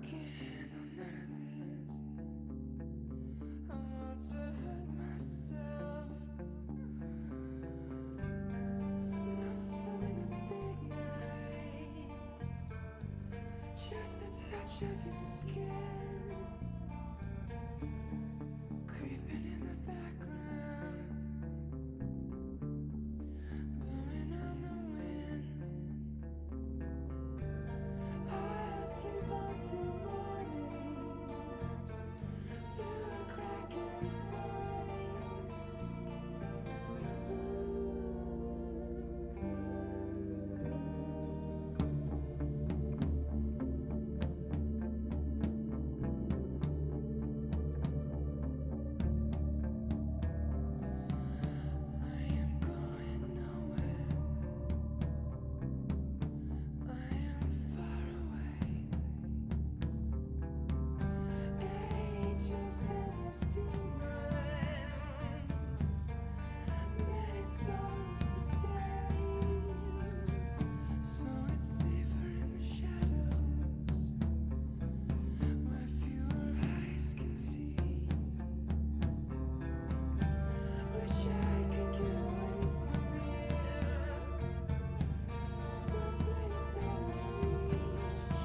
can't handle none of this. I want to hurt myself. Not some in a big night. Just a touch of your skin, creeping in the background, blowing on the wind. I'll sleep until morning through a crack inside. I am going nowhere. I am far away. Angels and his demons, many souls to save. So it's safer in the shadows, where fewer eyes can see. Wish I could get away from here, someplace out of reach.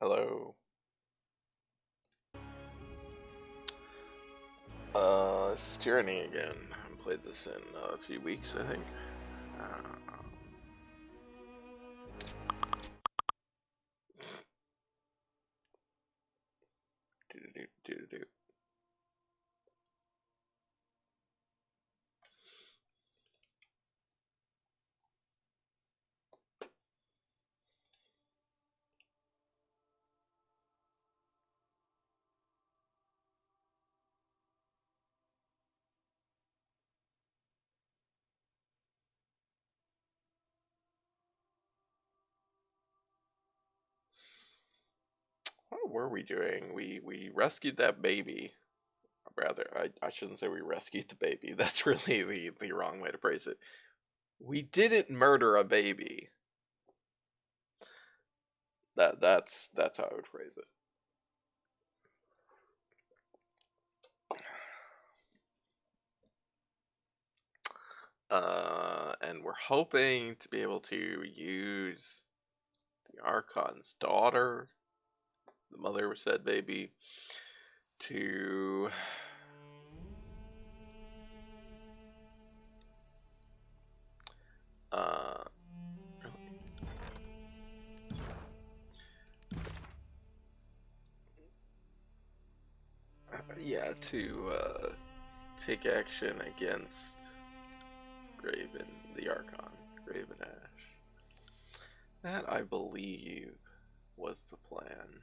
Hello. This is Tyranny again. I haven't played this in a few weeks, I think. Uh, do. What were we doing? We rescued that baby. Rather, I shouldn't say we rescued the baby. That's really the wrong way to phrase it. We didn't murder a baby. That's how I would phrase it. And we're hoping to be able to use the Archon's daughter, the mother of said baby, to uh, yeah, to take action against Graven, the Archon, Graven Ash. That, I believe, was the plan.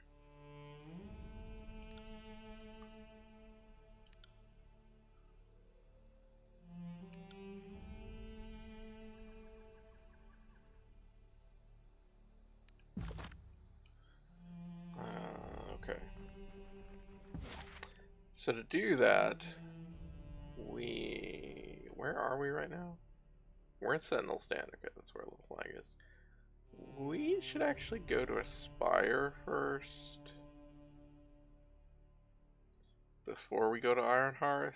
Okay. So to do that, where are we right now? We're in Sentinel Stand. Okay, that's where our little flag is. We should actually go to Aspire first before we go to Ironhearth.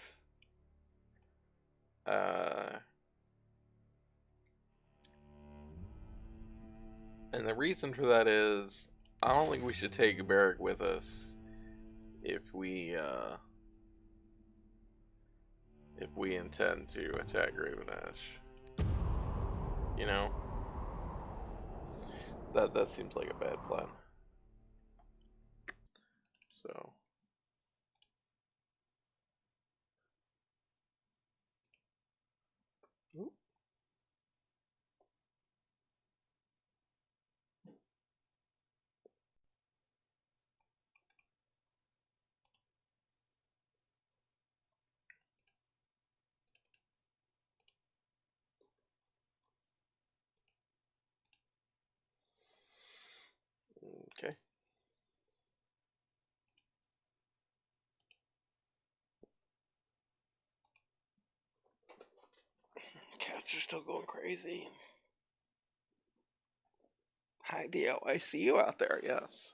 And the reason for that is, I don't think we should take Barrack with us if we intend to attack Graven Ash. You know, that seems like a bad plan. So. Ooh. Okay. Cats are still going crazy. Hi, Dio. I see you out there. Yes.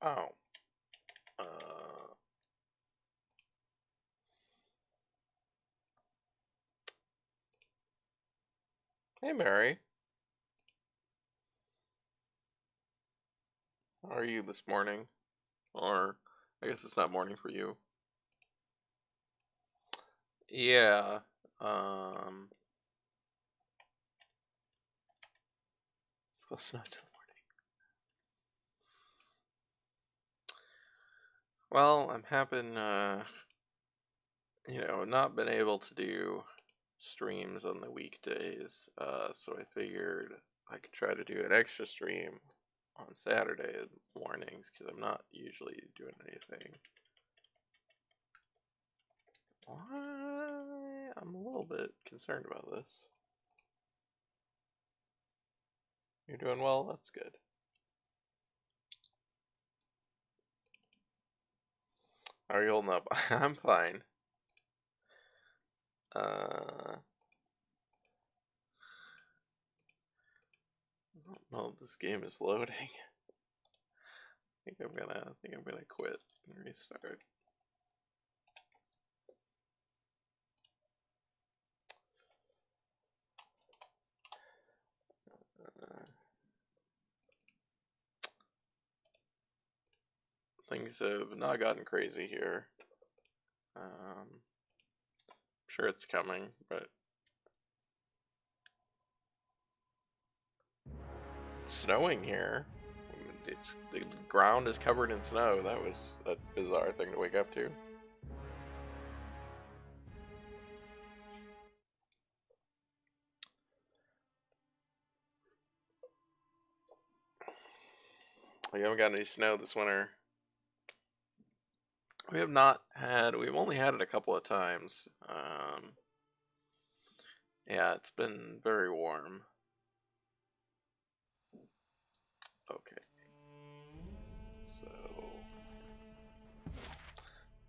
Oh. Uh, hey, Mary. How are you this morning? Or, I guess it's not morning for you. Yeah. Um. It's close enough to the morning. Well, I'm having, not been able to do streams on the weekdays, so I figured I could try to do an extra stream on Saturday mornings, because I'm not usually doing anything I'm a little bit concerned about this. You're doing well? That's good. How are you holding up? I'm fine. I don't know if this game is loading. I think I'm gonna quit and restart. Uh, Things have not gotten crazy here. I'm sure it's coming, but it's snowing here. The ground is covered in snow. That was a bizarre thing to wake up to. We haven't got any snow this winter. We have not had. We've only had it a couple of times. Yeah, it's been very warm. Okay, so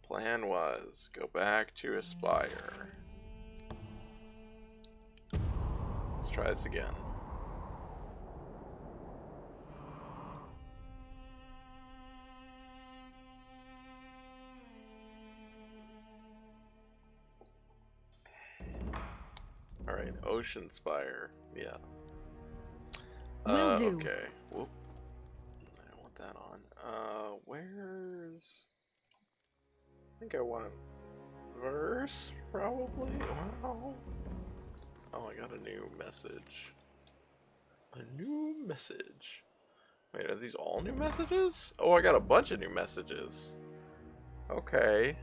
plan was go back to Aspire. Let's try this again. Alright, Ocean Spire. Yeah. Will do. Okay. Whoop. I don't want that on. Where's... I think I want verse, probably? Oh, I got a new message. A new message. Wait, are these all new messages? Oh, I got a bunch of new messages. Okay.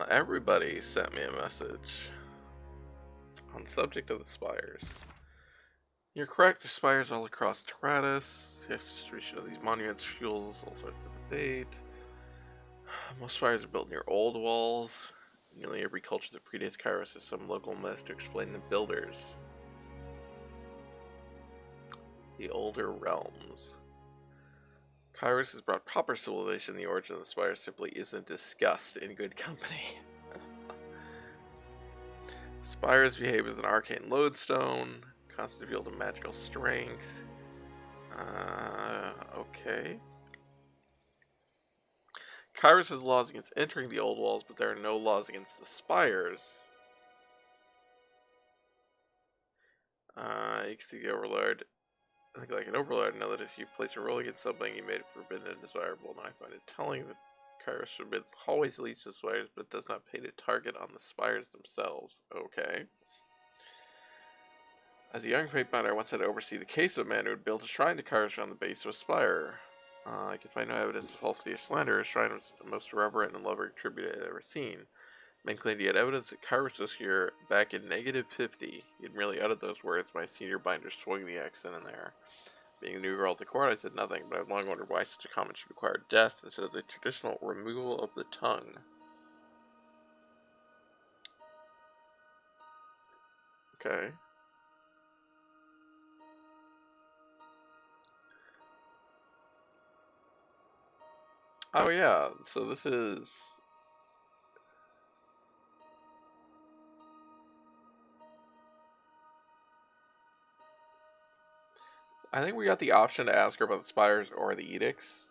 Everybody sent me a message on the subject of the spires. You're correct, there's spires all across Tyrannis. The execution of these monuments fuels all sorts of debate. Most spires are built near old walls. Nearly every culture that predates Kairos has some local myth to explain the builders. The older realms. Kairos has brought proper civilization. The origin of the spire simply isn't discussed in good company. Spires behave as an arcane lodestone, constant field of magical strength. Okay. Kairos has laws against entering the old walls, but there are no laws against the spires. You can see the Overlord. I think like an Overlord, know that if you place a roll against something, you made it forbidden and desirable. Now I find it telling that Kairos forbids always leads to spires, but does not pay to target on the spires themselves. Okay. As a young faith finder, I once had to oversee the case of a man who had built a shrine to Kairos around the base of a spire. I could find no evidence of falsity or slander. His shrine was the most reverent and loving tribute I had ever seen. Men claimed he had evidence that Kairos was here back in -50. He had merely uttered those words. My senior binder swung the accent in there. Being a new girl at the court, I said nothing, but I've long wondered why such a comment should require death instead of the traditional removal of the tongue. Okay. Oh yeah, so this is... I think we got the option to ask her about the spires or the edicts,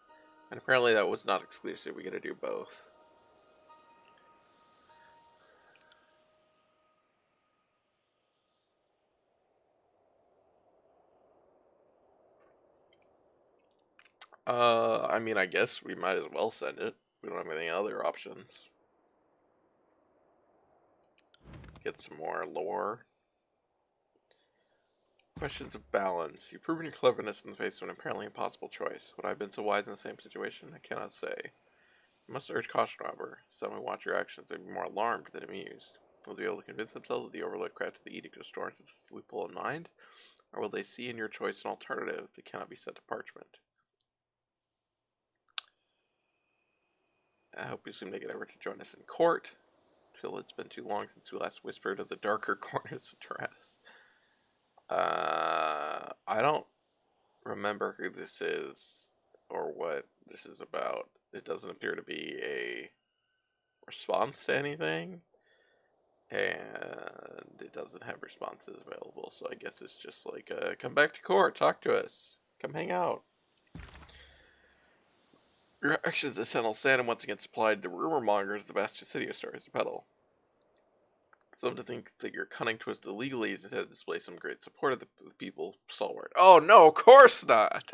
and apparently that was not exclusive. We gotta do both. I mean, I guess we might as well send it. We don't have any other options. Get some more lore. Questions of balance. You've proven your cleverness in the face of an apparently impossible choice. Would I have been so wise in the same situation? I cannot say. You must urge caution, however. Some who watch your actions may be more alarmed than amused. Will they be able to convince themselves that the Overlord crafted the Edict of Storms with this loophole in mind? Or will they see in your choice an alternative that cannot be set to parchment? I hope you soon make it over to join us in court. Feel it's been too long since we last whispered of the darker corners of Tyranny. I don't remember who this is or what this is about. It doesn't appear to be a response to anything, and it doesn't have responses available, so I guess it's just like, come back to court, talk to us, come hang out. Your actions as Sentinel Santa once again supplied the rumor mongers the vast city of stories to peddle. Some to think that your cunning twisted the legalese intended to display some great support of the people stalwart. Oh no, of course not!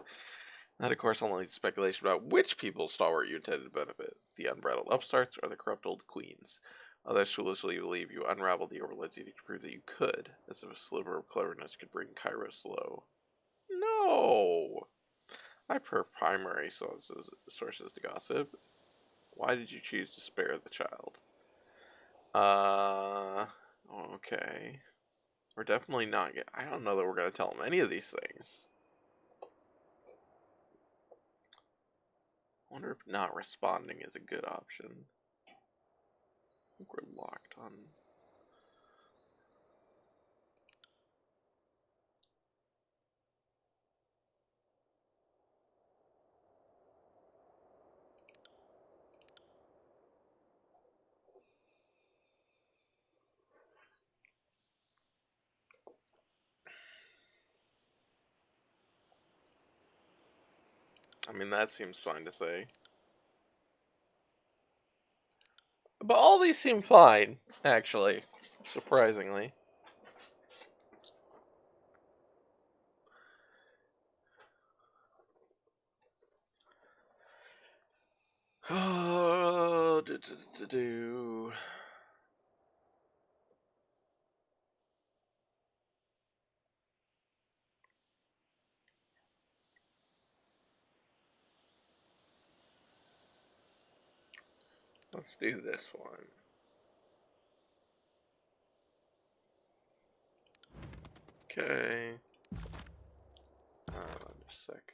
That, of course, only leads to speculation about which people stalwart you intended to benefit. The unbridled upstarts or the corrupt old queens. Others foolishly believe you unraveled the overlord's edict to prove that you could, as if a sliver of cleverness could bring Kairos low. No! I prefer primary sources to gossip. Why did you choose to spare the child? Okay. We're definitely not I don't know that we're going to tell him any of these things. I wonder if not responding is a good option. I think we're locked on. I mean, that seems fine to say. But all these seem fine, actually. Surprisingly. Oh, do. Let's do this one. Okay. Just a sec.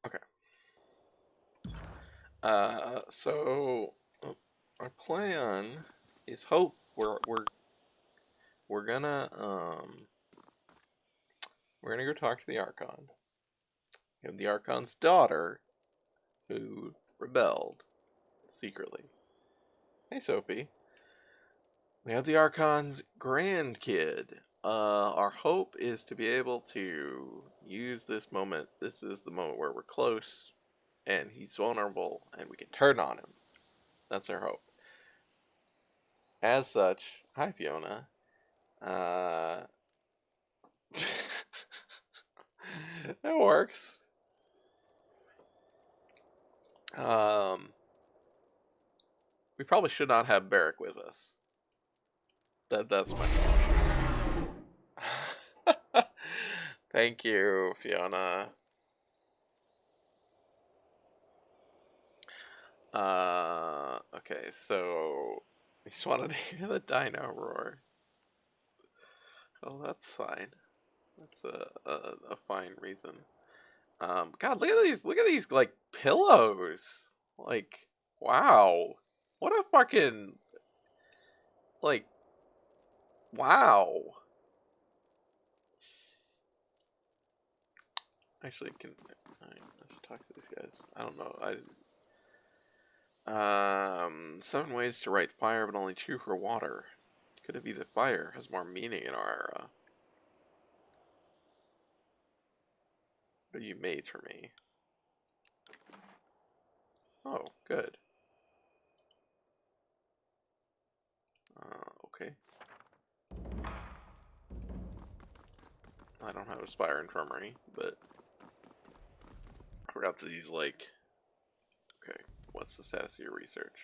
Okay. So our plan is hope we're gonna go talk to the Archon. We have the Archon's daughter who rebelled secretly. Hey, Sophie. We have the Archon's grandkid. Our hope is to be able to use this moment. This is the moment where we're close, and he's vulnerable, and we can turn on him. That's our hope. As such, hi Fiona. That works. We probably should not have Barrick with us. That's my thought. Thank you, Fiona. Okay, so we just wanted to hear the dino roar. Oh, that's fine. That's a fine reason. God, look at these like pillows. Like, wow, what a fucking like, wow. Actually, I should talk to these guys. I don't know. Seven ways to write fire, but only two for water. Could it be that fire has more meaning in our era? What you made for me? Oh, good. Okay. I don't have a Spire Infirmary, but I forgot that he's like... Okay, what's the status of your research?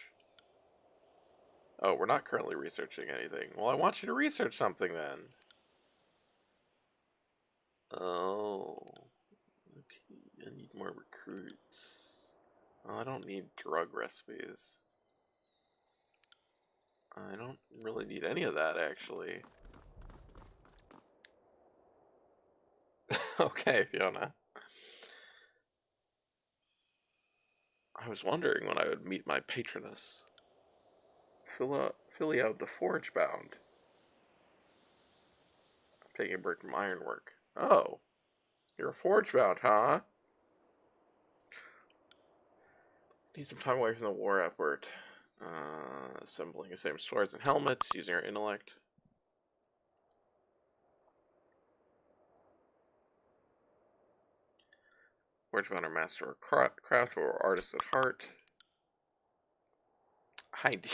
Oh, we're not currently researching anything. Well, I want you to research something then. Oh. Okay, I need more recruits. Oh, I don't need drug recipes. I don't really need any of that, actually. Okay, Fiona. I was wondering when I would meet my patroness. Philia of the Forge Bound. I'm taking a break from ironwork. Oh, you're a Forge Bound, huh? Need some time away from the war effort. Assembling the same swords and helmets, using our intellect. Forge Bound or master or craft or artist at heart. Heidi.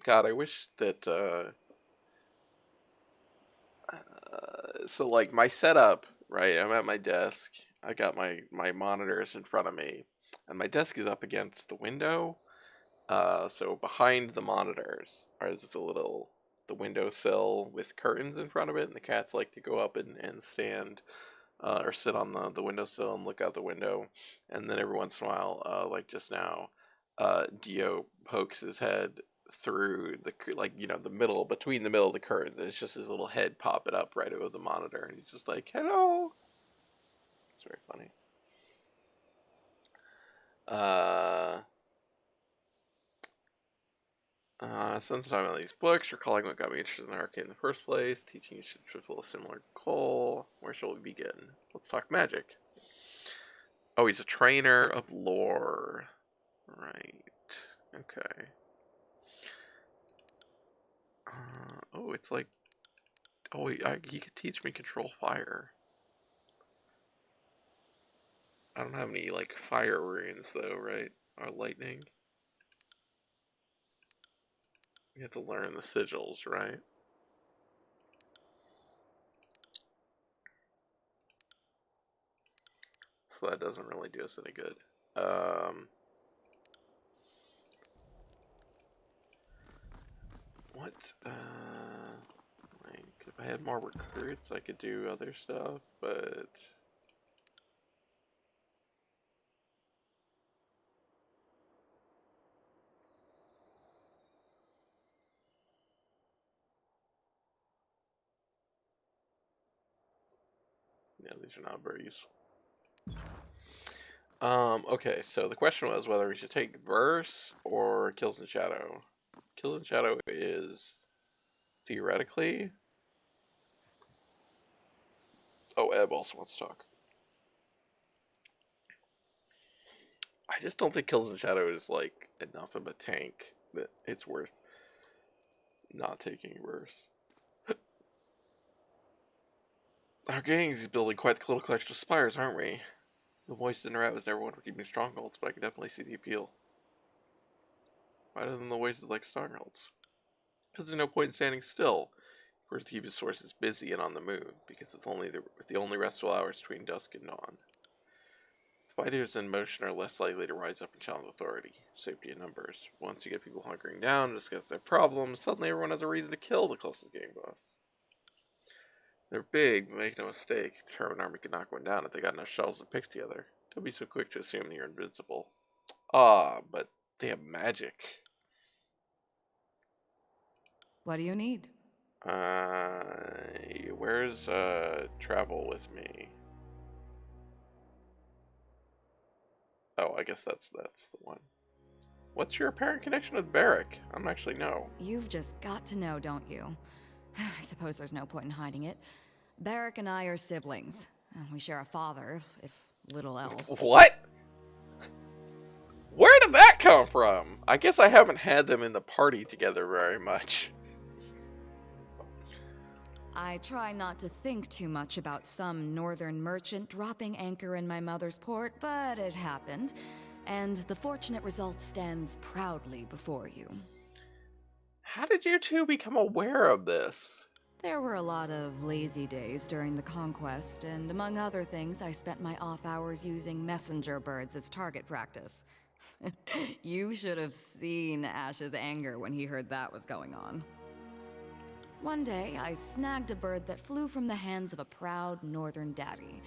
God, I wish that, so like my setup, right? I'm at my desk. I got my monitors in front of me, and my desk is up against the window. So behind the monitors are just the windowsill with curtains in front of it, and the cats like to go up and stand or sit on the windowsill and look out the window. And then every once in a while, like just now, Dio pokes his head through the middle, between the middle of the curtains, and it's just his little head popping up right above the monitor, and he's just like, hello. It's very funny. Since I'm on these books, recalling what got me interested in arcade in the first place, teaching you should fulfill a similar goal. Where shall we begin? Let's talk magic. Oh, he's a trainer of lore. Right. Okay. Oh, it's like... Oh, he could teach me control fire. I don't have any, like, fire runes, though, right? Or lightning. You have to learn the sigils, right? So that doesn't really do us any good. What? Like, if I had more recruits, I could do other stuff, but... Yeah, these are not very useful. Okay, so the question was whether we should take Verse or Kills in Shadow. Kills in Shadow is theoretically... Oh, Eb also wants to talk. I just don't think Kills in Shadow is, like, enough of a tank that it's worth not taking Verse. Our gang is building quite the little collection of spires, aren't we? The voice in the rat was never one for keeping strongholds, but I can definitely see the appeal. Why doesn't the voices like strongholds? Because there's no point in standing still. Of course, to keep his sources busy and on the move, because with the only restful hours between dusk and dawn. Fighters in motion are less likely to rise up and challenge authority. Safety in numbers. Once you get people hunkering down to discuss their problems, suddenly everyone has a reason to kill the closest gang boss. They're big, but make no mistake, the determined army can knock one down if they got enough shells and picks together. Don't be so quick to assume that you're invincible. Ah, but they have magic. What do you need? Where's travel with me? Oh, I guess that's the one. What's your apparent connection with Barrack? I don't actually know. You've just got to know, don't you? I suppose there's no point in hiding it. Barrack and I are siblings. We share a father, if little else. What? Where did that come from? I guess I haven't had them in the party together very much. I try not to think too much about some northern merchant dropping anchor in my mother's port, but it happened, and the fortunate result stands proudly before you. How did you two become aware of this? There were a lot of lazy days during the conquest, and among other things, I spent my off hours using messenger birds as target practice. You should have seen Ash's anger when he heard that was going on. One day, I snagged a bird that flew from the hands of a proud northern daddy.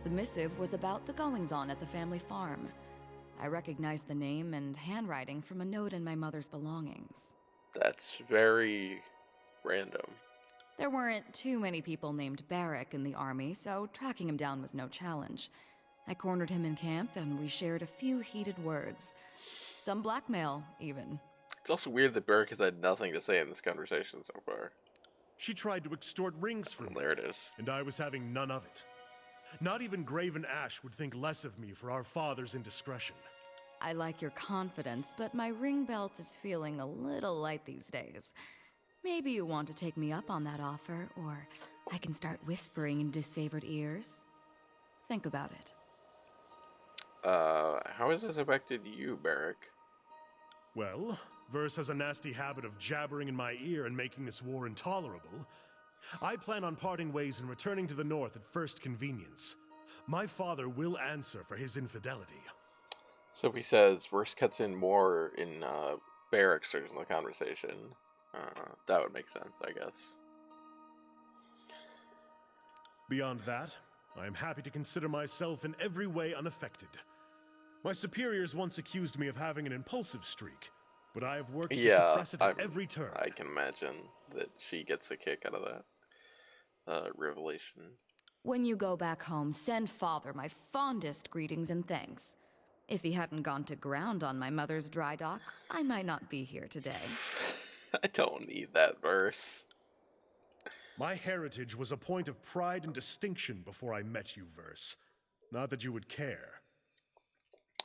The missive was about the goings-on at the family farm. I recognized the name and handwriting from a note in my mother's belongings. That's very random. There weren't too many people named Barrack in the army, so tracking him down was no challenge. I cornered him in camp, and we shared a few heated words. Some blackmail, even. It's also weird that Burke has had nothing to say in this conversation so far. She tried to extort rings from Well, me, there it is. and I was having none of it. Not even Graven Ash would think less of me for our father's indiscretion. I like your confidence, but my ring belt is feeling a little light these days. Maybe you want to take me up on that offer, or I can start whispering in disfavored ears. Think about it. How has this affected you, Barrack? Well, Verse has a nasty habit of jabbering in my ear and making this war intolerable. I plan on parting ways and returning to the north at first convenience. My father will answer for his infidelity. So if he says Verse cuts in more in Barrack's in the conversation, that would make sense, I guess. Beyond that, I am happy to consider myself in every way unaffected. My superiors once accused me of having an impulsive streak, but I have worked to suppress it at every turn. I can imagine that she gets a kick out of that revelation. When you go back home, send Father my fondest greetings and thanks. If he hadn't gone to ground on my mother's dry dock, I might not be here today. I don't need that Verse. My heritage was a point of pride and distinction before I met you, Verse. Not that you would care.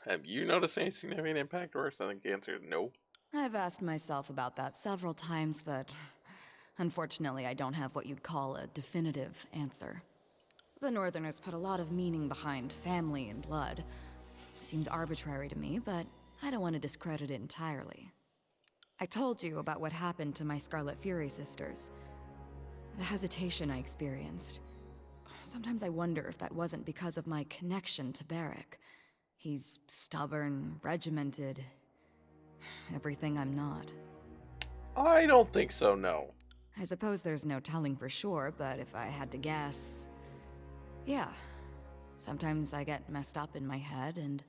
Have you noticed any significant impact, Verse? I think the answer is no. I've asked myself about that several times, but unfortunately I don't have what you'd call a definitive answer. The Northerners put a lot of meaning behind family and blood. Seems arbitrary to me, but I don't want to discredit it entirely. I told you about what happened to my Scarlet Fury sisters. The hesitation I experienced. Sometimes I wonder if that wasn't because of my connection to Barrack. He's stubborn, regimented, everything I'm not. I don't think so, no. I suppose there's no telling for sure, but if I had to guess... Yeah. Sometimes I get messed up in my head, and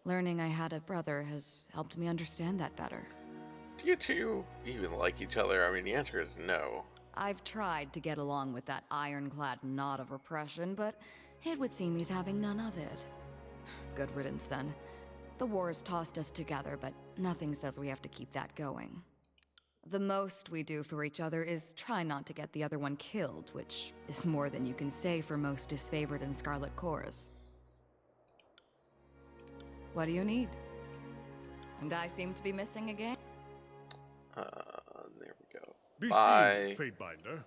learning I had a brother has helped me understand that better. Do you two even like each other? I mean, the answer is no. I've tried to get along with that ironclad knot of repression, but it would seem he's having none of it. Good riddance, then. The war's tossed us together, but nothing says we have to keep that going. The most we do for each other is try not to get the other one killed, which is more than you can say for most disfavored and Scarlet Corps. What do you need? And I seem to be missing again? There we go. Be Bye. seen, Fatebinder.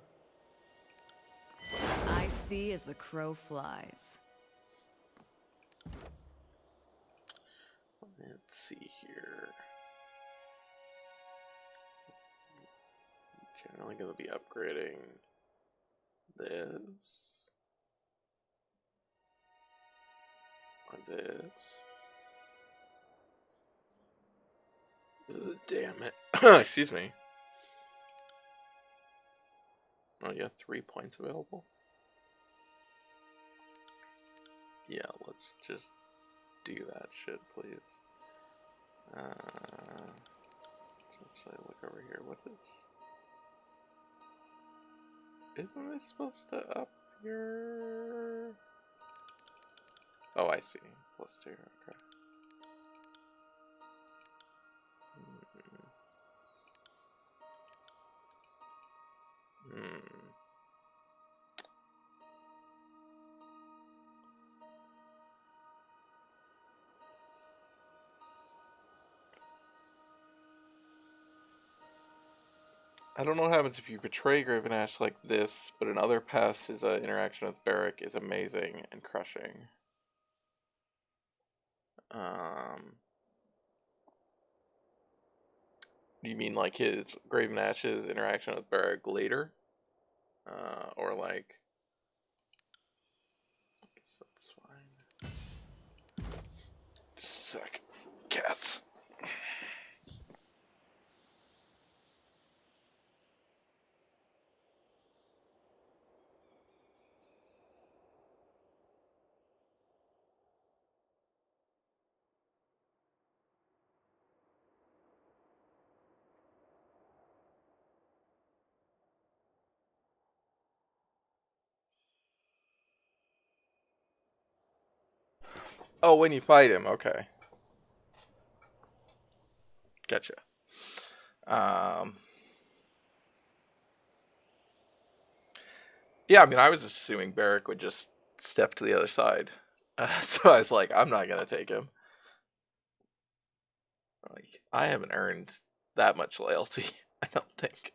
I see as the crow flies. Let's see here. Generally going to be upgrading this. Or this. Damn it. Excuse me. Oh, you have 3 points available? Yeah, let's just do that shit, please. Should I look over here? What is... Isn't this supposed to up your... Oh, I see. +2, okay. I don't know what happens if you betray Graven Ash like this, but in other paths, his interaction with Barrick is amazing and crushing. You mean like his Graven Ash's interaction with Barrick later? Or like... That's fine. Just a sec. Cats. Oh, when you fight him, okay. Gotcha. Yeah, I mean, I was assuming Barrick would just step to the other side. So I was like, I'm not gonna take him. Like, I haven't earned that much loyalty, I don't think.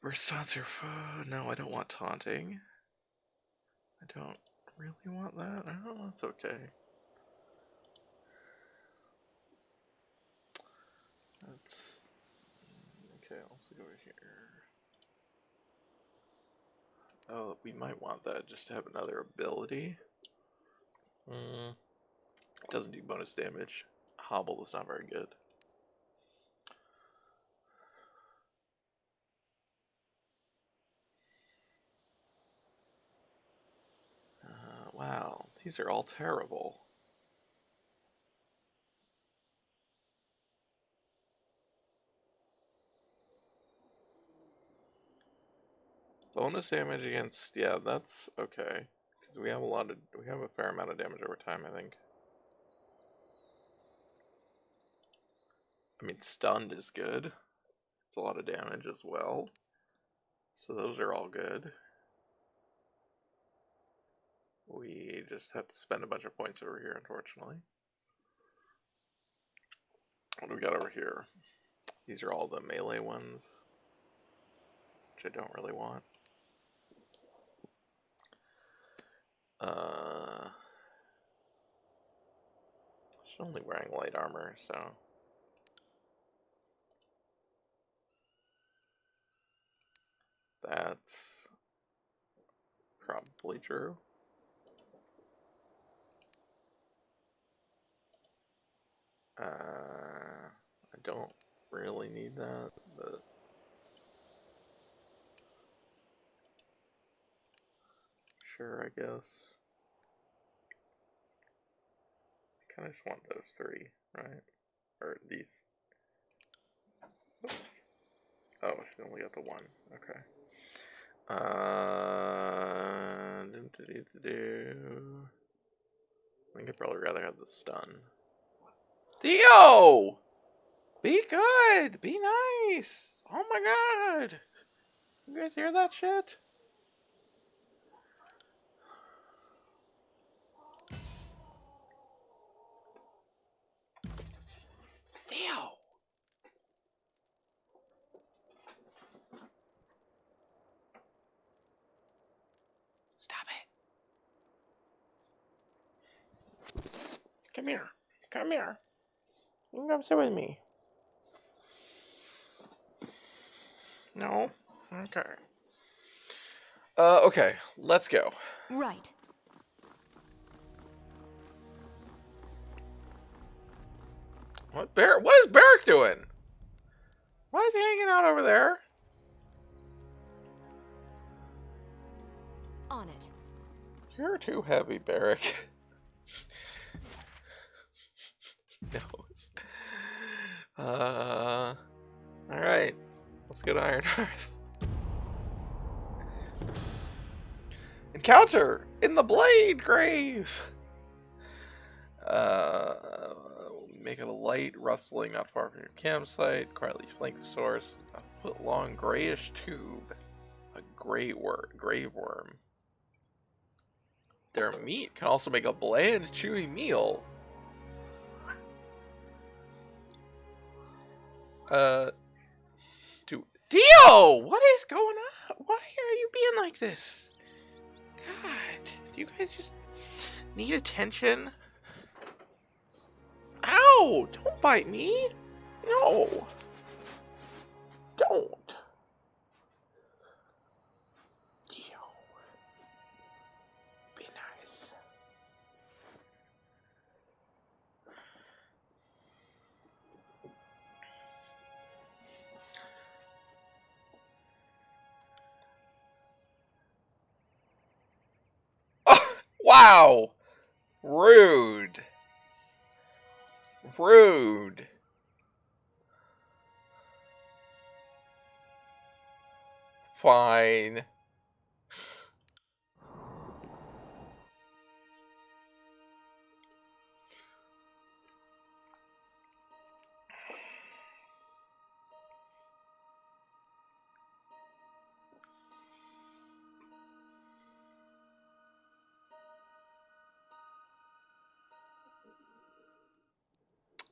Burst taunts your foe. No, I don't want taunting. I don't really want that. Oh, that's okay. That's okay. I'll go over here. Oh, we might want that just to have another ability. It doesn't do bonus damage. Hobble is not very good. Wow, these are all terrible. Bonus damage against, yeah, that's okay. Because we have a fair amount of damage over time, I think. I mean, stunned is good. It's a lot of damage as well. So those are all good. We just have to spend a bunch of points over here, unfortunately. What do we got over here? These are all the melee ones, which I don't really want. She's only wearing light armor, so... That's probably true. I don't really need that, but... Sure, I guess. I kind of just want those three, right? Or these. Oops. Oh, she only got the one. Okay. I think I'd probably rather have the stun. Theo! Be good! Be nice! Oh my god! You guys hear that shit? Theo! Stop it. Come here. Come here. You can come sit with me. No? Okay. Okay. Let's go. Right. What is Barrick doing? Why is he hanging out over there? On it. You're too heavy, Barrick. No. Alright. Let's go to Ironhearth. Encounter in the Blade Grave! Make it a light rustling not far from your campsite. Quietly flank the source. A foot long grayish tube. A grave worm. Their meat can also make a bland, chewy meal. Uh, Dio! What is going on? Why are you being like this? God, you guys just need attention. Ow! Don't bite me. No. Don't. Dio. Be nice. Oh, wow! Rude. Rude. Fine.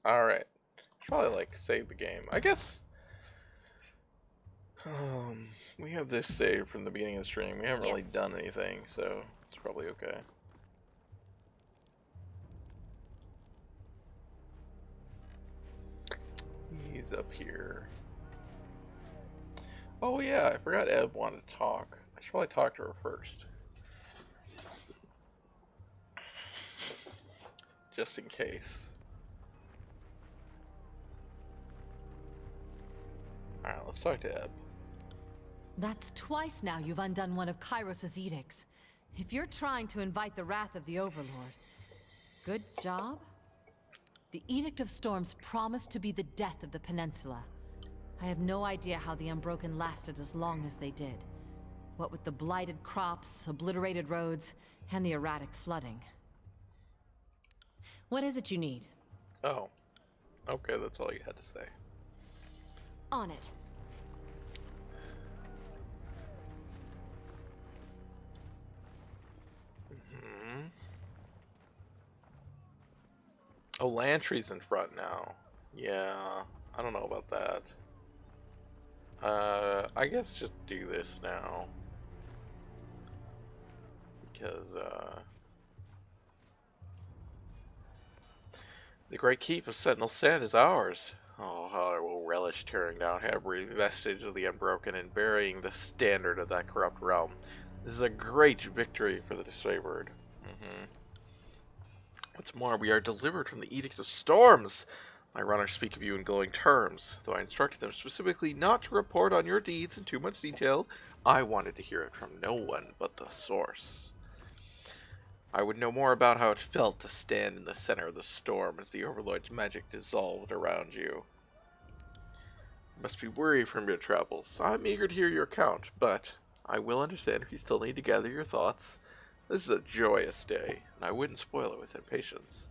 Alright. Probably like save the game. I guess we have this saved from the beginning of the stream. We haven't really Yes. done anything, so it's probably okay. He's up here. Oh yeah, I forgot Eb wanted to talk. I should probably talk to her first. Just in case. Alright, let's talk to Eb. That's twice now you've undone one of Kairos' edicts. If you're trying to invite the wrath of the Overlord, good job. The Edict of Storms promised to be the death of the peninsula. I have no idea how the Unbroken lasted as long as they did. What with the blighted crops, obliterated roads, and the erratic flooding. What is it you need? Oh. Okay, that's all you had to say. On it. Oh, Lantry's in front now. Yeah, I don't know about that. I guess just do this now. Because, the great keep of Sentinel Stand is ours. Oh, how I will relish tearing down every vestige of the Unbroken and burying the standard of that corrupt realm. This is a great victory for the disfavored. What's more, we are delivered from the Edict of Storms. My runners speak of you in glowing terms. Though I instructed them specifically not to report on your deeds in too much detail, I wanted to hear it from no one but the source. I would know more about how it felt to stand in the center of the storm as the Overlord's magic dissolved around you. You must be weary from your travels. I'm eager to hear your account, but I will understand if you still need to gather your thoughts. This is a joyous day, and I wouldn't spoil it with impatience.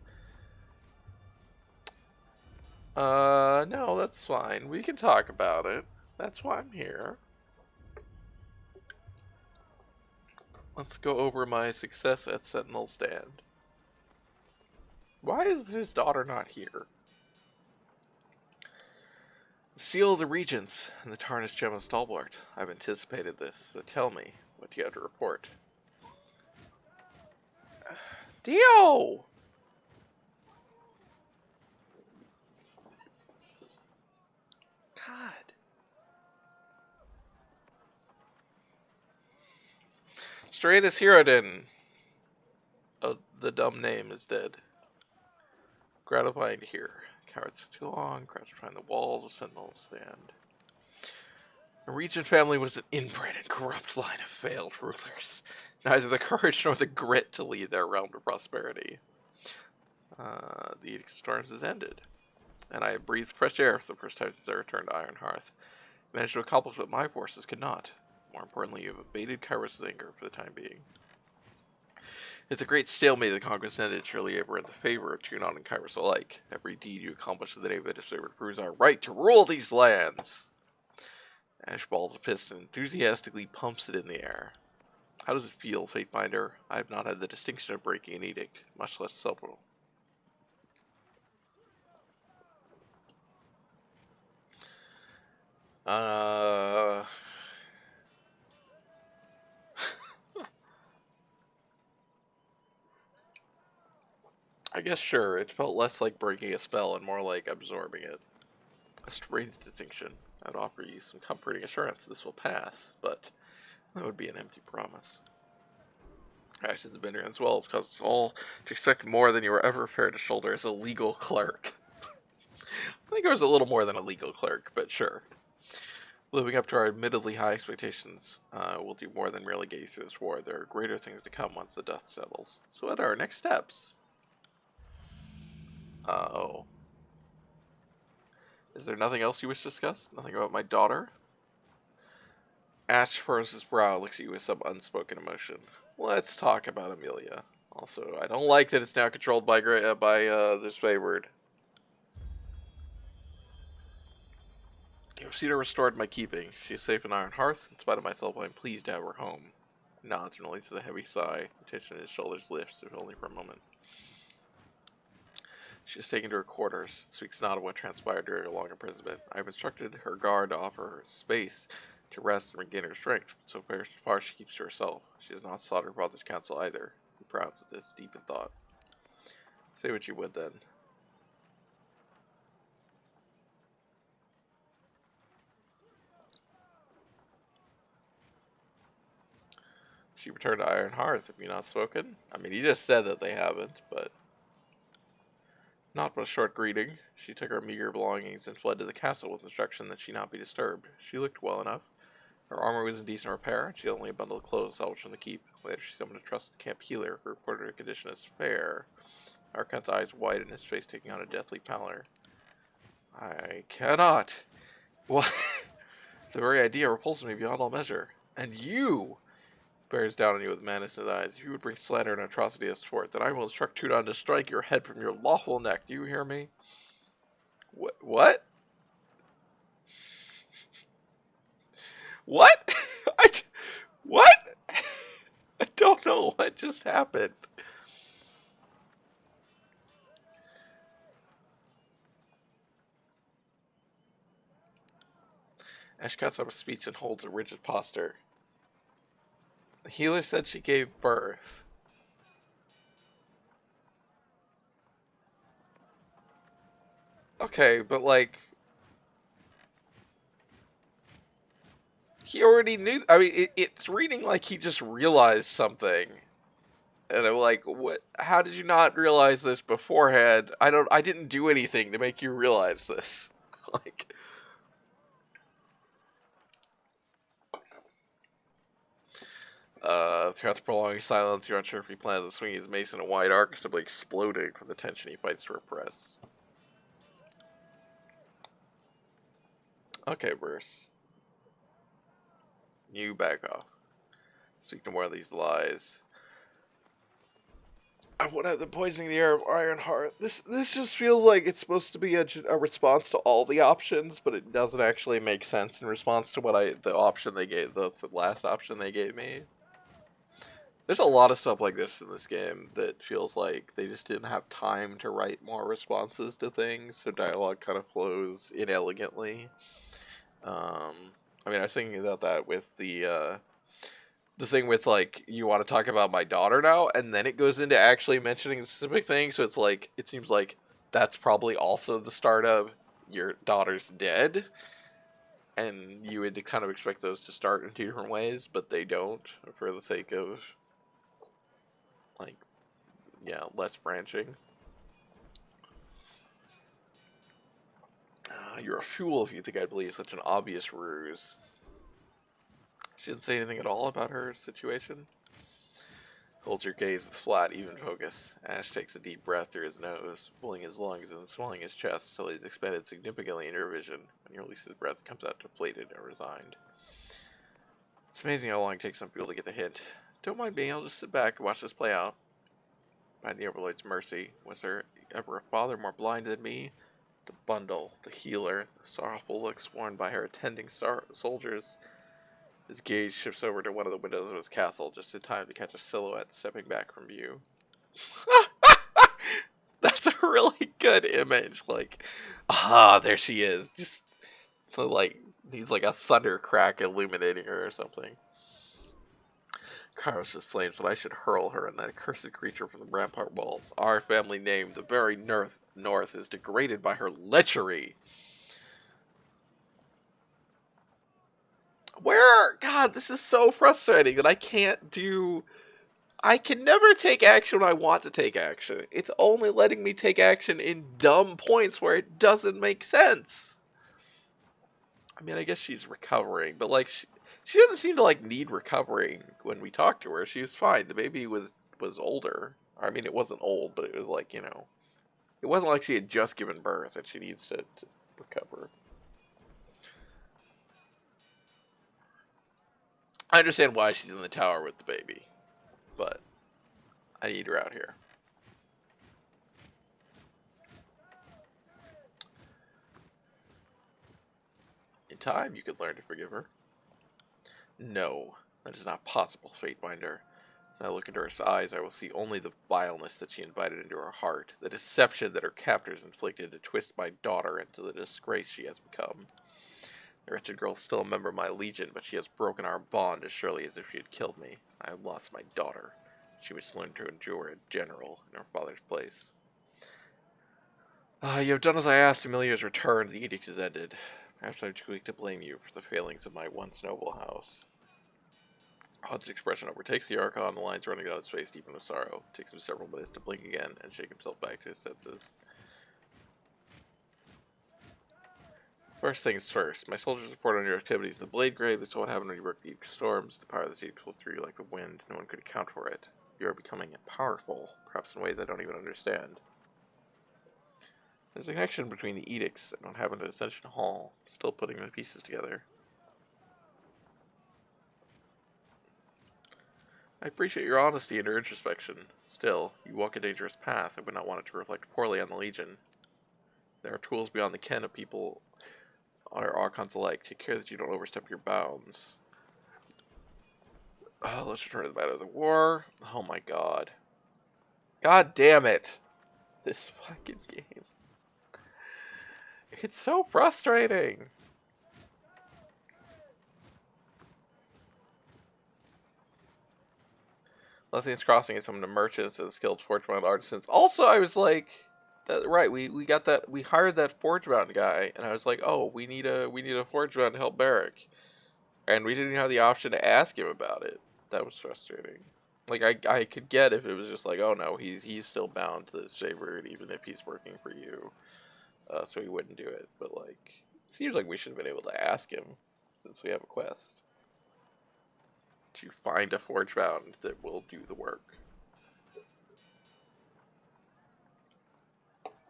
No, that's fine. We can talk about it. That's why I'm here. Let's go over my success at Sentinel Stand. Why is his daughter not here? The seal of the Regents and the tarnished gem of Stalwart. I've anticipated this, so tell me what you have to report. Dio! God. Stratus Hirodin. Oh, the dumb name is dead. Gratifying to hear. Cowards for too long, crouched behind the walls of Sentinel Stand. The Regent family was an inbred and corrupt line of failed rulers. Neither the courage nor the grit to lead their realm to prosperity. The Edict of Storms has ended, and I have breathed fresh air for the first time since I returned to Iron Hearth. Managed to accomplish what my forces could not. More importantly, you have abated Kairos' anger for the time being. It's a great stalemate the conquest ended, surely ever in the favor of Junon and Kairos alike. Every deed you accomplish in the name of the disfavored proves our right to rule these lands. Ash balls a piston, enthusiastically pumps it in the air. How does it feel, Fatebinder? I have not had the distinction of breaking an edict, much less several. Uh, I guess sure. It felt less like breaking a spell and more like absorbing it. A strange distinction. I'd offer you some comforting assurance this will pass, but that would be an empty promise. Actions have been here as well, because it's all to expect more than you were ever prepared to shoulder as a legal clerk. I think I was a little more than a legal clerk, but sure. Living up to our admittedly high expectations will do more than merely get you through this war. There are greater things to come once the dust settles. So what are our next steps? Oh. Is there nothing else you wish to discuss? Nothing about my daughter? Ash furrows his brow, looks at you with some unspoken emotion. Let's talk about Amelia. Also, I don't like that it's now controlled by this favored. You've seen her restored to my keeping. She is safe in Iron Hearth. In spite of myself, I am pleased to have her home. He nods and releases a heavy sigh. The tension in his shoulders lifts, if only for a moment. She is taken to her quarters. Speaks not of what transpired during her long imprisonment. I have instructed her guard to offer her space to rest and regain her strength. So far she keeps to herself. She has not sought her father's counsel either. He frowns at this, deep in thought. Say what you would then. She returned to Iron Hearth. Have you not spoken? I mean, you just said that they haven't, but... Not but a short greeting. She took her meager belongings and fled to the castle with instruction that she not be disturbed. She looked well enough. Her armor was in decent repair, and she had only a bundle of clothes salvaged from the keep. Later she summoned a trusted camp healer, who reported her condition as fair. Arkant's eyes widened, his face taking on a deathly pallor. I cannot! What? The very idea repulses me beyond all measure. And you! Bears down on you with madness in his eyes. If you would bring slander and atrocity as sport, then I will instruct Tudon to strike your head from your lawful neck. Do you hear me? What? What? What? I don't know what just happened. Ash cuts up a speech and holds a rigid posture. The healer said she gave birth. Okay, but like... He already knew... I mean, it's reading like he just realized something. And I'm like, what? How did you not realize this beforehand? I didn't do anything to make you realize this. Like... Throughout the prolonged silence, you're unsure if he plans to swing his mace in a wide arc, simply exploding from the tension he fights to repress. Okay, Bruce. You back off. Speak no more of these lies. I would have the poisoning the air of Ironheart. This just feels like it's supposed to be a response to all the options, but it doesn't actually make sense in response to the option they gave, the last option they gave me. There's a lot of stuff like this in this game that feels like they just didn't have time to write more responses to things, so dialogue kind of flows inelegantly. I mean, I was thinking about that with the thing with, like, you want to talk about my daughter now, and then it goes into actually mentioning a specific thing, so it's like, it seems like that's probably also the start of your daughter's dead, and you would kind of expect those to start in two different ways, but they don't, for the sake of, like, yeah, less branching. You're a fool if you think I'd believe such an obvious ruse. She didn't say anything at all about her situation. Holds your gaze with flat, even focus. Ash takes a deep breath through his nose, pulling his lungs and swelling his chest till he's expanded significantly in your vision. When he releases his breath, comes out depleted and resigned. It's amazing how long it takes some people to get the hint. Don't mind me, I'll just sit back and watch this play out. By the Overlord's mercy, was there ever a father more blind than me? The bundle, the healer, the sorrowful looks worn by her attending soldiers. His gaze shifts over to one of the windows of his castle, just in time to catch a silhouette stepping back from view. That's a really good image. Like, there she is. Just, like, Needs like a thunder crack illuminating her or something. Kairos just flames, but I should hurl her and that accursed creature from the rampart walls. Our family name, the very north, is degraded by her lechery. God, this is so frustrating that I can't do... I can never take action when I want to take action. It's only letting me take action in dumb points where it doesn't make sense. I mean, I guess she's recovering, but like she doesn't seem to like need recovering when we talk to her. She was fine. The baby was older. I mean, it wasn't old, but it was like, you know, it wasn't like she had just given birth and she needs to recover. I understand why she's in the tower with the baby, but I need her out here. In time, you could learn to forgive her. No, that is not possible, Fatebinder. As I look into her eyes, I will see only the vileness that she invited into her heart, the deception that her captors inflicted to twist my daughter into the disgrace she has become. The wretched girl is still a member of my legion, but she has broken our bond as surely as if she had killed me. I have lost my daughter. She must learn to endure a general in her father's place. You have done as I asked. Amelia has returned. The edict is ended. Perhaps I'm too quick to blame you for the failings of my once noble house. Hodge's expression overtakes the Archon, the lines running down his face deepen with sorrow. It takes him several minutes to blink again and shake himself back to his senses. First things first, my soldiers report on your activities. The Blade Grave, this is what happened when you broke the storms. The power of the deep swept through you like the wind. No one could account for it. You are becoming powerful, perhaps in ways I don't even understand. There's a connection between the edicts and what happened at Ascension Hall. Still putting the pieces together. I appreciate your honesty and your introspection. Still, you walk a dangerous path. I would not want it to reflect poorly on the Legion. There are tools beyond the ken of people or Archons alike. Take care that you don't overstep your bounds. Let's return to the matter of the war. Oh my god. God damn it. This fucking game. It's so frustrating. Lessing's Crossing is some of the merchants and the skilled forge-bound artisans. Also, I was like, right, we got that, we hired that forge-bound guy, and I was like, oh, we need a forge-bound to help Barrack. And we didn't have the option to ask him about it. That was frustrating. Like, I could get if it was just like, oh no, he's still bound to this Shaver, even if he's working for you. So he wouldn't do it. But like, it seems like we should have been able to ask him, since we have a quest. To find a forge bound that will do the work.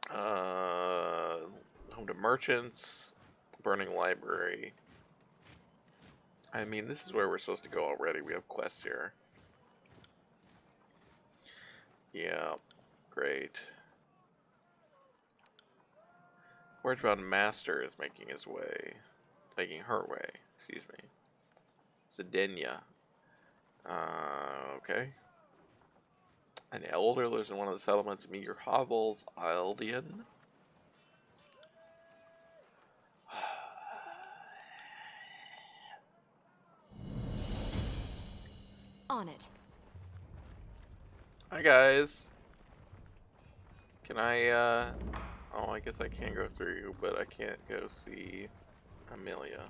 Home to merchants, burning library. I mean, this is where we're supposed to go already. We have quests here. Yeah, great. Forge bound master is making his way, making her way. Excuse me. Zedenia. Okay. An elder lives in one of the settlements, meager hovels, Ildian. On it. Hi guys. Can I, oh, I guess I can go through you, but I can't go see Amelia.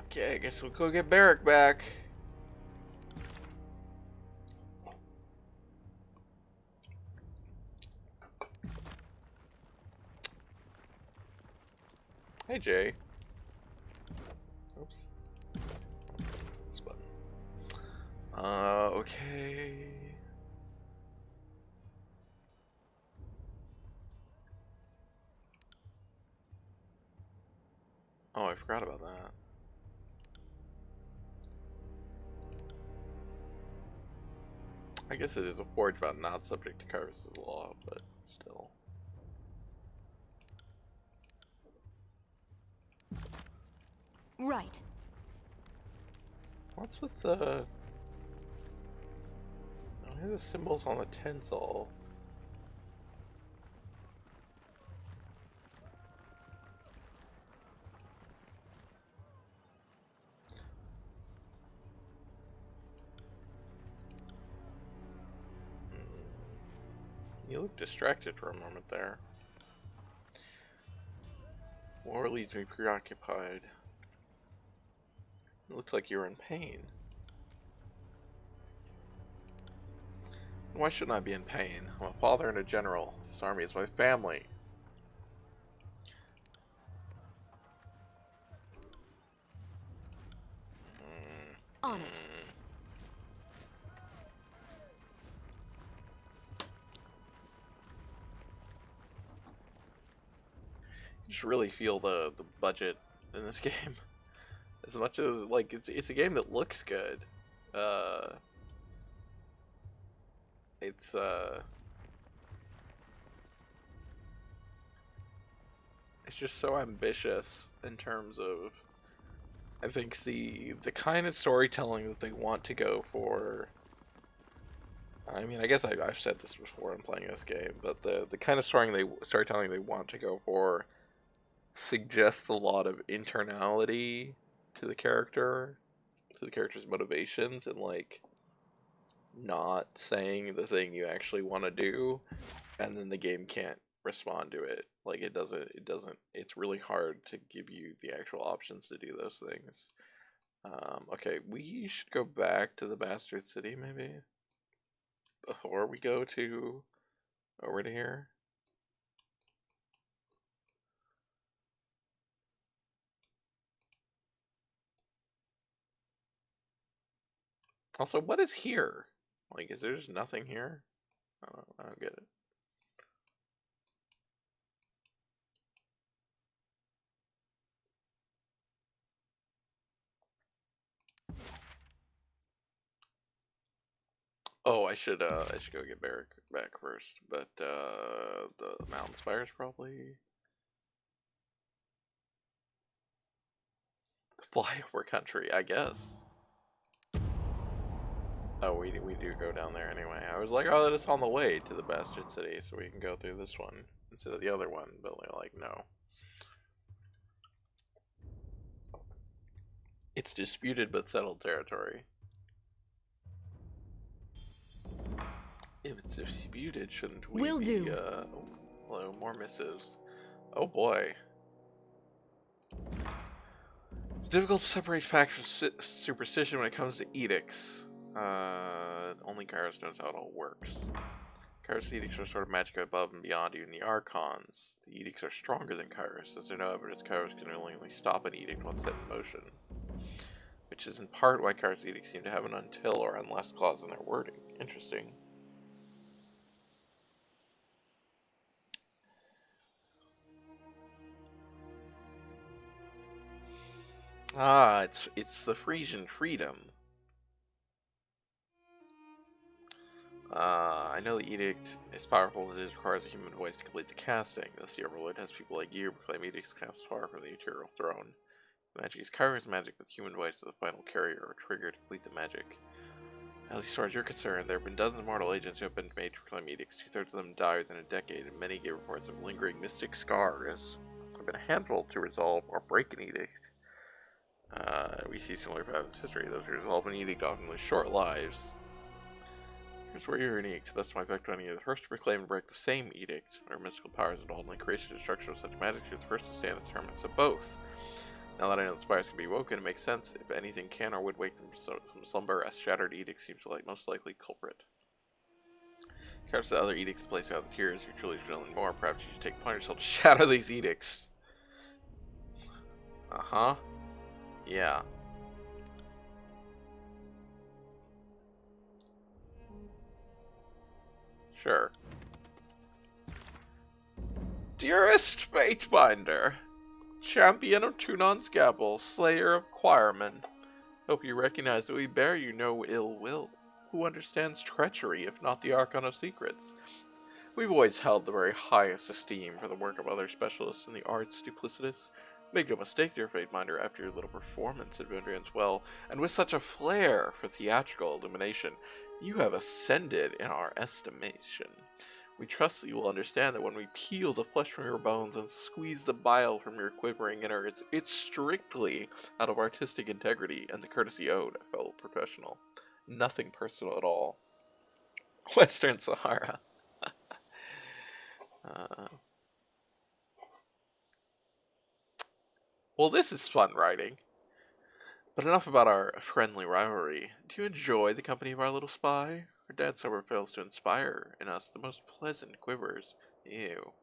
Okay, I guess we'll go get Barrack back. Hey, Jay. Oops. This button. Okay. Oh, I forgot about that. I guess it is a forge bound, not subject to Kairos' law, but still. Right. What's with the... I have the symbols on the tinsel. You look distracted for a moment there. War leaves me preoccupied. It looked like you were in pain. Why shouldn't I be in pain? I'm a father and a general. This army is my family. On it. You just really feel the budget in this game. As much as like it's a game that looks good. Uh it's it's just so ambitious in terms of I think the kind of storytelling that they want to go for. I mean, I guess I've said this before in playing this game, but the kind of storytelling they want to go for suggests a lot of internality to the character, to the character's motivations, and like not saying the thing you actually want to do, and then the game can't respond to it. Like it's really hard to give you the actual options to do those things. Okay, we should go back to the Bastard City maybe before we go to over to here. Also, what is here? Like, is there just nothing here? I don't get it. Oh, I should go get Barrack back first, but the mountain spires probably fly over country, I guess. Oh, we do go down there anyway. I was like, oh, it's on the way to the Bastard City, so we can go through this one instead of the other one. But they're like, no, it's disputed but settled territory. If it's disputed, shouldn't we Will be? do. Oh, hello, more missives. Oh boy. It's difficult to separate fact from superstition when it comes to edicts. Only Kairos knows how it all works. Kairos edicts are sort of magic above and beyond even the Archons. The edicts are stronger than Kairos, as there's no evidence Kairos can only stop an edict once set in motion. Which is in part why Kairos edicts seem to have an until or unless clause in their wording. Interesting. Ah, it's the Frisian freedom. I know the edict, as powerful as it is, requires a human voice to complete the casting. Thus, the Overlord has people like you proclaim edicts cast far from the Imperial throne. The magic is Kairos magic, with human voice as the final carrier or trigger to complete the magic. At least as far as you're concerned, there have been dozens of mortal agents who have been made to proclaim edicts. 2/3 of them died within a decade, and many gave reports of lingering mystic scars. There have been a handful to resolve or break an edict. We see similar patterns in history. Those who resolve an edict often live short lives. Here's where you're unique. To the best of my effect on you, the first to proclaim and break the same edict, or mystical powers involved in the creation and destruction of such magic, you're the first to stand as determinants of both. Now that I know the spires can be woken, it makes sense. If anything can or would wake them from slumber, a shattered edict seems the most likely culprit. Perhaps the other edicts placed out the tears, you're truly feeling more. Perhaps you should take upon yourself to shatter these edicts. Uh-huh. Yeah. Sure. Dearest Fatebinder, champion of Tunon's Gabble, slayer of choirmen, hope you recognize that we bear you no ill will. Who understands treachery, if not the Archon of Secrets? We've always held the very highest esteem for the work of other specialists in the arts, Duplicitous. Make no mistake, dear Fateminder, after your little performance at Vendrian's Well, and with such a flair for theatrical illumination, you have ascended in our estimation. We trust that you will understand that when we peel the flesh from your bones and squeeze the bile from your quivering innards, it's strictly out of artistic integrity and the courtesy owed a fellow professional. Nothing personal at all. Western Sahara. Uh, well, this is fun writing. But enough about our friendly rivalry. Do you enjoy the company of our little spy? Her dad sober fails to inspire in us the most pleasant quivers. Ew.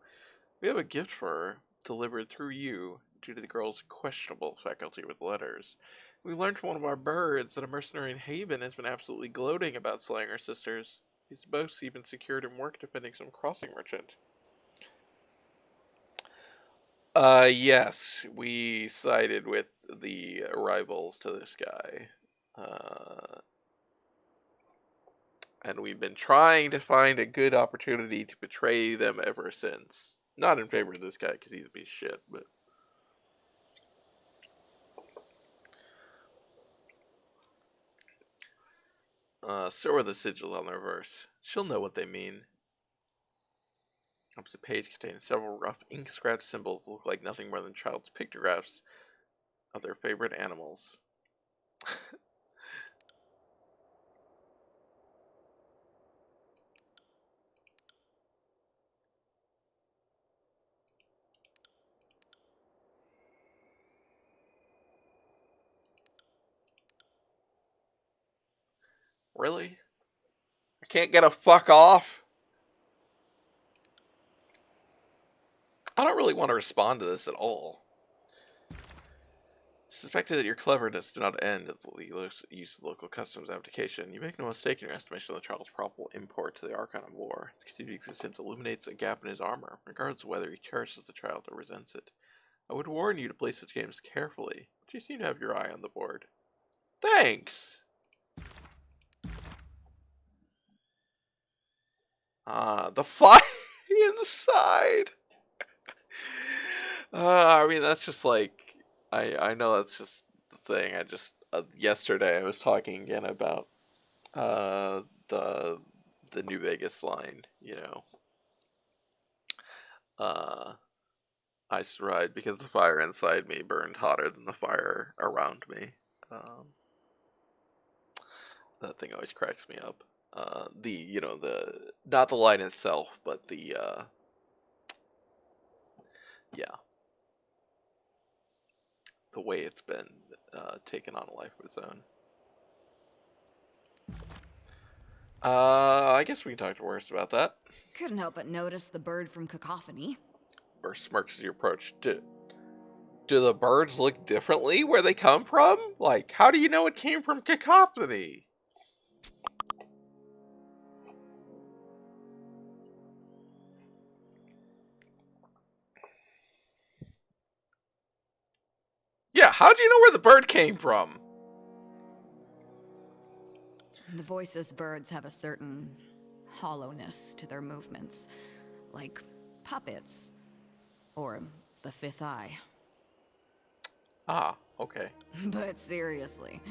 We have a gift for her, delivered through you, due to the girl's questionable faculty with letters. We learned from one of our birds that a mercenary in Haven has been absolutely gloating about slaying her sisters. His boasts even secured him work defending some crossing merchant. Yes, we sided with the rivals to this guy. And we've been trying to find a good opportunity to betray them ever since. Not in favor of this guy, because he's a piece of shit, but... So are the sigils on the reverse. She'll know what they mean. Opposite page contains several rough ink scratch symbols that look like nothing more than child's pictographs of their favorite animals. Really? I can't get a fuck off? I don't really want to respond to this at all. Suspected that your cleverness did not end at the use of local customs abdication. You make no mistake in your estimation of the child's probable import to the Archon of War. Its continued existence illuminates a gap in his armor, regardless of whether he cherishes the child or resents it. I would warn you to play such games carefully, but you seem to have your eye on the board. Thanks! The fire inside! I mean, that's just like... I know that's just the thing. I just... yesterday I was talking again about the New Vegas line, you know. I ride because the fire inside me burned hotter than the fire around me. That thing always cracks me up. Not the line itself, but yeah, the way it's been taken on a life of its own. I guess we can talk to Worst about that. Couldn't help but notice the bird from Cacophony. Worst smirks as you approach. Do the birds look differently where they come from? Like, how do you know it came from Cacophony? Yeah, how do you know where the bird came from? The voiceless birds have a certain hollowness to their movements, like puppets, or the fifth eye. Ah, okay. But seriously,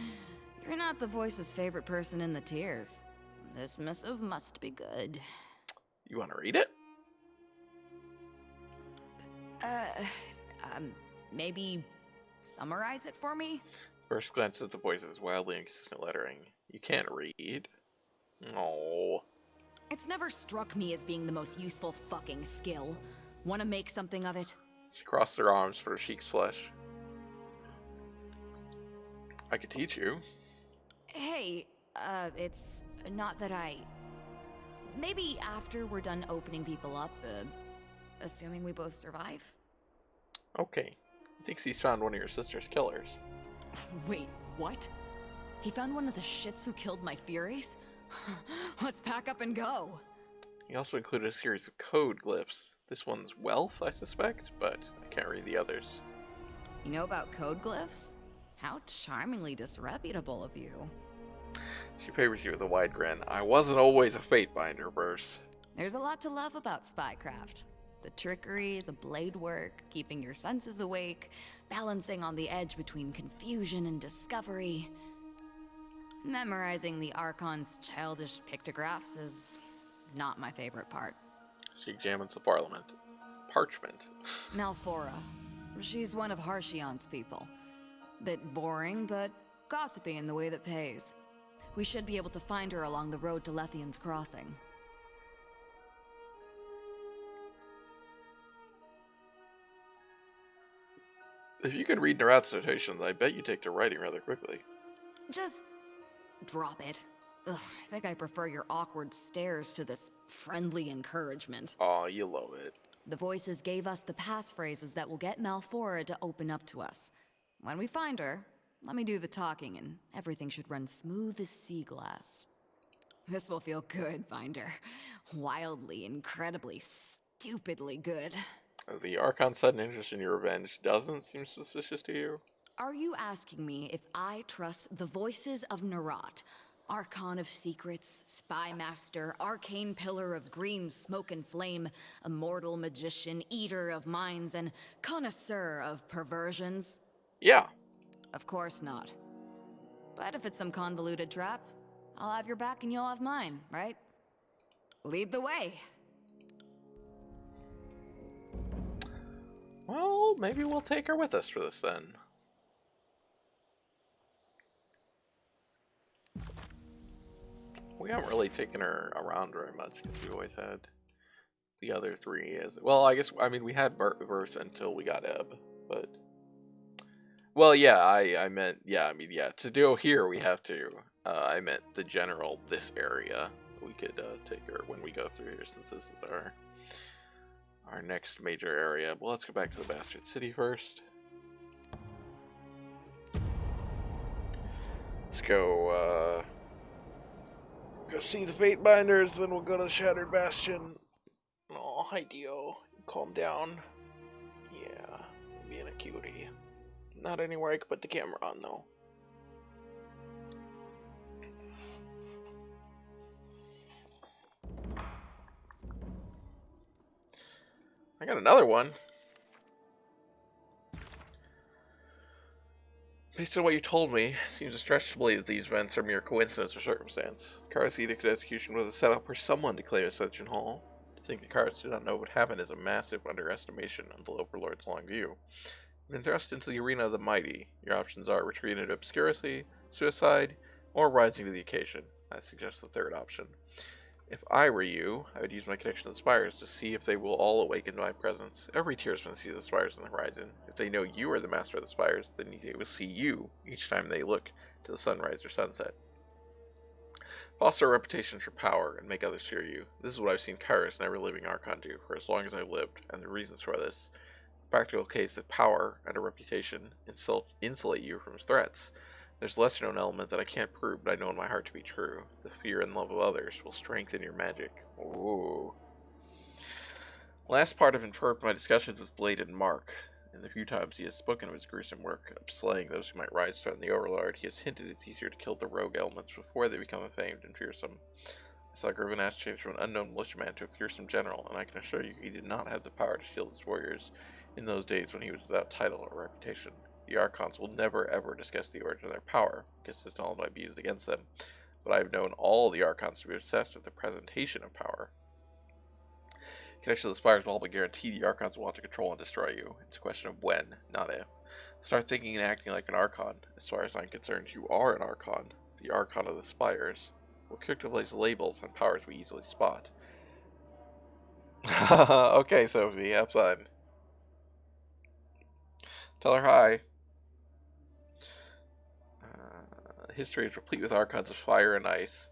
you're not the voice's favorite person in the tiers. This missive must be good. You want to read it? Maybe summarize it for me? First glance at the voice's wildly inconsistent lettering. You can't read. Oh. It's never struck me as being the most useful fucking skill. Wanna make something of it? She crossed her arms for her cheeks flush. I could teach you. Hey, it's not that I... Maybe after we're done opening people up, assuming we both survive? Okay. He thinks he's found one of your sister's killers. Wait, what? He found one of the shits who killed my Furies? Let's pack up and go! He also included a series of code glyphs. This one's wealth, I suspect, but I can't read the others. You know about code glyphs? How charmingly disreputable of you. She favors you with a wide grin. I wasn't always a fate binder, Verse. There's a lot to love about spycraft. The trickery, the blade work, keeping your senses awake, balancing on the edge between confusion and discovery. Memorizing the Archon's childish pictographs is not my favorite part. She examines the parchment. Malfora. She's one of Harshion's people. Bit boring, but gossipy in the way that pays. We should be able to find her along the road to Lethian's Crossing. If you could read Nerat's notations, I bet you take to writing rather quickly. Just drop it. Ugh, I think I prefer your awkward stares to this friendly encouragement. Aw, you love it. The voices gave us the passphrases that will get Malfora to open up to us. When we find her, let me do the talking and everything should run smooth as sea glass. This will feel good, Finder. Wildly, incredibly, stupidly good. The Archon's sudden interest in your revenge doesn't seem suspicious to you? Are you asking me if I trust the voices of Nerat? Archon of Secrets, Spy Master, Arcane Pillar of Green Smoke and Flame, Immortal Magician, Eater of Minds, and Connoisseur of Perversions? Yeah. Of course not. But if it's some convoluted trap, I'll have your back and you'll have mine, right? Lead the way. Well, maybe we'll take her with us for this then. We haven't really taken her around very much because we always had the other three as well. I mean we had Verse until we got Ebb, but well, yeah, I meant to do here we have to. I meant the general this area. We could take her when we go through here since this is our next major area. Well, let's go back to the Bastard City first. Let's go see the Fate Binders, then we'll go to the Shattered Bastion. Oh, hi Dio. Calm down. Yeah, being a cutie. Not anywhere I could put the camera on, though. I got another one. Based on what you told me, it seems a stretch to believe that these events are mere coincidence or circumstance. Kara's edict of execution was a setup for someone to claim Ascension Hall. To think the Karas do not know what happened is a massive underestimation of the Overlord's long view. You've been thrust into the arena of the mighty. Your options are retreat into obscurity, suicide, or rising to the occasion. I suggest the third option. If I were you, I would use my connection to the spires to see if they will all awaken to my presence. Every tearsman sees the spires on the horizon. If they know you are the master of the spires, then they will see you each time they look to the sunrise or sunset. Foster a reputation for power and make others fear you. This is what I've seen Kairos and every living Archon do for as long as I've lived, and the reasons for this. Practical case that power and a reputation insulate you from threats. There's a lesser known element that I can't prove, but I know in my heart to be true. The fear and love of others will strengthen your magic. Ooh. Last part have informed my discussions with Blade and Mark. In the few times he has spoken of his gruesome work of slaying those who might rise to threaten the Overlord, he has hinted it's easier to kill the rogue elements before they become famed and fearsome. I saw Grivenash change from an unknown militiaman to a fearsome general, and I can assure you he did not have the power to shield his warriors in those days when he was without title or reputation. The Archons will never ever discuss the origin of their power, because this knowledge might be used against them, but I have known all the Archons to be obsessed with the presentation of power. Connection to the Spires will all but guarantee the Archons will want to control and destroy you. It's a question of when, not if. Start thinking and acting like an Archon. As far as I'm concerned, you are an Archon, the Archon of the Spires. We'll character place labels on powers we easily spot. Okay, Sophie, have fun. Tell her hi. History is replete with Archons of fire and ice.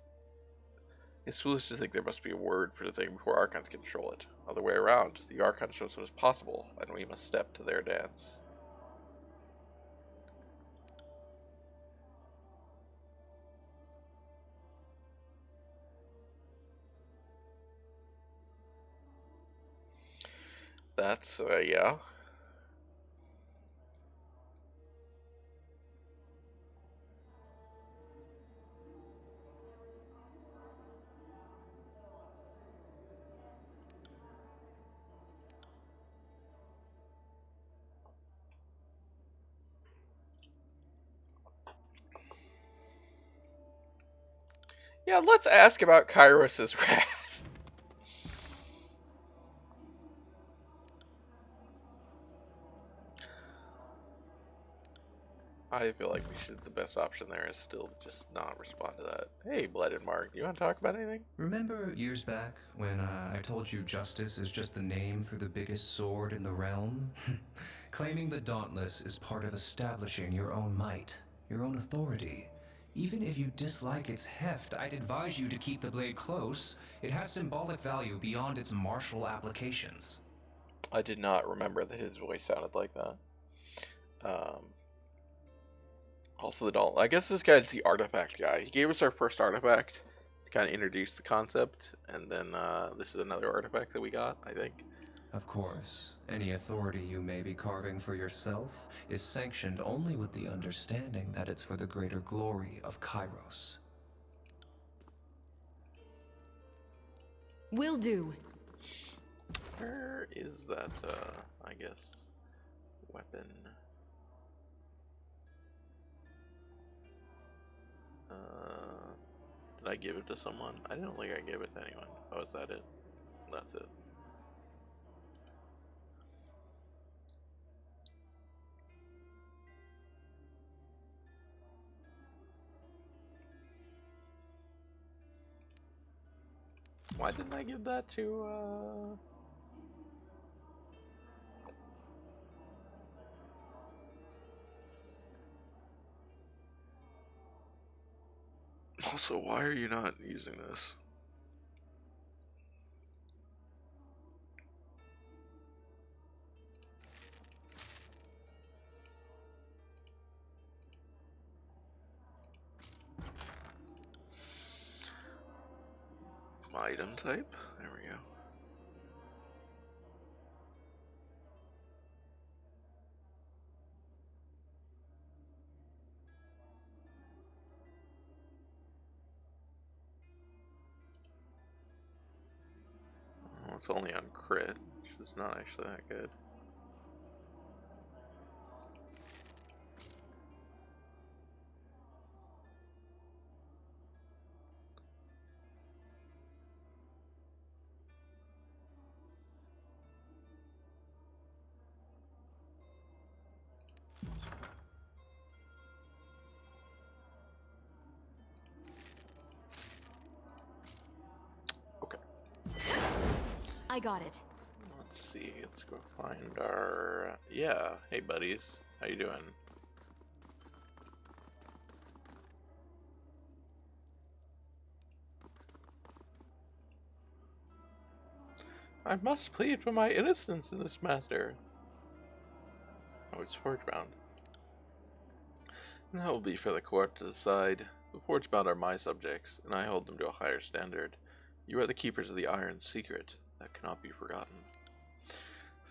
It's foolish to think there must be a word for the thing before Archons can control it. Other way around, the Archons show us what is possible, and we must step to their dance. That's, yeah. Yeah, let's ask about Kairos' wrath. I feel like the best option there is still just not respond to that. Hey, Blooded Mark, do you want to talk about anything? Remember years back when I told you justice is just the name for the biggest sword in the realm? Claiming the Dauntless is part of establishing your own might, your own authority. Even if you dislike its heft, I'd advise you to keep the blade close. It has symbolic value beyond its martial applications. I did not remember that his voice sounded like that. Um, Also the doll. I guess this guy's the artifact guy. He gave us our first artifact to kind of introduce the concept, and then this is another artifact that we got, I think. Of course, any authority you may be carving for yourself is sanctioned only with the understanding that it's for the greater glory of Kairos. Will do. Where is that, I guess, weapon? Did I give it to someone? I don't think I gave it to anyone. Oh, is that it? That's it. Why didn't I give that to, Also, why are you not using this? Item type? There we go. Oh, it's only on crit, which is not actually that good. Okay. I got it. Let's see. Let's go find our... Yeah. Hey, buddies. How you doing? I must plead for my innocence in this matter. Oh, it's forge-bound. That will be for the court to decide. The forge-bound are my subjects, and I hold them to a higher standard. You are the keepers of the Iron Secret. That cannot be forgotten.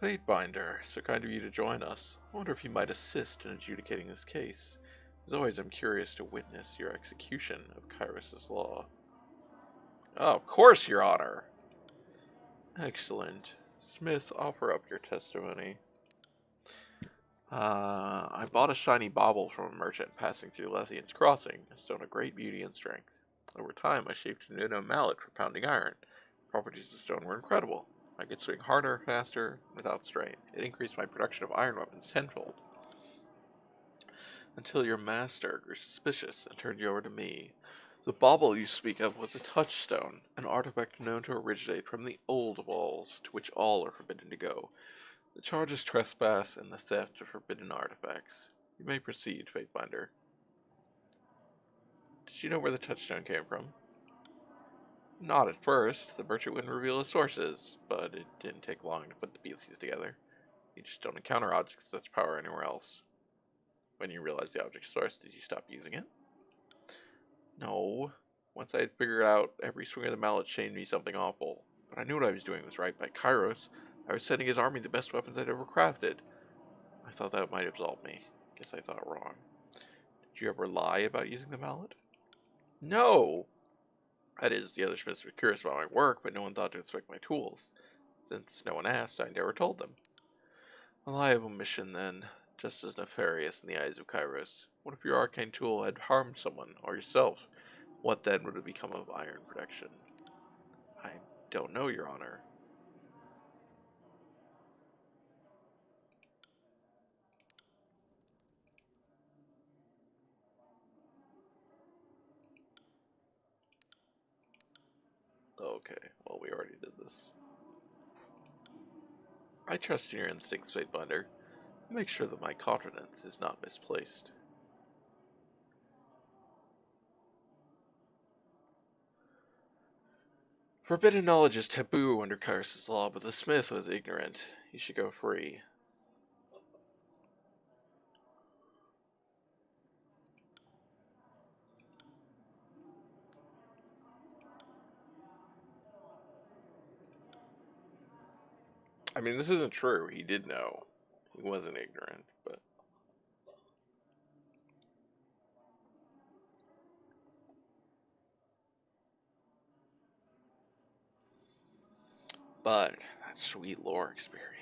Fatebinder, so kind of you to join us. I wonder if you might assist in adjudicating this case. As always, I'm curious to witness your execution of Kairos' law. Oh, of course, Your Honor! Excellent. Smith, offer up your testimony. I bought a shiny bauble from a merchant passing through Lethian's Crossing, a stone of great beauty and strength. Over time, I shaped it into a mallet for pounding iron. The properties of the stone were incredible. I could swing harder, faster, without strain. It increased my production of iron weapons tenfold. Until your master grew suspicious and turned you over to me. The bauble you speak of was a touchstone, an artifact known to originate from the old walls, to which all are forbidden to go. The charge is trespass and the theft of forbidden artifacts. You may proceed, Fatebinder. Did you know where the touchstone came from? Not at first. The merchant wouldn't reveal his sources, but it didn't take long to put the pieces together. You just don't encounter objects of such power anywhere else. When you realized the object's source, did you stop using it? No. Once I had figured out, every swing of the mallet chained me something awful. But I knew what I was doing was right by Kairos. I was sending his army the best weapons I'd ever crafted. I thought that might absolve me. Guess I thought wrong. Did you ever lie about using the mallet? No! That is, the other smiths were curious about my work, but no one thought to inspect my tools. Since no one asked, I never told them. A lie of omission, then, just as nefarious in the eyes of Kairos. What if your arcane tool had harmed someone, or yourself? What then would have become of iron production? I don't know, Your Honor. Okay, well, we already did this. I trust in your instincts, Fatebinder. Make sure that my confidence is not misplaced. Forbidden knowledge is taboo under Kyrus' law, but the smith was ignorant. He should go free. I mean, this isn't true. He did know. He wasn't ignorant, but... But, that sweet lore experience.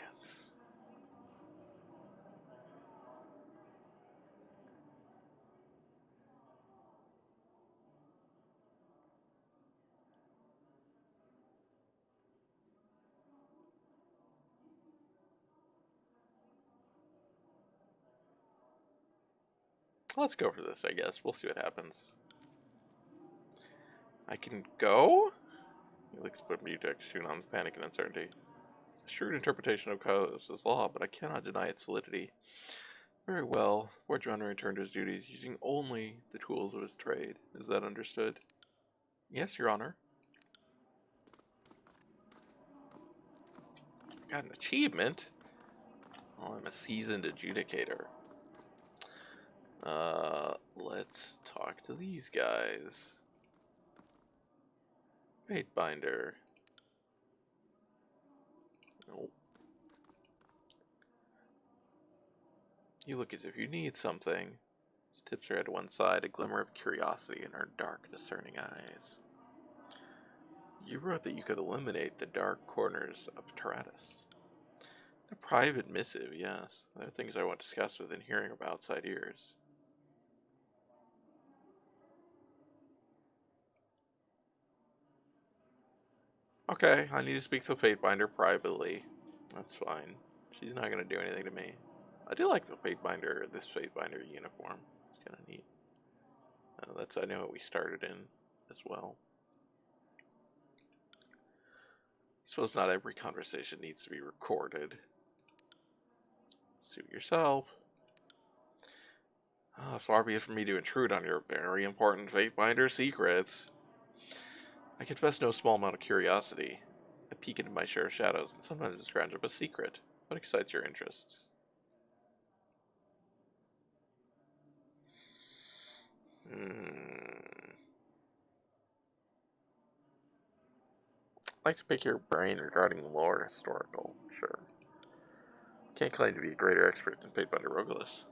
Let's go for this, I guess. We'll see what happens. I can go? He looks put me to tune on panic and uncertainty. A shrewd interpretation of Kyrus' law, but I cannot deny its solidity. Very well. Lord John returned to his duties, using only the tools of his trade. Is that understood? Yes, Your Honor. Got an achievement? Oh, I'm a seasoned adjudicator. Let's talk to these guys. Fatebinder. Nope. You look as if you need something. She tips her head to one side, a glimmer of curiosity in her dark, discerning eyes. You wrote that you could eliminate the dark corners of Tyrannis. A private missive, yes. There are things I won't discuss within hearing of outside ears. Okay, I need to speak to Fatebinder privately. That's fine. She's not going to do anything to me. I do like the Fatebinder, this Fatebinder uniform. It's kind of neat. I know what we started in as well. I suppose not every conversation needs to be recorded. Suit yourself. Far be it from me to intrude on your very important Fatebinder secrets. I confess no small amount of curiosity. I peek into my share of shadows, and sometimes it scrounge up a secret. What excites your interest? I'd like to pick your brain regarding lore historical, sure. Can't claim to be a greater expert than Fatebinder Rogulis.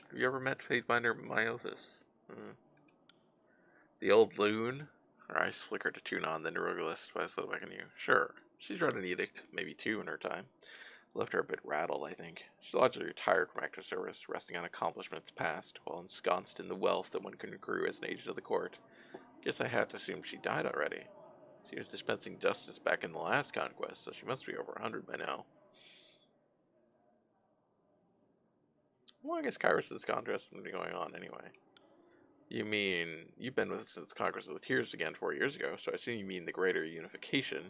Have you ever met Fatebinder Meiosis? The old loon? Her eyes flickered to tune on, then to Rogulis, but I slid back on you. Sure. She's read an edict, maybe two in her time. Left her a bit rattled, I think. She's largely retired from active service, resting on accomplishments past, while ensconced in the wealth that one can accrue as an agent of the court. Guess I had to assume she died already. She was dispensing justice back in the last conquest, so she must be over 100 by now. Well, I guess Kyrus' contest has been going on anyway. You mean, you've been with us since Congress of the Tears began 4 years ago, so I assume you mean the greater unification.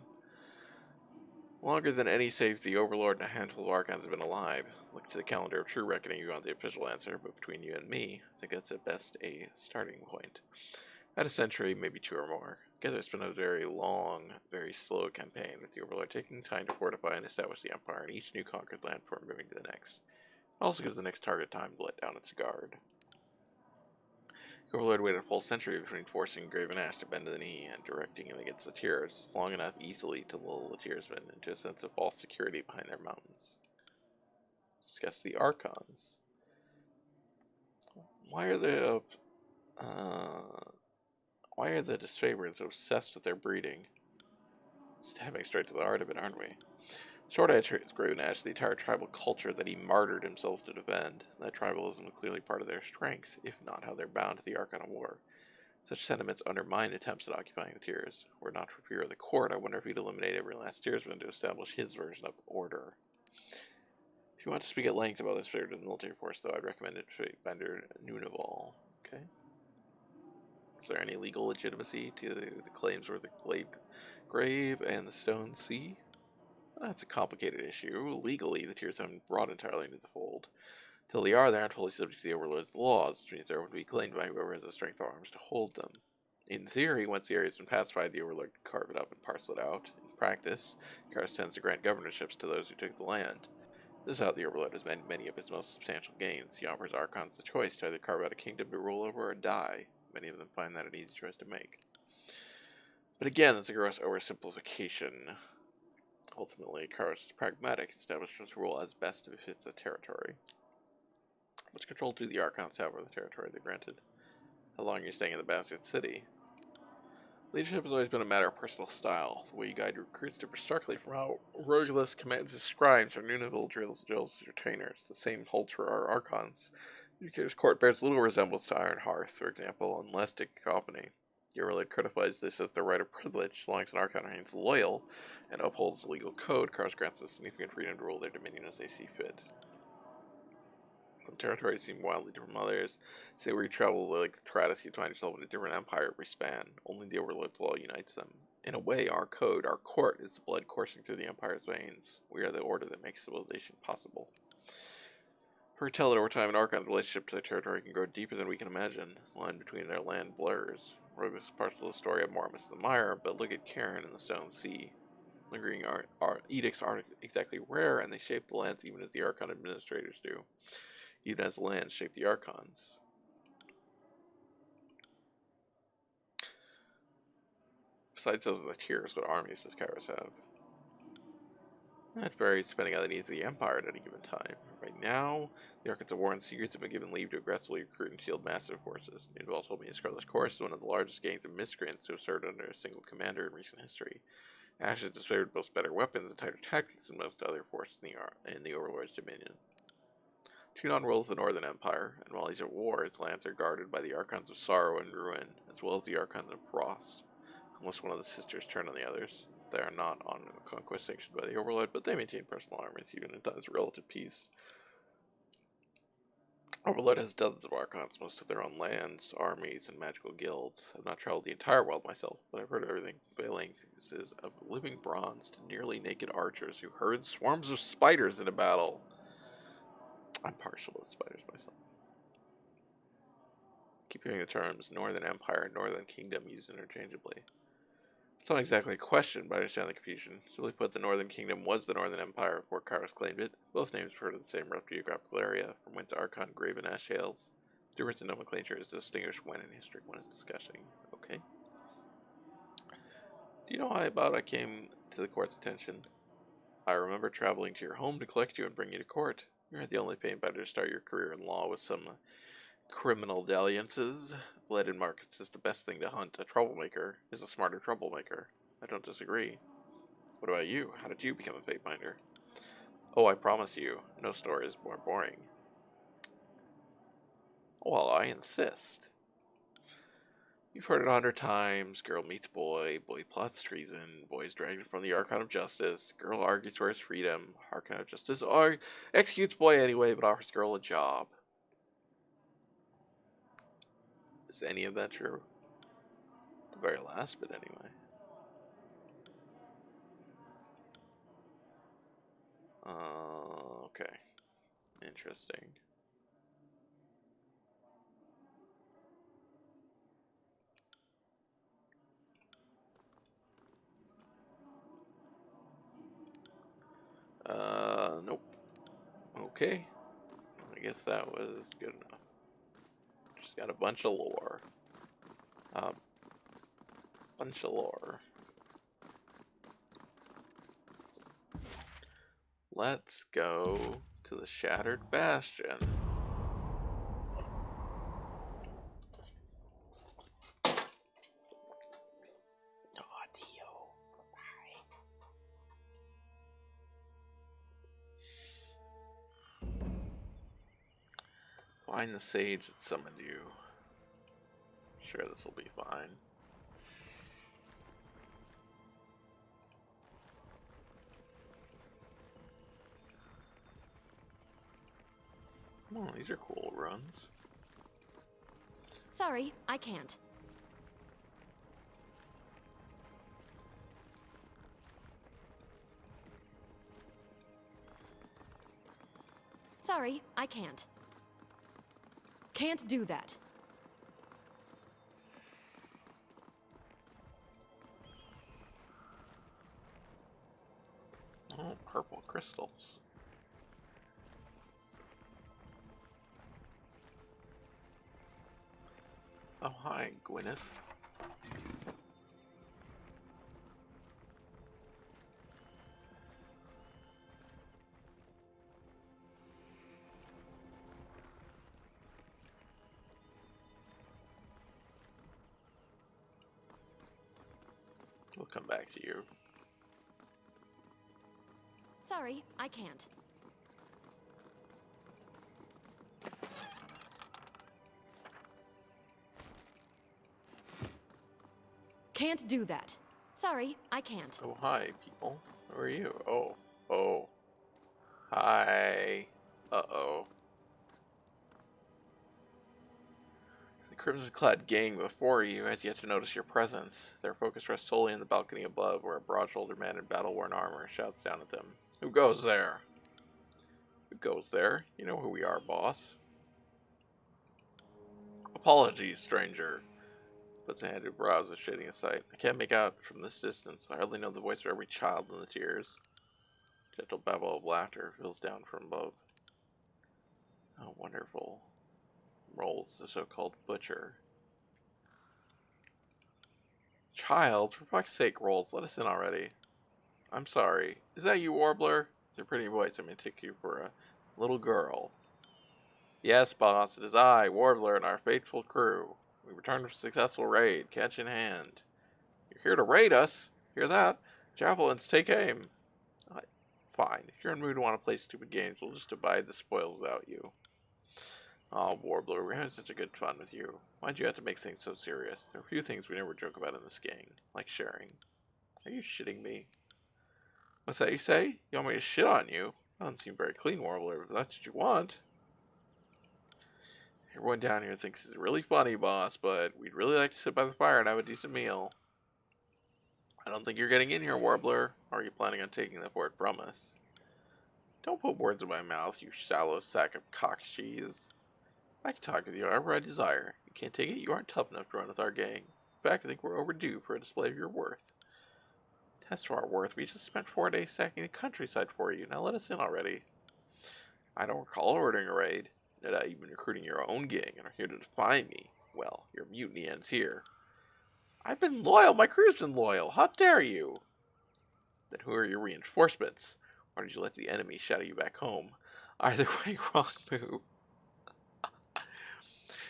Longer than any save the Overlord and a handful of Archons have been alive. Look to the calendar of true reckoning, you want the official answer, but between you and me, I think that's at best a starting point. At a century, maybe two or more. Together it's been a very long, very slow campaign, with the Overlord taking time to fortify and establish the Empire in each new conquered land before moving to the next. It also gives the next target time to let down its guard. The Overlord waited a full century between forcing Graven Ash to bend the knee and directing him against the Tears, long enough easily to lull the Tearsmen into a sense of false security behind their mountains. Discuss the Archons. Why are the disfavored so obsessed with their breeding? Stabbing straight to the heart of it, aren't we? Short answer is Graven Ash, the entire tribal culture that he martyred himself to defend. That tribalism is clearly part of their strengths, if not how they're bound to the Archon of War. Such sentiments undermine attempts at occupying the Tiers. Were it not for fear of the court, I wonder if he'd eliminate every last Tiersman to establish his version of order. If you want to speak at length about the spirit of the military force, though, I'd recommend it to Fatebinder Nunaval. Okay. Is there any legal legitimacy to the claims for the Glade Grave and the Stone Sea? That's a complicated issue. Legally, the tiers haven't brought entirely into the fold. Till they are, they aren't fully subject to the Overlord's laws, which means they would be claimed by whoever has the strength of arms to hold them. In theory, once the area has been pacified, the Overlord can carve it up and parcel it out. In practice, Kairos tends to grant governorships to those who took the land. This is how the Overlord has made many of his most substantial gains. He offers Archons the choice to either carve out a kingdom to rule over or die. Many of them find that an easy choice to make. But again, it's a gross oversimplification. Ultimately, Kairos is pragmatic, establishments rule as best befits a territory. Much control do the Archons have over the territory they're granted? How long you're staying in the Bastion City? Leadership has always been a matter of personal style. The way you guide recruits differs starkly from how Rogueless commands his scribes or Nunaville drills his retainers. The same holds for our Archons. Dictator's court bears little resemblance to Iron Hearth, for example, unless cacophony. The Overlord codifies this as the right of privilege, as long as an Archon remains loyal and upholds the legal code. Kars grants them significant freedom to rule their dominion as they see fit. Some territories seem wildly different from others. Say where you travel like the Tratus, you find yourself in a different empire every span. Only the Overlord's law unites them. In a way, our code, our court, is the blood coursing through the Empire's veins. We are the order that makes civilization possible. For tell that over time, an Archon's relationship to their territory can grow deeper than we can imagine. The line between their land blurs. Rogue's parts of the story of Mormus the Mire, but look at Cairn and the Stone Sea. Lingering edicts aren't exactly rare, and they shape the lands even as the Archon administrators do. Even as the lands shape the Archons. Besides those of the tiers, what armies does Kairos have? That varies depending on the needs of the Empire at any given time. Right now, the Archons of War and Secrets have been given leave to aggressively recruit and field massive forces. Nunaville told me the Scarlet Chorus is one of the largest gangs of miscreants to have served under a single commander in recent history. Ashes displayed both better weapons and tighter tactics than most other forces in the Overlord's dominion. Tunon rules the Northern Empire, and while he's at war, his lands are guarded by the Archons of Sorrow and Ruin, as well as the Archons of Frost. Unless one of the sisters turn on the others. They are not on a conquest sanctioned by the Overlord, but they maintain personal armies even in times of relative peace. Overlord has dozens of Archons, most of their own lands, armies, and magical guilds. I've not traveled the entire world myself, but I've heard of everything failing. This is of living bronze to nearly naked archers who herd swarms of spiders in a battle. I'm partial to spiders myself. Keep hearing the terms Northern Empire and Northern Kingdom used interchangeably. It's not exactly a question, but I understand the confusion. Simply put, the Northern Kingdom was the Northern Empire before Kairos claimed it. Both names refer to the same rough geographical area, from whence Archon Graven Ash hails. The difference in nomenclature is distinguished when in history one is discussing. Okay. Do you know how I came to the court's attention? I remember traveling to your home to collect you and bring you to court. You had the only pain better to start your career in law with some criminal dalliances. Blood in markets is the best thing to hunt. A troublemaker is a smarter troublemaker. I don't disagree. What about you? How did you become a fate finder? Oh, I promise you, no story is more boring. Well, I insist. You've heard it 100 times. Girl meets boy, boy plots treason, boy is dragged from the Archon of Justice, girl argues for his freedom, Archon of Justice executes boy anyway, but offers girl a job. Is any of that true? The very last bit, anyway. Okay. Interesting. Nope. Okay. I guess that was good enough. Just got a bunch of lore. Bunch of lore. Let's go to the Shattered Bastion. Find the sage that summoned you. Sure, this will be fine. Oh, these are cool runs. Sorry, I can't. Sorry, I can't. Can't do that. Oh, purple crystals. Oh, hi, Gwyneth. We'll come back to you. Sorry, I can't. Can't do that. Sorry, I can't. Oh, hi, people. Who are you? Oh. Oh. Hi. Uh-oh. The crimson-clad gang before you has yet to notice your presence. Their focus rests solely on the balcony above, where a broad-shouldered man in battle-worn armor shouts down at them. Who goes there? Who goes there? You know who we are, boss. Apologies, stranger. Puts a hand to brows as shading his sight. I can't make out from this distance. I hardly know the voice of every child in the tears. Gentle babble of laughter fills down from above. How wonderful. Rolls the so-called butcher. Child, for fuck's sake, Rolls, let us in already. I'm sorry. Is that you, Warbler? It's a pretty voice. I may take you for a little girl. Yes, boss, it is I, Warbler, and our faithful crew. We returned from a successful raid, catch in hand. You're here to raid us? Hear that? Javelins, take aim. Fine. If you're in the mood to want to play stupid games, we'll just divide the spoils without you. Oh, Warbler, we're having such a good fun with you. Why'd you have to make things so serious? There are a few things we never joke about in this gang, like sharing. Are you shitting me? What's that you say? You want me to shit on you? That doesn't seem very clean, Warbler, if that's what you want. Everyone down here thinks it's really funny, boss, but we'd really like to sit by the fire and have a decent meal. I don't think you're getting in here, Warbler. Or are you planning on taking that word from us? Don't put words in my mouth, you shallow sack of cock cheese. I can talk with you however I desire. You can't take it, you aren't tough enough to run with our gang. In fact, I think we're overdue for a display of your worth. Test our worth. We just spent 4 days sacking the countryside for you. Now let us in already. I don't recall ordering a raid. Not even recruiting your own gang and are here to defy me. Well, your mutiny ends here. I've been loyal. My crew's been loyal. How dare you? Then who are your reinforcements? Or did you let the enemy shadow you back home? Either way, wrong move.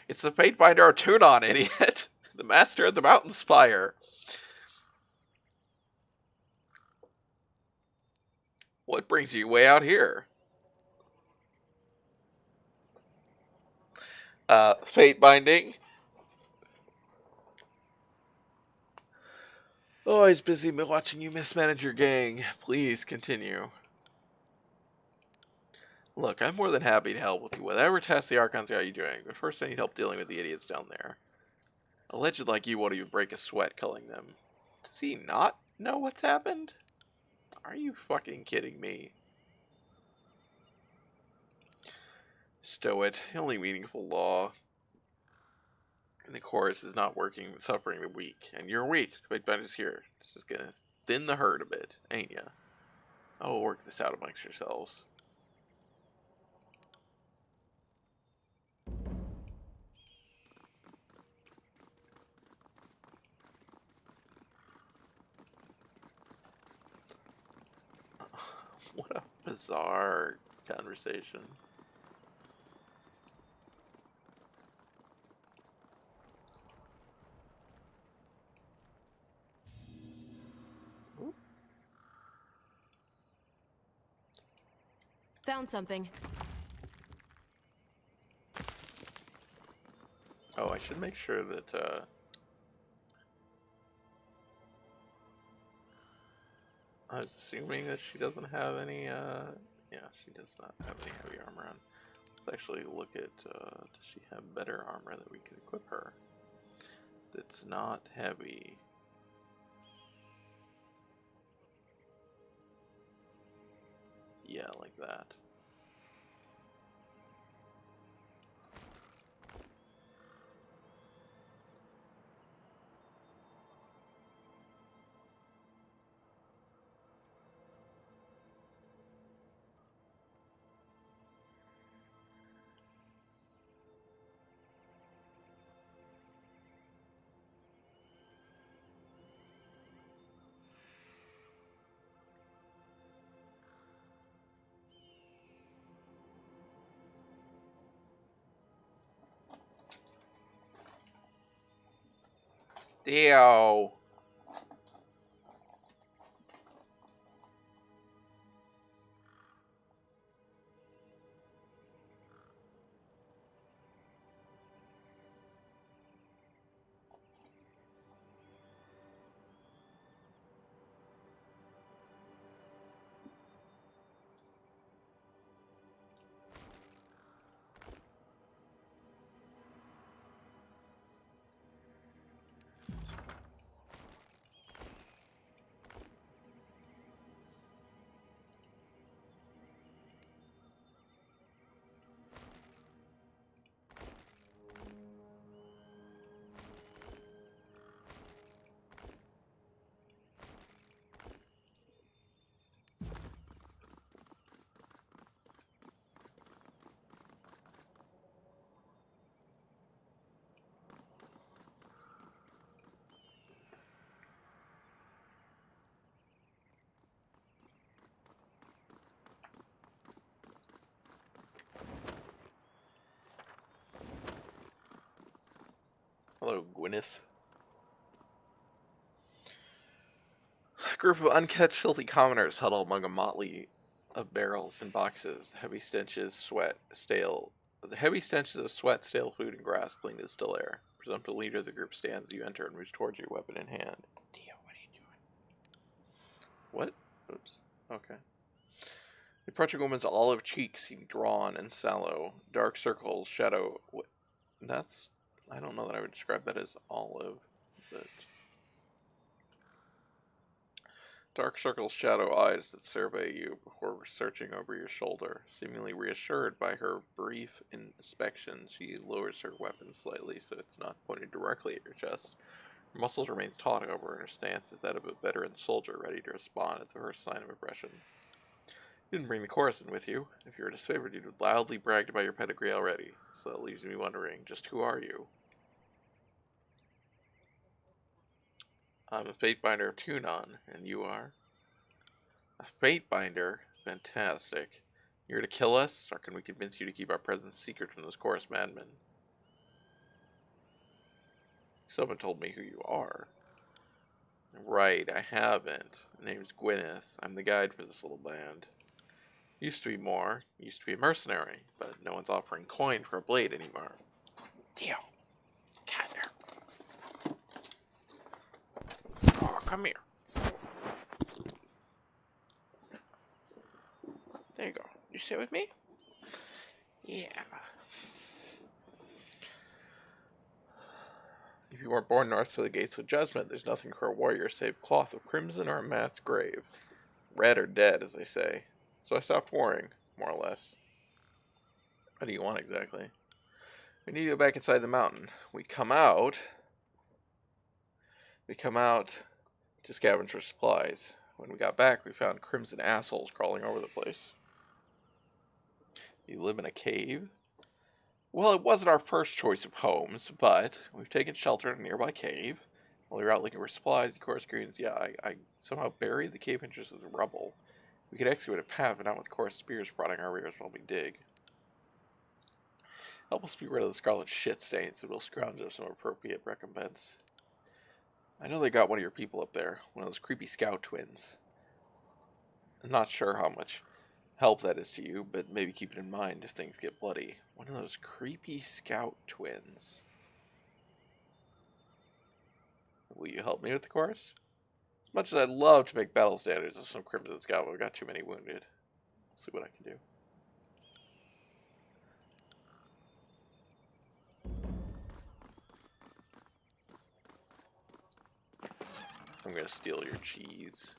It's the Fatebinder Artunon, idiot! The master of the mountain spire. What brings you way out here? Fate binding. Always busy watching you mismanage your gang. Please continue. Look, I'm more than happy to help with you. Whatever task the Archons got you doing, but first I need help dealing with the idiots down there. A legend like you won't even break a sweat culling them. Does he not know what's happened? Are you fucking kidding me? Stow it. The only meaningful law in the chorus is not working, suffering the weak. And you're weak. The big bunch is here. It's just gonna thin the herd a bit, ain't ya? I'll work this out amongst yourselves. What a bizarre conversation. Oop. Found something. Oh, I should make sure that, I was assuming that she doesn't have any, yeah, she does not have any heavy armor on. Let's actually look at, does she have better armor that we can equip her? That's not heavy. Yeah, like that. Ew. Hello, Gwyneth. A group of unkempt, filthy commoners huddle among a motley of barrels and boxes. The heavy stenches of sweat, stale food, and grass cling to the still air. Presumptive leader of the group stands as you enter and moves towards you, weapon in hand. Dio, what are you doing? What? Oops. Okay. The approaching woman's olive cheeks seem drawn and sallow. Dark circles shadow. That's. I don't know that I would describe that as olive, but. Dark circles shadow eyes that survey you before searching over your shoulder. Seemingly reassured by her brief inspection, she lowers her weapon slightly so it's not pointed directly at your chest. Her muscles remain taut, however, and her stance is that of a veteran soldier ready to respond at the first sign of aggression. You didn't bring the chorus in with you. If you were disfavored, you'd have loudly bragged about your pedigree already. So that leaves me wondering, just who are you? I'm a Fatebinder of Tunon, and you are? A Fatebinder? Fantastic. You're to kill us, or can we convince you to keep our presence secret from those chorus madmen? Someone told me who you are. Right, I haven't. My name's Gwyneth. I'm the guide for this little band. Used to be more. Used to be a mercenary, but no one's offering coin for a blade anymore. Dio, get there. Oh, come here. There you go. You sit with me? Yeah. If you weren't born north of the gates of judgment, there's nothing for a warrior save cloth of crimson or a mass grave. Red or dead, as they say. So I stopped warring, more or less. What do you want exactly? We need to go back inside the mountain. We come out to scavenge for supplies. When we got back, we found crimson assholes crawling over the place. You live in a cave? Well, it wasn't our first choice of homes, but we've taken shelter in a nearby cave. While we were out looking for supplies, the course greens, I somehow buried the cave entrance with rubble. We could excavate a path, but not with coarse spears prodding our rears while we dig. Help us be rid of the scarlet shit stains, and we'll scrounge up some appropriate recompense. I know they got one of your people up there, one of those creepy scout twins. I'm not sure how much help that is to you, but maybe keep it in mind if things get bloody. One of those creepy scout twins. Will you help me with the course? As much as I'd love to make battle standards of some Crimson Scout, we've got too many wounded. I'll see what I can do. I'm gonna steal your cheese.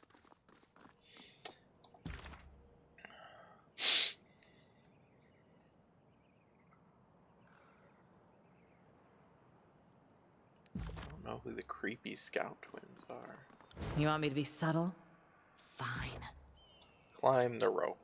I don't know who the creepy scout twins are. You want me to be subtle? Fine. Climb the rope.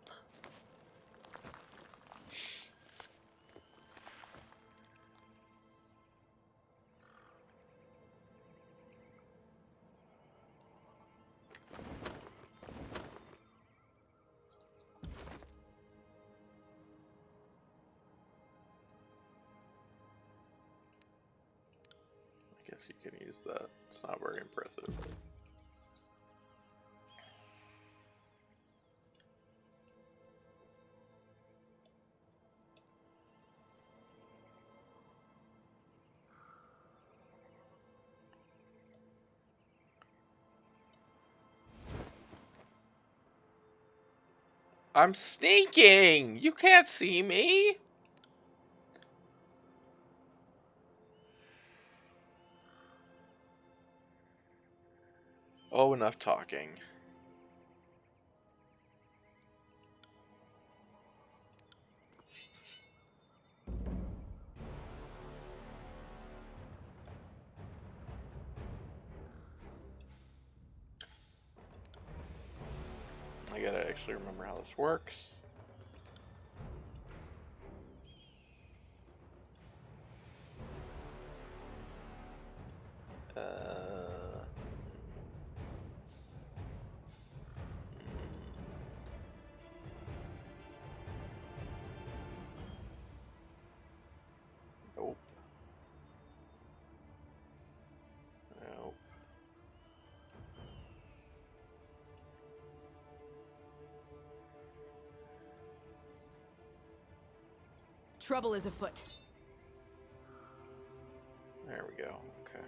I guess you can use That's not very impressive. I'm sneaking! You can't see me! Oh, enough talking. I gotta actually remember how this works. Nope. Nope. Trouble is afoot. There we go. Okay.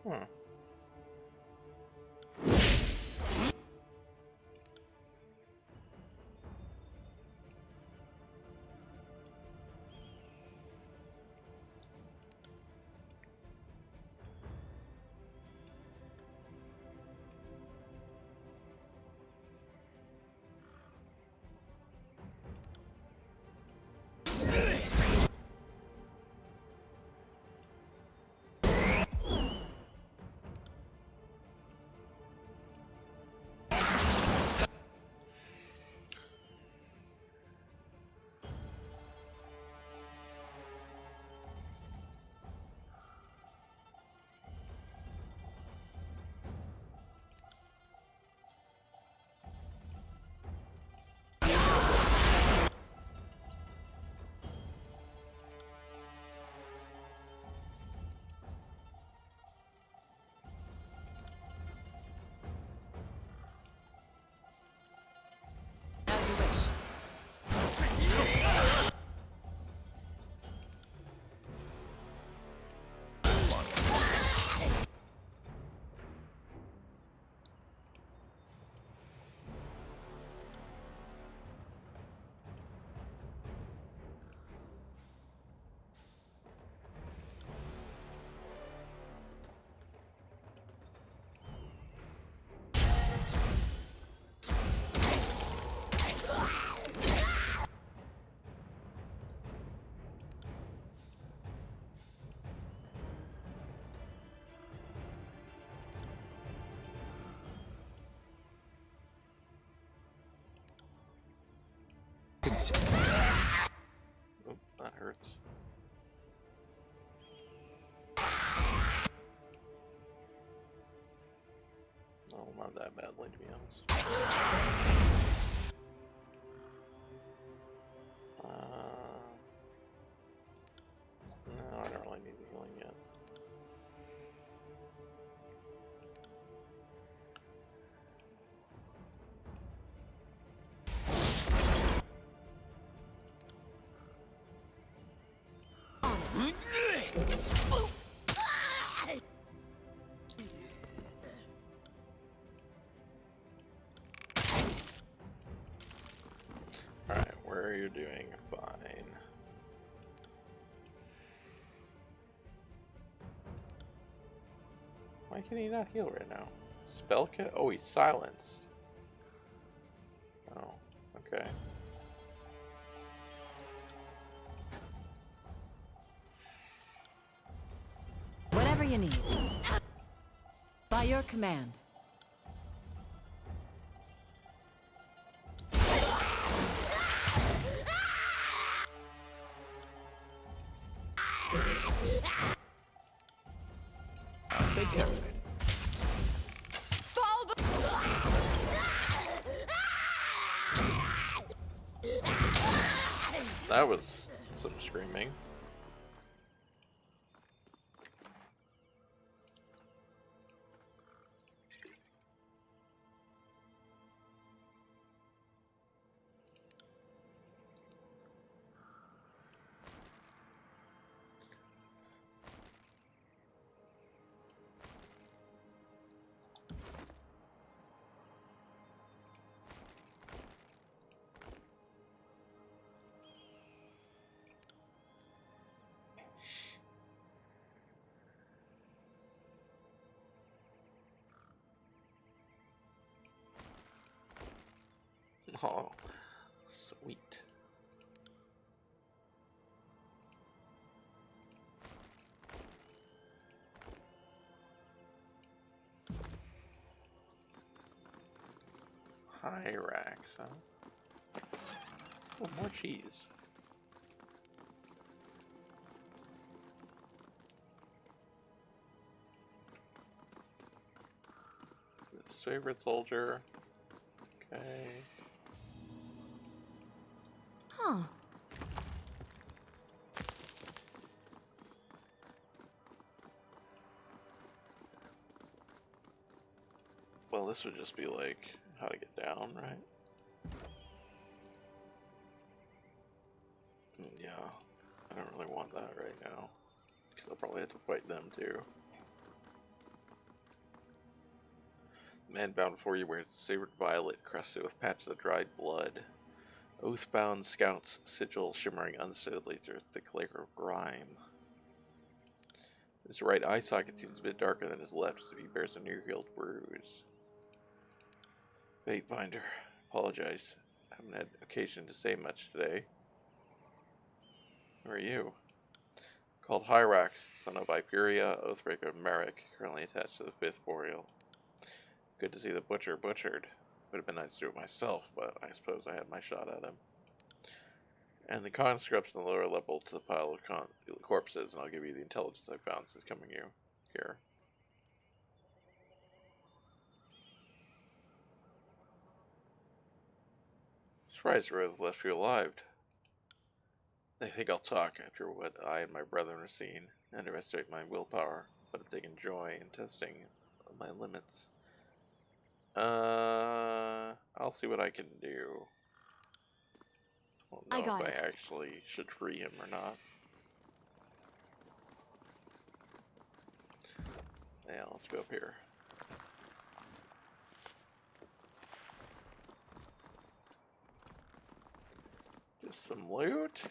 Hmm. As you wish. Oop, that hurts. No, not that badly, to be honest. No, I don't really need the healing yet. Alright, where are you doing? Fine. Why can he not heal right now? Spell kit? Oh, he's silenced. Oh, okay. Whatever you need. By your command. I'll take care of it. That was some screaming. Oh, sweet. Hyrax, huh? Oh, more cheese. His favorite soldier. Okay. Huh. Well, this would just be like how to get down, right? Yeah, I don't really want that right now, because I'll probably have to fight them too. Man bound before you wears savored violet crusted with patches of dried blood. Oathbound scout's sigil shimmering unsteadily through a thick layer of grime. His right eye socket seems a bit darker than his left, as if he bears a near-healed bruise. Fatefinder, apologize. I haven't had occasion to say much today. Who are you? Called Hyrax, son of Iperia, Oathbreaker of Merrick, currently attached to the 5th Boreal. Good to see the butcher butchered. Would have been nice to do it myself, but I suppose I had my shot at him. And the conscripts in the lower level to the pile of corpses, and I'll give you the intelligence I found since coming here. Surprised the Road left you alive. They think I'll talk after what I and my brethren have seen, underestimate my willpower, but have taken joy in testing my limits. I'll see what I can do. Won't know I got if it. I actually should free him or not. Yeah, let's go up here. Just some loot.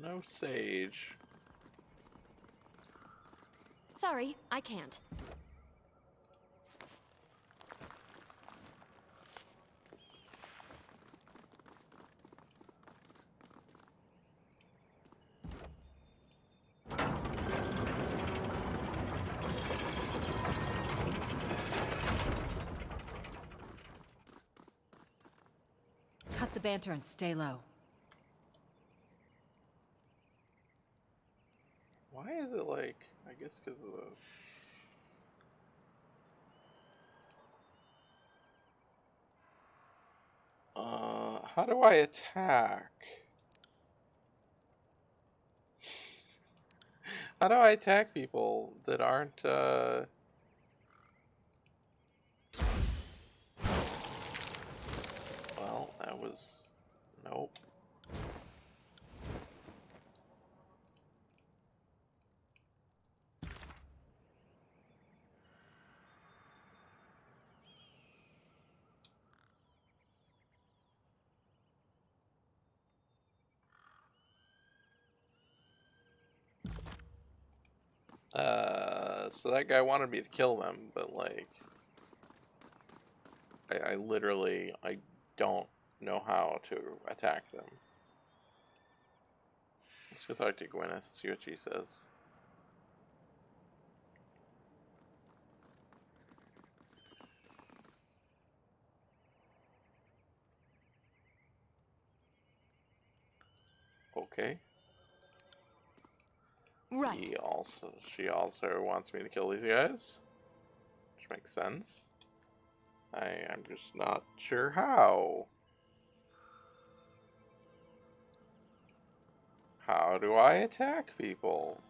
No sage. Sorry, I can't. Cut the banter and stay low. Why is it like, I guess because of the... how do I attack? How do I attack people that aren't, Well, that was... Nope. So that guy wanted me to kill them, but like... I literally, I don't know how to attack them. Let's go talk to Gwyneth and see what she says. Okay. Right. She also wants me to kill these guys, which makes sense. I'm just not sure how. How do I attack people?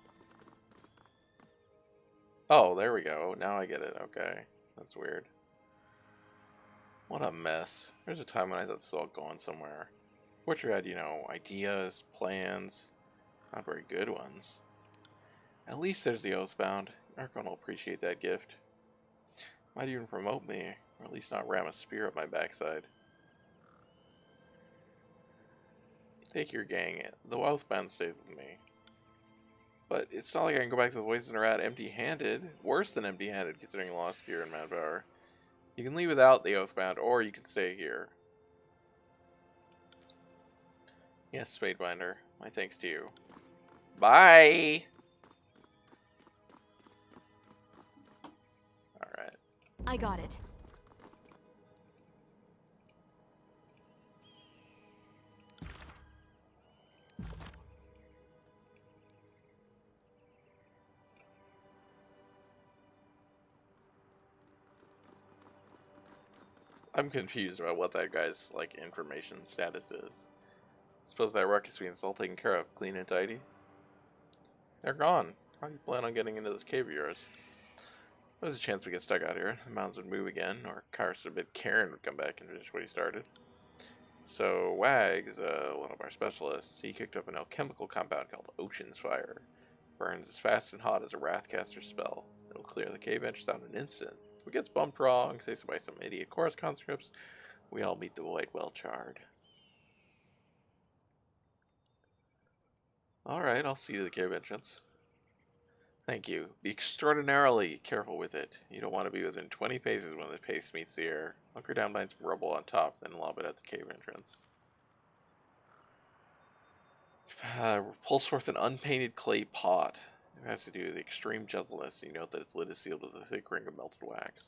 Oh, there we go. Now I get it. Okay. That's weird. What a mess. There's a time when I thought this was all going somewhere. Witcher had, ideas, plans. Not very good ones. At least there's the Oathbound. Archon will appreciate that gift. Might even promote me, or at least not ram a spear up my backside. Take your gang. The Oathbound stays with me. But it's not like I can go back to the Poison Rat empty-handed. Worse than empty-handed, considering lost gear and manpower. You can leave without the Oathbound, or you can stay here. Yes, Spadebinder. My thanks to you. Bye! Alright. I got it. I'm confused about what that guy's, information status is. Suppose that ruckus means it's all taken care of, clean and tidy? They're gone. How do you plan on getting into this cave of yours? There's a chance we get stuck out here. The mountains would move again, or Kyrus would bid Karen would come back and finish what he started. So Wags, one of our specialists, he cooked up an alchemical compound called Ocean's Fire. Burns as fast and hot as a Wrathcaster spell. It'll clear the cave entrance out in an instant. If it gets bumped wrong, say so by some idiot chorus conscripts, we all meet the void well charred. Alright, I'll see you to the cave entrance. Thank you. Be extraordinarily careful with it. You don't want to be within 20 paces when the pace meets the air. Hunker down behind some rubble on top, then lob it at the cave entrance. Pulls forth an unpainted clay pot. It has to do with extreme gentleness. You note that its lid is sealed with a thick ring of melted wax.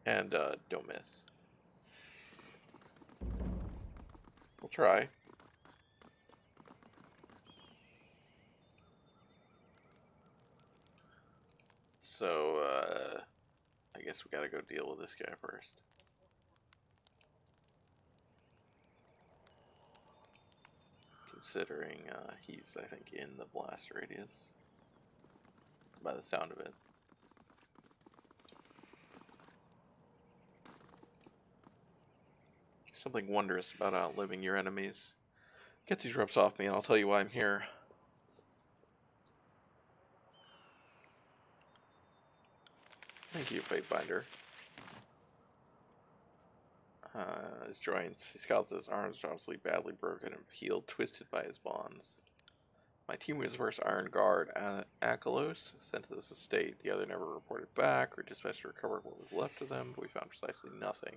And, don't miss. We'll try. So, I guess we gotta go deal with this guy first. Considering, he's, I think, in the blast radius. By the sound of it. Something wondrous about outliving your enemies. Get these ropes off me and I'll tell you why I'm here. Thank you, Fatebinder. His joints, he scouts his arms are obviously badly broken and healed, twisted by his bonds. My team was first Iron Guard, Akalos, sent to this estate. The other never reported back or dispatched to recover what was left of them, but we found precisely nothing.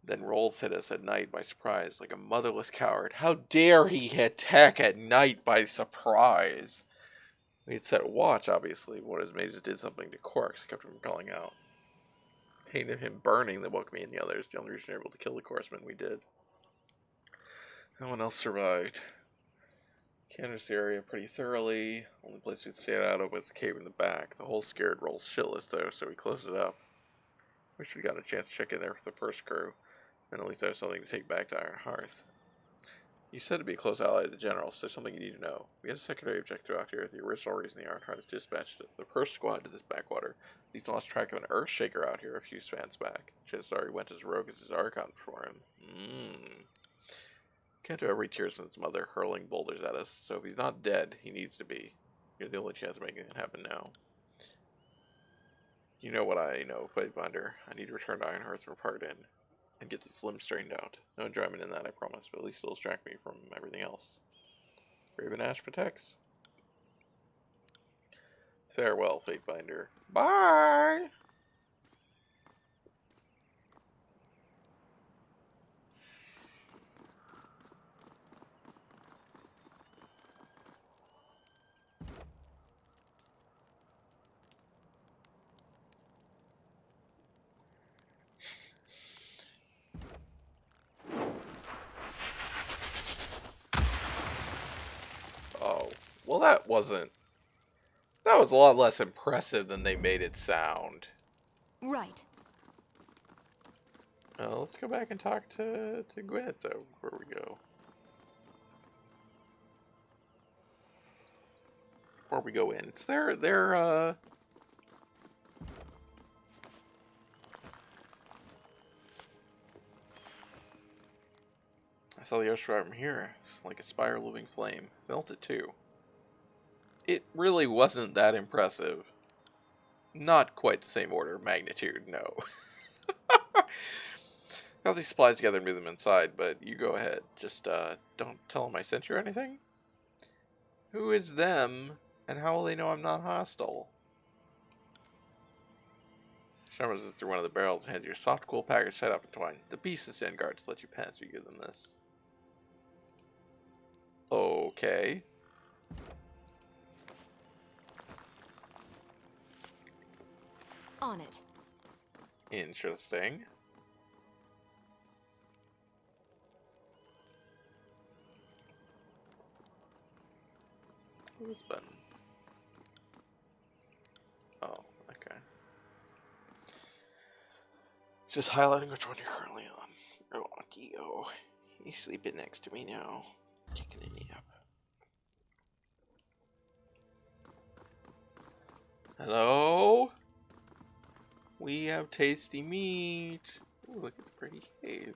Then Rolls hit us at night by surprise, like a motherless coward. How dare he attack at night by surprise? We had set a watch, obviously. What his mages did something to Corks, kept him from calling out. Pain of him burning that woke me and the others. The only reason we were able to kill the Corpsman we did. No one else survived. Canvassed the area pretty thoroughly. Only place we'd stayed out of was the cave in the back. The whole scared Rolls shitless though, so we closed it up. Wish we got a chance to check in there for the first crew. And at least I have something to take back to Iron Hearth. You said to be a close ally of the General, so there's something you need to know. We had a secondary objective out here. The original reason the Iron Hearth dispatched the first squad to this backwater. We've lost track of an Earthshaker out here a few spans back. Chizari went as rogue as his Archon for him. Can't do every Tearsman's mother hurling boulders at us, so if he's not dead, he needs to be. You're the only chance of making it happen now. You know what I know, Fatebinder. I need to return to Ironhearth and repart in. And get this limb straightened out. No enjoyment in that, I promise, but at least it'll distract me from everything else. Raven Ash protects. Farewell, Fatebinder. Bye! Oh, well that wasn't... That was a lot less impressive than they made it sound. Right. Let's go back and talk to Gwyneth, though, before we go. Before we go in. It's their I saw the ocean from here. It's like a spiral living flame. Felt it too. It really wasn't that impressive. Not quite the same order of magnitude, no. Got these supplies together and move them inside, but you go ahead. Just don't tell them I sent you or anything. Who is them, and how will they know I'm not hostile? Shummers it through one of the barrels and hands you a soft, cool package set up in twine. The beast is stand guard to let you pass. You give them this. Okay. On it. Interesting. What's this button? Oh, okay. Just highlighting which one you're currently on. Oh, Dio. He's sleeping next to me now. Taking a nap. Hello? We have tasty meat. Ooh, look at the pretty cave.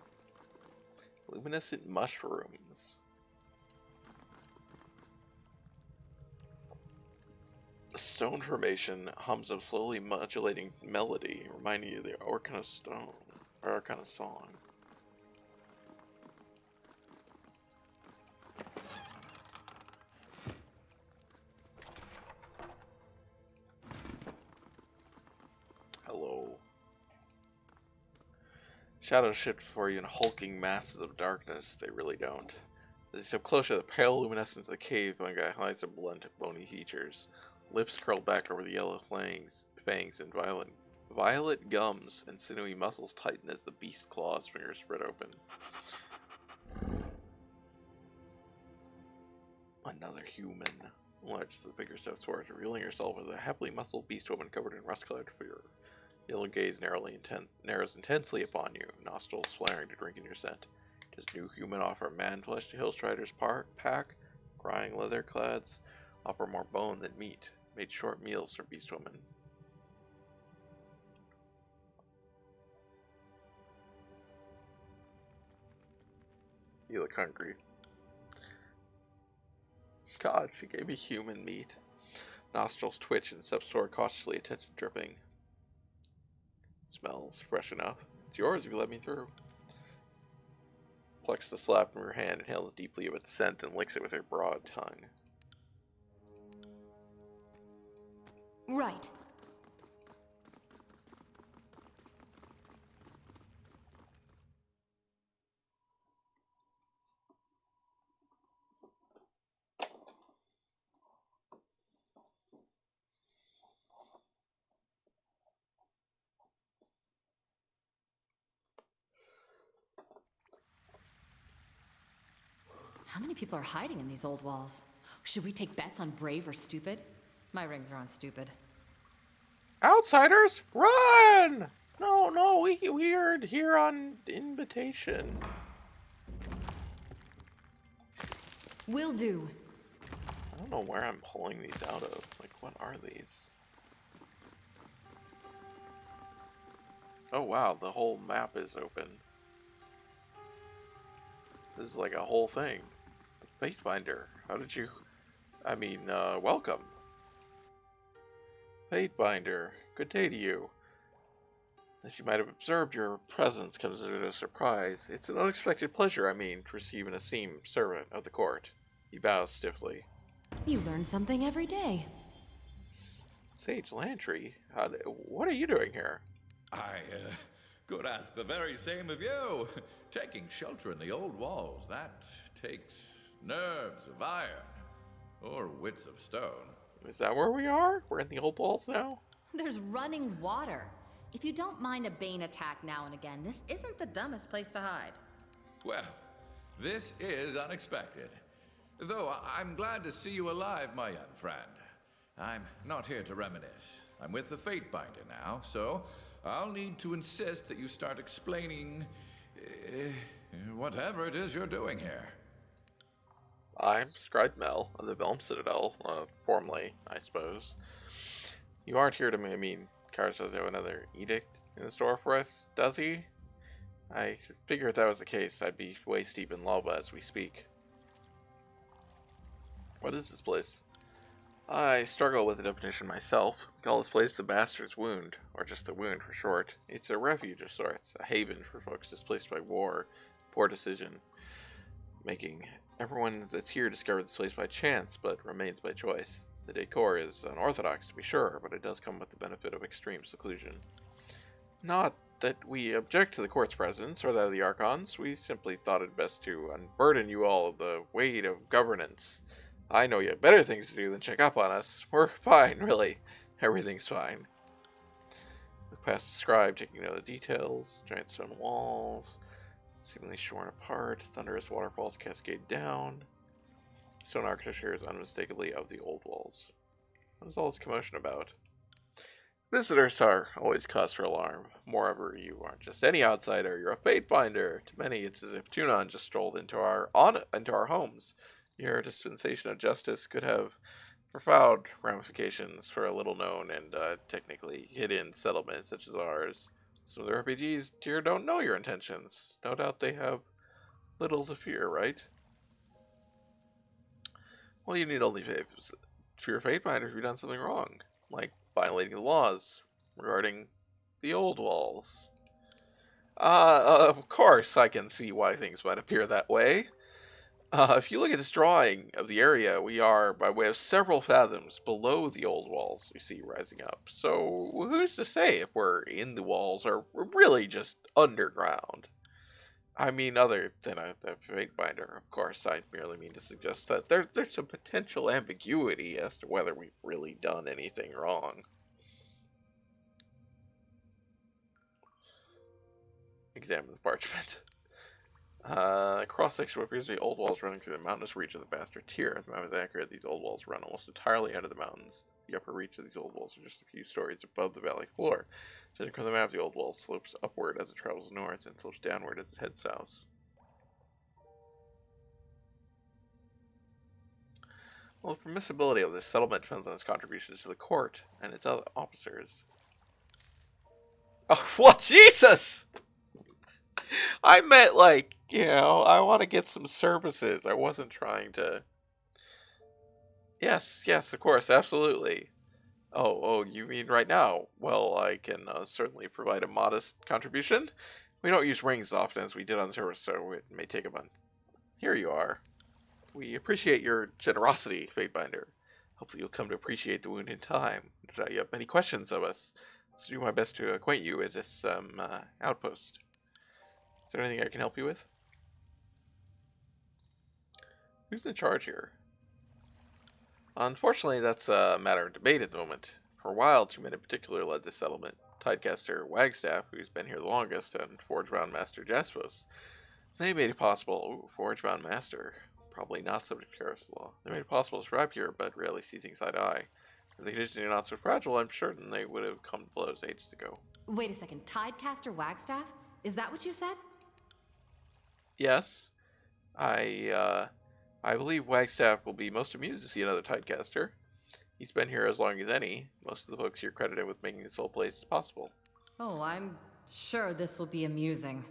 Luminescent mushrooms. The stone formation hums a slowly modulating melody, reminding you of the Arcana stone, or Arcana song. Hello. Shadows shift before you in hulking masses of darkness. They really don't. As you step closer, the pale luminescence of the cave highlights the blunt, bony features. Lips curled back over the yellow fangs and violet gums and sinewy muscles tighten as the beast's claws fingers spread open. Another human. Large the bigger steps towards, revealing herself as a happily muscled beast woman covered in rust-colored fur. Yellow gaze narrows intensely upon you, nostrils flaring to drink in your scent. Does new human offer man flesh to Hillstrider's pack? Crying leather-clads offer more bone than meat. Made short meals for beast women. You look hungry. God, she gave me human meat. Nostrils twitch and steps toward cautiously, attention dripping. Smells fresh enough. It's yours if you let me through. Plucks the slab from her hand, inhales deeply of its scent, and licks it with her broad tongue. Right. How many people are hiding in these old walls? Should we take bets on brave or stupid? My rings are on stupid. Outsiders, run! No, we are here on invitation. Will do. I don't know where I'm pulling these out of. Like, what are these? Oh wow, the whole map is open. This is like a whole thing. The Fatefinder. How did you... welcome. Fatefinder. Good day to you. As you might have observed, your presence comes as a surprise. It's an unexpected pleasure, to receive an esteemed servant of the court. He bows stiffly. You learn something every day. Sage Lantry? What are you doing here? I could ask the very same of you. Taking shelter in the old walls, that takes nerves of iron, or wits of stone. Is that where we are? We're in the old walls now? There's running water. If you don't mind a Bane attack now and again, this isn't the dumbest place to hide. Well, this is unexpected. Though I'm glad to see you alive, my young friend. I'm not here to reminisce. I'm with the Fatebinder now, so I'll need to insist that you start explaining whatever it is you're doing here. I'm Scribe Mel of the Velm Citadel, formerly, I suppose. You aren't here to me. I mean, Kairos does have another edict in store for us, does he? I figure if that was the case, I'd be waist deep in lava as we speak. What is this place? I struggle with the definition myself. We call this place the Bastard's Wound, or just the Wound for short. It's a refuge of sorts, a haven for folks displaced by war, poor decision making. Everyone that's here discovered this place by chance, but remains by choice. The decor is unorthodox to be sure, but it does come with the benefit of extreme seclusion. Not that we object to the court's presence or that of the Archons, we simply thought it best to unburden you all of the weight of governance. I know you have better things to do than check up on us. We're fine, really. Everything's fine. Look past the scribe, taking note of the details. Giant stone walls, seemingly shorn apart. Thunderous waterfalls cascade down. Stone architecture is unmistakably of the old walls. What is all this commotion about? Visitors are always cause for alarm. Moreover, you aren't just any outsider, you're a fate finder. To many, it's as if Tunon just strolled into our homes. Your dispensation of justice could have profound ramifications for a little-known and technically hidden settlement such as ours. Some of the refugees here don't know your intentions. No doubt they have little to fear, right? Well, you need only fear fate finder if you've done something wrong, like violating the laws regarding the old walls. Of course, I can see why things might appear that way. If you look at this drawing of the area, we are by way of several fathoms below the old walls we see rising up. So who's to say if we're in the walls or we're really just underground? I mean, other than a fate binder, of course. I merely mean to suggest that there's some potential ambiguity as to whether we've really done anything wrong. Examine the parchment. Cross-section appears to be old walls running through the mountainous reach of the Bastard Tier. If the map is accurate, these old walls run almost entirely out of the mountains. The upper reach of these old walls are just a few stories above the valley floor. Judging from the map, the old wall slopes upward as it travels north and slopes downward as it heads south. Well, the permissibility of this settlement depends on its contributions to the court and its other officers. Oh, what? Jesus! I meant, like, I want to get some services. I wasn't trying to... Yes, of course, absolutely. Oh, you mean right now? Well, I can certainly provide a modest contribution. We don't use rings as often as we did on service, so it may take a month. Here you are. We appreciate your generosity, Fatebinder. Hopefully you'll come to appreciate the wound in time. You have many questions of us, so do my best to acquaint you with this outpost. Is there anything I can help you with? Who's in charge here? Unfortunately, that's a matter of debate at the moment. For a while, two men in particular led this settlement. Tidecaster Wagstaff, who's been here the longest, and Forgebound Master Jaspos. They made it possible. Forgebound Master, probably not subject to Kairos law. They made it possible to survive here, but rarely see things eye to eye. If the conditions are not so fragile, I'm certain they would have come to blows ages ago. Wait a second, Tidecaster Wagstaff? Is that what you said? Yes. I believe Wagstaff will be most amused to see another Tidecaster. He's been here as long as any. Most of the folks here credited with making this whole place possible. Oh, I'm sure this will be amusing.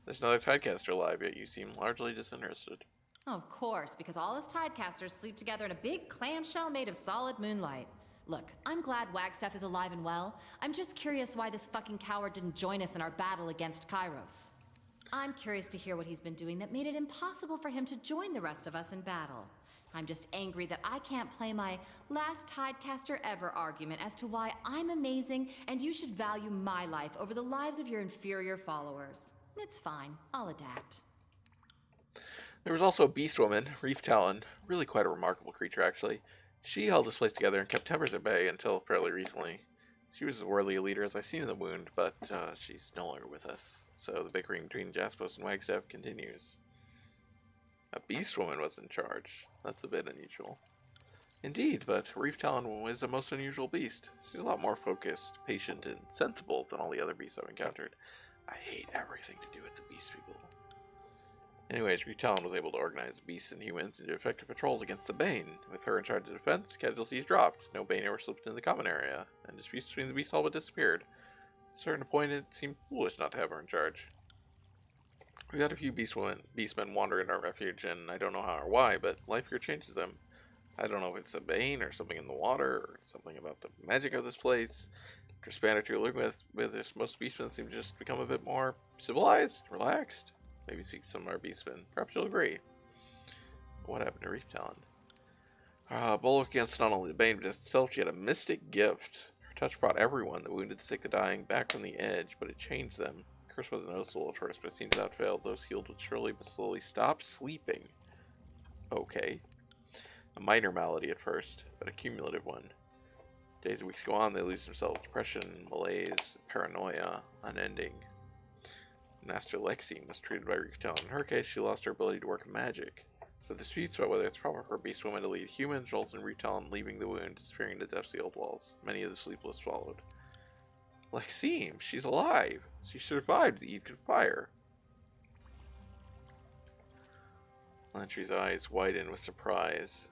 There's another Tidecaster alive, yet you seem largely disinterested. Of course, because all us Tidecasters sleep together in a big clamshell made of solid moonlight. Look, I'm glad Wagstaff is alive and well. I'm just curious why this fucking coward didn't join us in our battle against Kairos. I'm curious to hear what he's been doing that made it impossible for him to join the rest of us in battle. I'm just angry that I can't play my last Tidecaster ever argument as to why I'm amazing and you should value my life over the lives of your inferior followers. It's fine. I'll adapt. There was also a beast woman, Reef Talon, really quite a remarkable creature actually. She held this place together and kept tempers at bay until fairly recently. She was as worthy a leader as I've seen in the wound, but she's no longer with us. So the bickering between Jaspos and Wagstaff continues. A beast woman was in charge. That's a bit unusual. Indeed, but Reef Talon is a most unusual beast. She's a lot more focused, patient, and sensible than all the other beasts I've encountered. I hate everything to do with the beast people. Anyways, Reef Talon was able to organize beasts and humans into effective patrols against the Bane. With her in charge of defense, casualties dropped. No Bane ever slipped into the common area, and disputes between the beasts all but disappeared. At a certain point, it seemed foolish not to have her in charge. We got a few beastmen wandering our refuge, and I don't know how or why, but life here changes them. I don't know if it's the Bane or something in the water or something about the magic of this place. After a span or two living with this, most beastmen seem to just become a bit more civilized, relaxed. Maybe see some of our beastmen. Perhaps you'll agree. What happened to Reef Talon? Bulwark against not only the Bane but itself, she had a mystic gift. Her touch brought everyone, the wounded, sick, the dying, back from the edge, but it changed them. The curse wasn't noticeable at first, but it seemed without fail, those healed would surely but slowly stop sleeping. Okay. A minor malady at first, but a cumulative one. Days and weeks go on, they lose themselves. Depression, malaise, paranoia, unending. Master Lexine was treated by Rikutel. In her case, she lost her ability to work magic. So disputes about whether it's proper for beast women to lead humans resulted in Rikutel leaving the wound, disappearing in the depths of the old walls. Many of the sleepless followed. Lexine, she's alive. She survived the Eden fire. Lantry's eyes widen with surprise.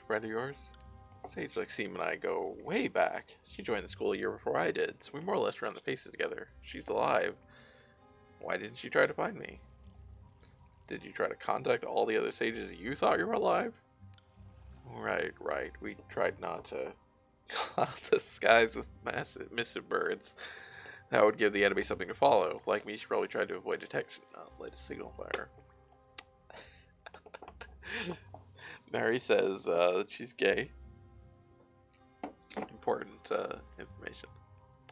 Friend of yours? Sage Lexine and I go way back. She joined the school a year before I did, so we more or less ran the paces together. She's alive. Why didn't she try to find me? Did you try to contact all the other sages you thought you were alive? Right. We tried not to cloud the skies with missive birds. That would give the enemy something to follow. Like me, she probably tried to avoid detection, not light a signal fire. Mary says that she's gay. Important information.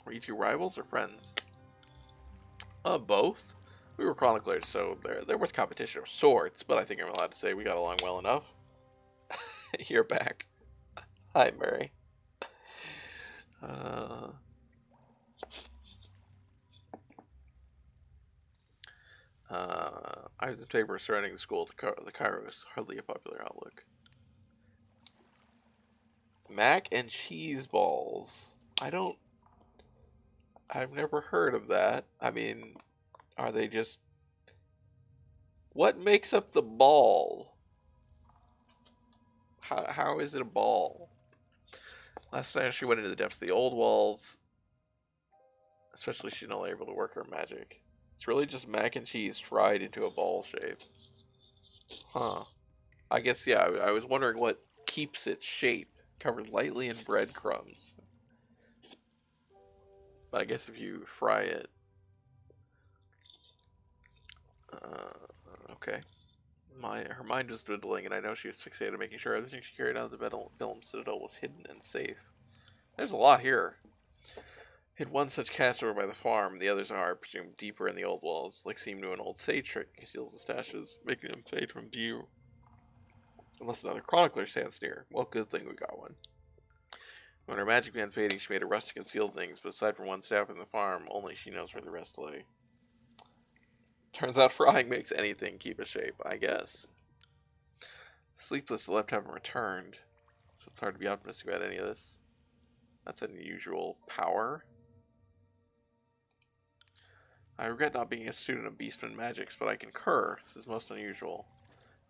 Were you two rivals or friends? Both. We were chroniclers, so there was competition of sorts, but I think I'm allowed to say we got along well enough. You're back. Hi, Mary. Items in favor of surrounding the school to the Kairos. Hardly a popular outlook. Mac and cheese balls. I've never heard of that. I mean, are they just... What makes up the ball? How is it a ball? Last night she went into the depths of the old walls. Especially she's not able to work her magic. It's really just mac and cheese fried into a ball shape. Huh. I guess, yeah, I was wondering what keeps its shape. Covered lightly in breadcrumbs. But I guess if you fry it... okay. Her mind was dwindling, and I know she was fixated on making sure everything she carried out of the Belm Citadel was hidden and safe. There's a lot here. Hid one such cast over by the farm, the others are, presumed, deeper in the old walls. Lexine knew an old sage trick, conceals the stashes, making them fade from view. Unless another chronicler stands near. Well, good thing we got one. When her magic began fading, she made a rush to conceal things, but aside from one staff in the farm, only she knows where the rest lay. Turns out frying makes anything keep a shape, I guess. Sleepless, the left haven't returned, so it's hard to be optimistic about any of this. That's an unusual power. I regret not being a student of Beastman magics, but I concur. This is most unusual.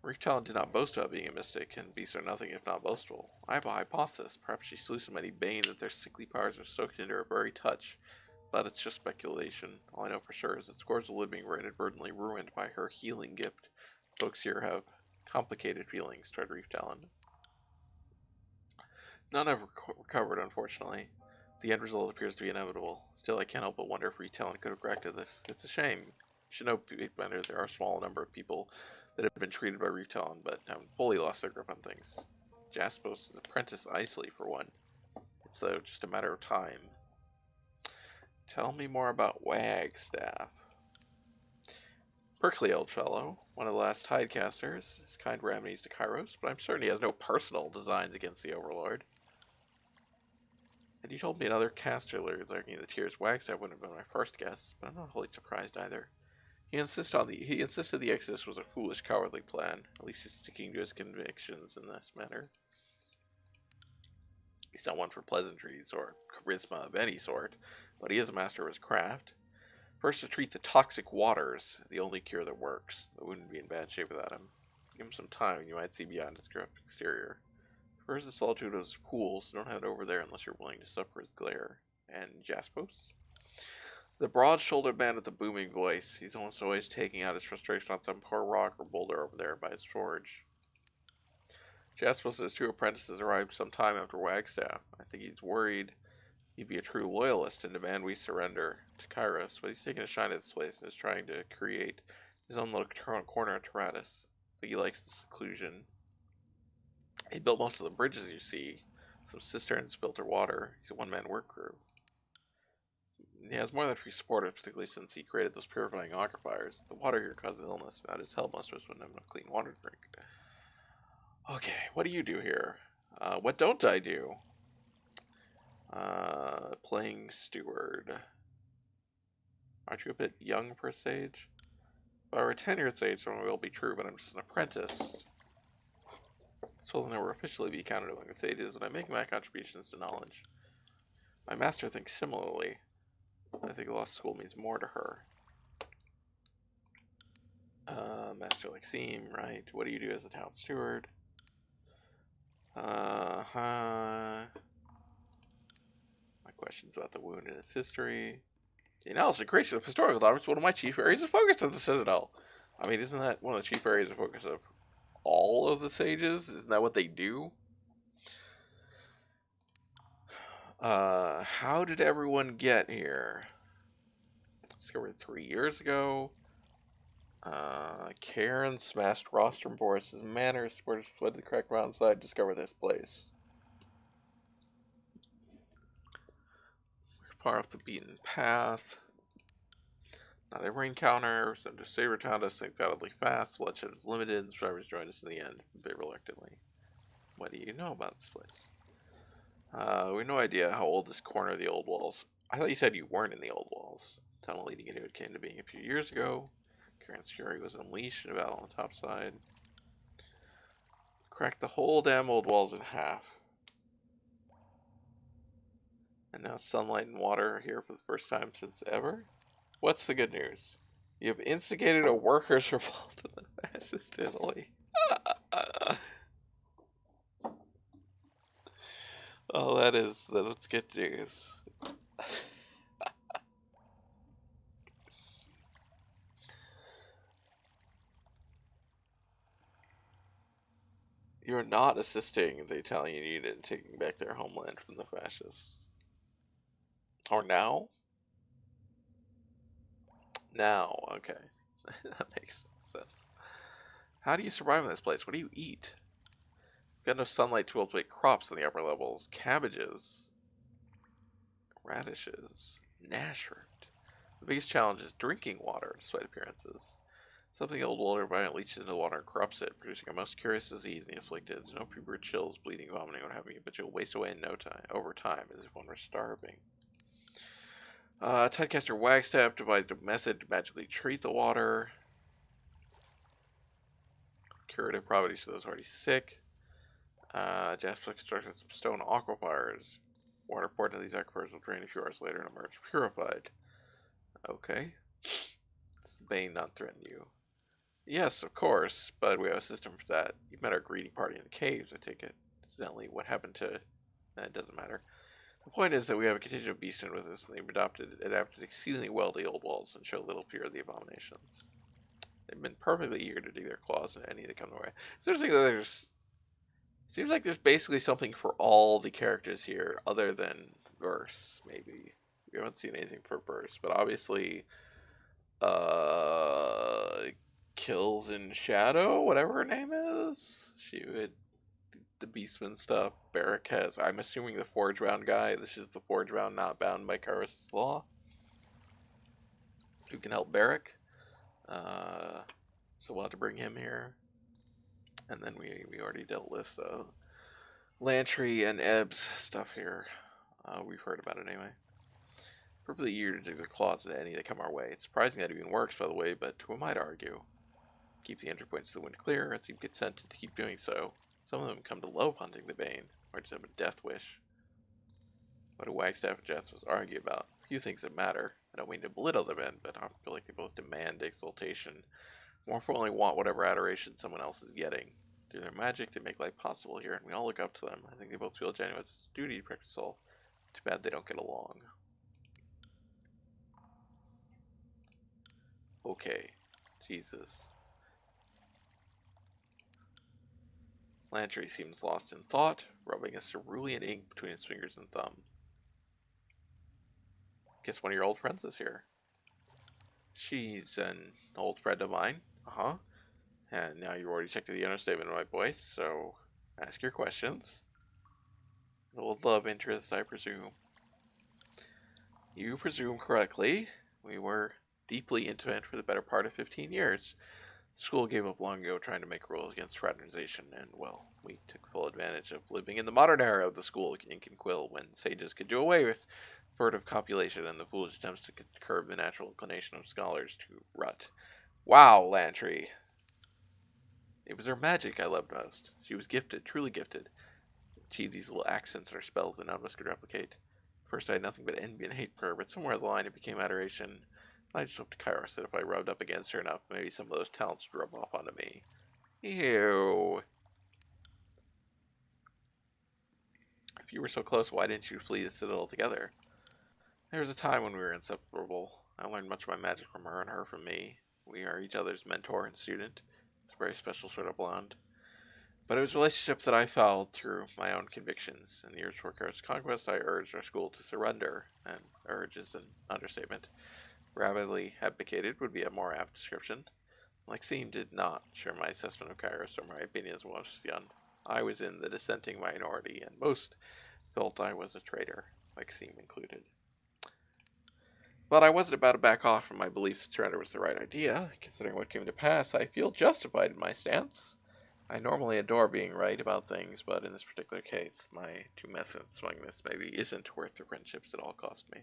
Reef Talon did not boast about being a mystic, and beasts are nothing if not boastful. I have a hypothesis. Perhaps she slew so many Bane that their sickly powers are soaked into her very touch. But it's just speculation. All I know for sure is that scores of living were inadvertently ruined by her healing gift. Folks here have complicated feelings toward Reef Talon. None have recovered, unfortunately. The end result appears to be inevitable. Still, I can't help but wonder if Reef Talon could have corrected this. It's a shame. You should know, Beender, there are a small number of people that have been treated by Reef Talon, but haven't fully lost their grip on things. Jaspos' apprentice Isley, for one. It's just a matter of time. Tell me more about Wagstaff. Prickly old fellow, one of the last Tidecasters. His kind remedies to Kairos, but I'm certain he has no personal designs against the Overlord. Had you told me another caster lurking in the tiers, Wagstaff wouldn't have been my first guess, but I'm not wholly surprised either. He insisted the Exodus was a foolish, cowardly plan. At least he's sticking to his convictions in this matter. He's not one for pleasantries or charisma of any sort, but he is a master of his craft. First to treat the toxic waters, the only cure that works. I wouldn't be in bad shape without him. Give him some time and you might see beyond his gruff exterior. First the solitude of his pool, so don't head over there unless you're willing to suffer his glare. And Jaspos? The broad-shouldered man with the booming voice. He's almost always taking out his frustration on some poor rock or boulder over there by his forge. Jaspos and his two apprentices arrived some time after Wagstaff. I think he's worried he'd be a true loyalist and demand we surrender to Kairos, but he's taking a shine at this place and is trying to create his own little corner of Tyranny. I think he likes the seclusion. He built most of the bridges you see, some cisterns, filter water. He's a one-man work crew. He has more than 3 supporters, particularly since he created those purifying aquifers. The water here causes illness. Without his help, most of us wouldn't have enough clean water to drink. Okay, what do you do here? What don't I do? Playing steward. Aren't you a bit young for a sage? If I were a tenured sage, then it will be true, but I'm just an apprentice. So I'll never officially be counted among the sages when I make my contributions to knowledge. My master thinks similarly. I think law school means more to her. Master Lexime, right? What do you do as a town steward? My questions about the wound and its history. The analysis and creation of historical documents is one of my chief areas of focus at the Citadel. I mean, isn't that one of the chief areas of focus of all of the sages? Isn't that what they do? How did everyone get here? Discovered 3 years ago. Karen smashed rostrum boards. His manners fled the cracked mountainside. Discover this place. Far off the beaten path. Not every encounter. Some to Saber Town does think undoubtedly fast. Bloodshed is limited. The survivors joined us in the end, a bit reluctantly. What do you know about this place? We have no idea how old this corner of the old walls. I thought you said you weren't in the old walls. Tunnel leading into it came to being a few years ago. Karen's fury was unleashed in a battle on the top side. Cracked the whole damn old walls in half. And now sunlight and water are here for the first time since ever? What's the good news? You have instigated a workers' revolt in the fascist Italy. Oh, that's good news. You're not assisting the Italian unit in taking back their homeland from the fascists. Or now? Now, okay. That makes sense. How do you survive in this place? What do you eat? You've got no sunlight to cultivate crops in the upper levels. Cabbages. Radishes. Nashroot. The biggest challenge is drinking water, despite appearances. Something old water violent leaches into the water and corrupts it, producing a most curious disease in the afflicted. There's no fever, chills, bleeding, vomiting, what have you, but you'll waste away in no time, over time, as if one were starving. Tidecaster Wagstaff devised a method to magically treat the water. Curative properties for those already sick. Jasper constructed some stone aquifers. Water poured into these aquifers will drain a few hours later and emerge purified. Okay. Does the Bane not threaten you? Yes, of course, but we have a system for that. You met our greedy party in the caves, I take it. Incidentally, what happened to... it doesn't matter. The point is that we have a contingent of beastmen with us, and they've adapted exceedingly well to the old walls and show little fear of the abominations. They've been perfectly eager to dig their claws in any that come their way. It's interesting that seems like there's basically something for all the characters here, other than Verse, maybe. We haven't seen anything for Verse, but obviously, Kills in Shadow, whatever her name is. She would the Beastman stuff. Barrack has, I'm assuming, the Forge Round guy. This is the Forge Round not bound by Kairos' law. Who can help Barrack. So we'll have to bring him here. And then we already dealt with Lantry and Ebb's stuff here. We've heard about it anyway. Perfectly eager to dig their claws into any that come our way. It's surprising that it even works, by the way, but who am I to argue? Keep the entry points to the wind clear, and seem consented to keep doing so. Some of them come to love hunting the Bane, or just have a death wish. What do Wagstaff and Jasmus argue about? A few things that matter. I don't mean to belittle the men, but I feel like they both demand exaltation. More fully want whatever adoration someone else is getting. Through their magic, they make life possible here, and we all look up to them. I think they both feel genuine duty to protect us all. Too bad they don't get along. Okay. Jesus. Lantry seems lost in thought, rubbing a cerulean ink between his fingers and thumb. Guess one of your old friends is here. She's an old friend of mine. Uh-huh. And now you've already checked the understatement of my voice, so ask your questions. An old love interest, I presume. You presume correctly. We were deeply intimate for the better part of 15 years. The school gave up long ago trying to make rules against fraternization, and, well, we took full advantage of living in the modern era of the school ink and quill, when sages could do away with furtive copulation and the foolish attempts to curb the natural inclination of scholars to rut. Wow, Lantry! It was her magic I loved most. She was gifted, truly gifted. Achieved these little accents in her spells that none of us could replicate. First I had nothing but envy and hate for her, but somewhere along the line it became adoration. I just hoped to Kairos that if I rubbed up against her enough, maybe some of those talents would rub off onto me. Ew. If you were so close, why didn't you flee the Citadel together? There was a time when we were inseparable. I learned much of my magic from her and her from me. We are each other's mentor and student. It's a very special sort of bond. But it was a relationship that I followed through my own convictions. In the years before Kairos' conquest, I urged our school to surrender, and urge is an understatement. Rapidly abdicated would be a more apt description. Maxime did not share my assessment of Kairos or my opinions when I was young. I was in the dissenting minority, and most felt I was a traitor, Maxime included. But I wasn't about to back off from my belief that surrender was the right idea. Considering what came to pass, I feel justified in my stance. I normally adore being right about things, but in this particular case, my tumescent smugness maybe isn't worth the friendships it all cost me.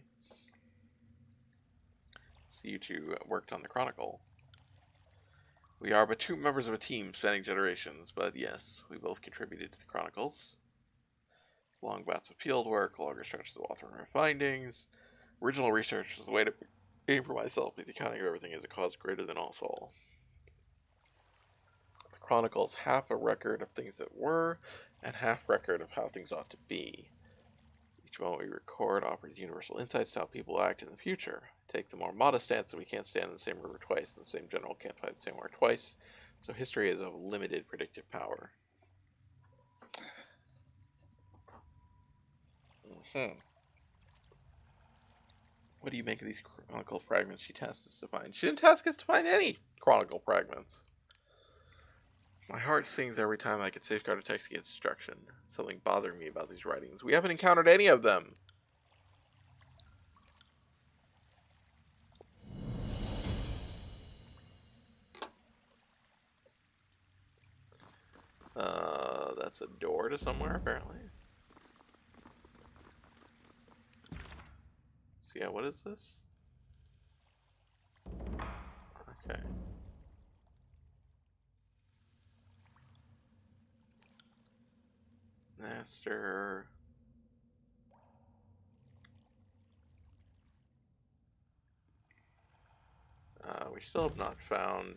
So you two worked on the Chronicle. We are but two members of a team spanning generations, but yes, we both contributed to the Chronicles. Long bouts of field work, longer stretches of authoring our findings. Original research was the way to aim for myself, with the accounting of everything as a cause greater than us all. The Chronicle is half a record of things that were, and half record of how things ought to be. Each moment we record offers universal insights to how people act in the future. Take the more modest stance that we can't stand in the same river twice, and the same general can't fight the same war twice, so history is of limited predictive power. What do you make of these Chronicle fragments she tasked us to find? She didn't task us to find any Chronicle fragments. My heart sings every time I can safeguard a text against destruction. Something bothering me about these writings. We haven't encountered any of them. That's a door to somewhere, apparently. So yeah, what is this? Okay. Master. We still have not found...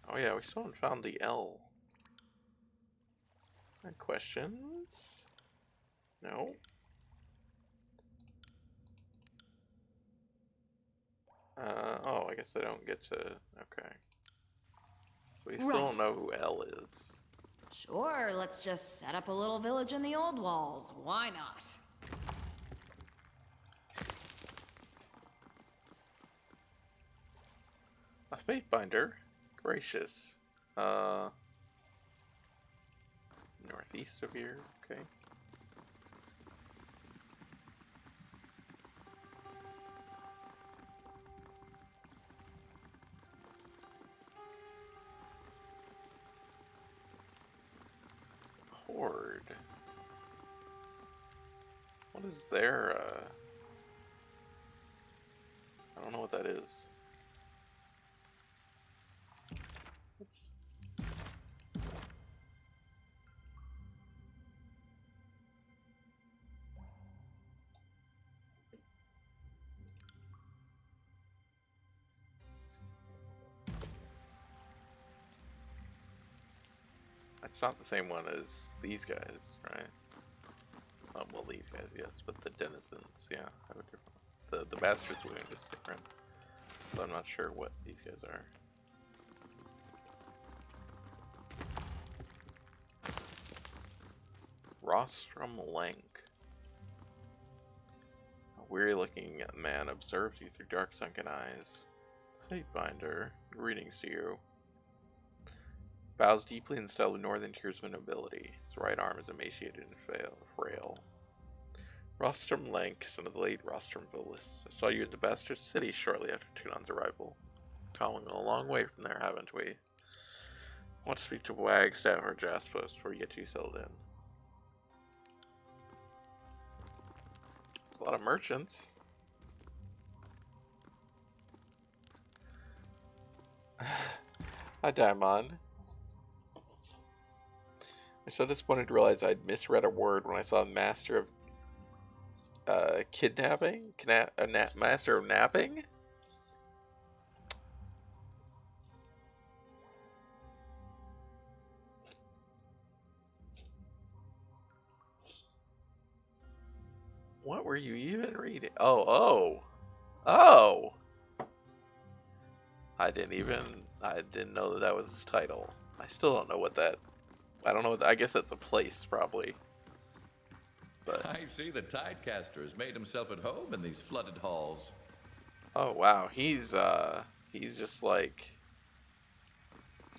Oh yeah, we still haven't found the L. Any questions? No? Oh, I guess I don't get to... Okay. We still don't know who L is. Sure, let's just set up a little village in the old walls. Why not? A fate binder? Gracious. Northeast of here, okay. Horde. What is their, I don't know what that is. It's not the same one as these guys, right? Well, these guys, yes, but the denizens, yeah, have a different. The bastard's wound is different, so I'm not sure what these guys are. Rostrum Lank. A weary-looking man observes you through dark sunken eyes. Fatebinder, greetings to you. Bows deeply in the style of northern tiersman nobility. His right arm is emaciated and frail. Rostrum Lank, son of the late Rostrum Volus. I saw you at the Bastard City shortly after Tunon's arrival. Traveling a long way from there, haven't we? I want to speak to Wagstaff or Jaspos before you get too settled in. There's a lot of merchants. Hi, Diamond. I'm so disappointed to realize I'd misread a word when I saw Master of kidnapping? Master of napping? What were you even reading? Oh. I didn't know that was his title. I still don't know what that, I don't know what I guess that's a place, probably. But I see the Tidecaster has made himself at home in these flooded halls. oh wow, he's just like,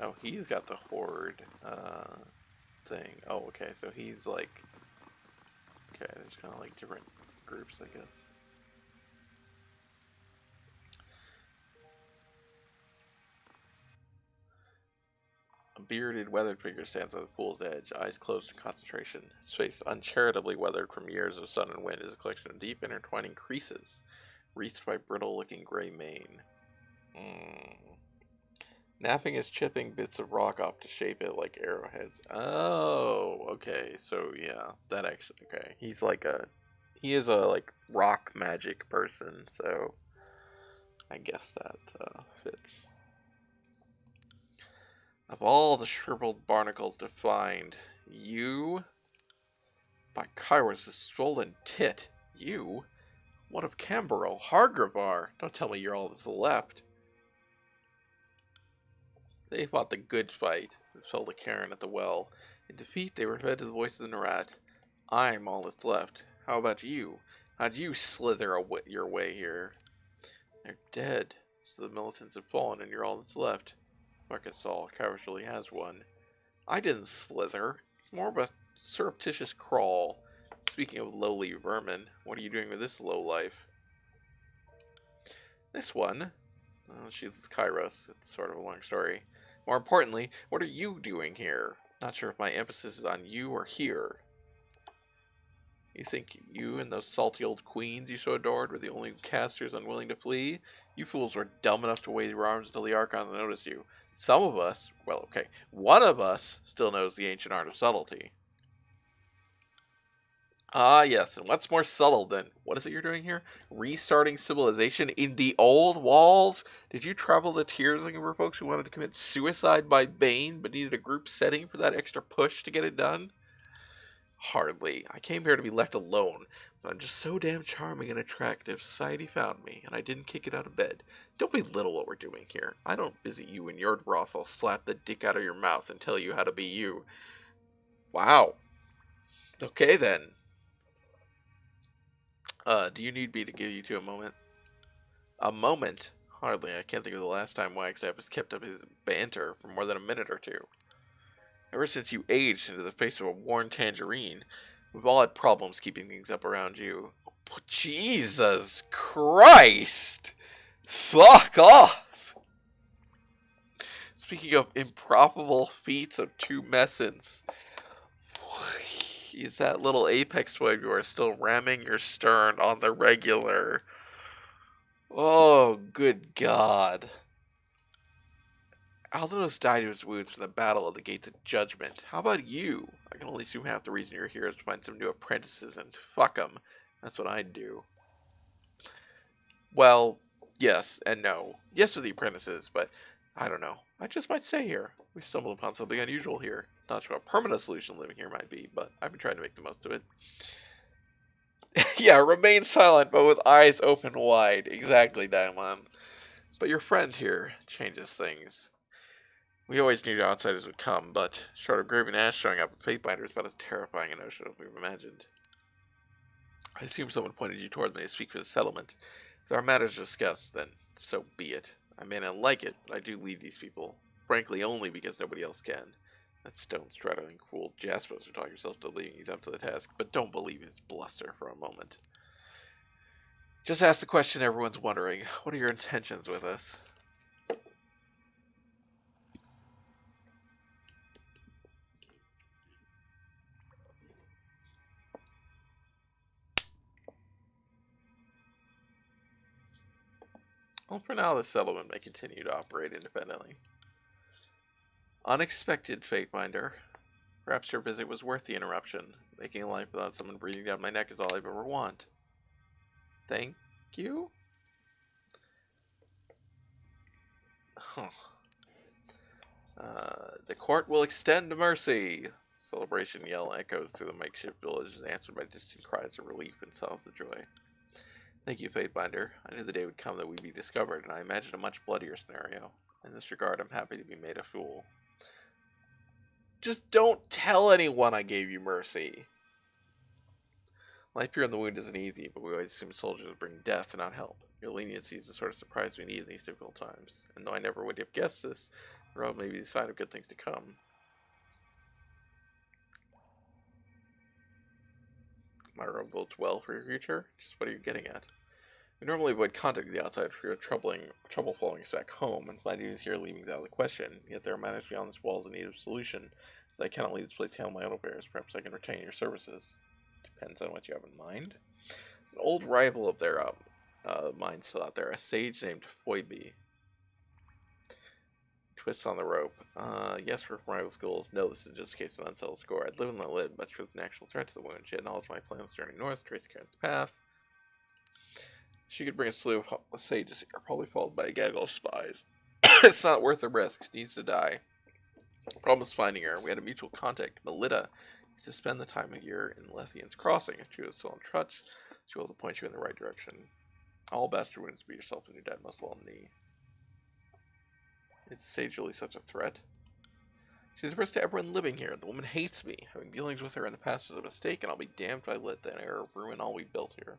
oh, he's got the horde thing. Oh, okay, so he's like, okay, there's kind of like different groups, I guess. A bearded, weathered figure stands at the pool's edge, eyes closed in concentration. His face, uncharitably weathered from years of sun and wind, is a collection of deep, intertwining creases, wreathed by brittle-looking gray mane. Napping is chipping bits of rock off to shape it like arrowheads. Oh, okay. So yeah, that actually, okay. He is a like rock magic person, so I guess that fits. Of all the shriveled barnacles defined, you, by Kairos' swollen tit, you, what of Camberel, Hargravar? Don't tell me you're all that's left. They fought the good fight, and fell to Karen at the well. In defeat, they were fed to the voice of the Narat. I'm all that's left. How about you? How'd you slither your way here? They're dead, so the militants have fallen, and you're all that's left. Marcus Saul, Kairos really has won. I didn't slither. It's more of a surreptitious crawl. Speaking of lowly vermin, what are you doing with this lowlife? This one? She's with Kairos. It's sort of a long story. More importantly, what are you doing here? Not sure if my emphasis is on you or here. You think you and those salty old queens you so adored were the only casters unwilling to flee? You fools were dumb enough to wave your arms until the Archons noticed you. Some of us, well, okay, one of us still knows the ancient art of subtlety. Ah, yes, and what's more subtle than, what is it you're doing here? Restarting civilization in the old walls? Did you travel the tiers looking for folks who wanted to commit suicide by Bane, but needed a group setting for that extra push to get it done? Hardly. I came here to be left alone, but I'm just so damn charming and attractive, society found me, and I didn't kick it out of bed. Don't belittle what we're doing here. I don't visit you in your brothel, slap the dick out of your mouth, and tell you how to be you. Wow. Okay, then. Do you need me to give you a moment? A moment? Hardly. I can't think of the last time Wagstaff has kept up his banter for more than a minute or two. Ever since you aged into the face of a worn tangerine, we've all had problems keeping things up around you. Oh, Jesus Christ! Fuck off! Speaking of improbable feats of tumescence, is that little apex wave you are still ramming your stern on the regular? Oh, good God. Aldonos died of his wounds from the battle of the Gates of Judgment. How about you? I can only assume half the reason you're here is to find some new apprentices and fuck them. That's what I'd do. Well, yes and no. Yes with the apprentices, but I don't know. I just might stay here. We stumbled upon something unusual here. Not sure what a permanent solution living here might be, but I've been trying to make the most of it. Yeah, remain silent, but with eyes open wide. Exactly, Diamond. But your friend here changes things. We always knew outsiders would come, but short of Grave and Ash showing up, a Fatebinder is about as terrifying a notion as we've imagined. I assume someone pointed you toward me to speak for the settlement. If there are matters to discuss, then so be it. I may not like it, but I do lead these people. Frankly, only because nobody else can. That stone-straddling cruel Jaspers who taught yourself to leaving he's up to the task, but don't believe his bluster for a moment. Just ask the question everyone's wondering. What are your intentions with us? Well, for now, the settlement may continue to operate independently. Unexpected, Fatebinder. Perhaps your visit was worth the interruption. Making a life without someone breathing down my neck is all I've ever want. Thank you? Huh. The court will extend mercy. Celebration yell echoes through the makeshift village, answered by distant cries of relief and sobs of joy. Thank you, Fatebinder. I knew the day would come that we'd be discovered, and I imagined a much bloodier scenario. In this regard, I'm happy to be made a fool. Just don't tell anyone I gave you mercy. Life here in the wound isn't easy, but we always assume soldiers bring death and not help. Your leniency is the sort of surprise we need in these difficult times. And though I never would have guessed this, the road may be the sign of good things to come. My road bodes well for your future? Just what are you getting at? We normally avoid contact with the outside for fear of trouble following us back home, and my duties here leaving is out of the question. Yet there are matters beyond this wall in need of solution. As I cannot leave this place to handle my own affairs, perhaps I can retain your services. Depends on what you have in mind. An old rival of their mine still out there, a sage named Foibe. Twists on the rope. Yes, for rival schools. No, this is just a case of an unsettled score. I'd live and let live, but she was an actual threat to the wound. She had knowledge of my plans turning north, trace Karen's path. She could bring a slew of sages here, probably followed by a gaggle of spies. It's not worth the risk. She needs to die. Problem is finding her. We had a mutual contact, Melita. Used to spend the time of year in Lethian's Crossing. If she was still in touch, she will point you in the right direction. All bastard wounds be yourself and your dad most well knee. Is Sage really such a threat? She's the worst to everyone living here. The woman hates me. Having dealings with her in the past was a mistake, and I'll be damned if I let that error ruin all we built here.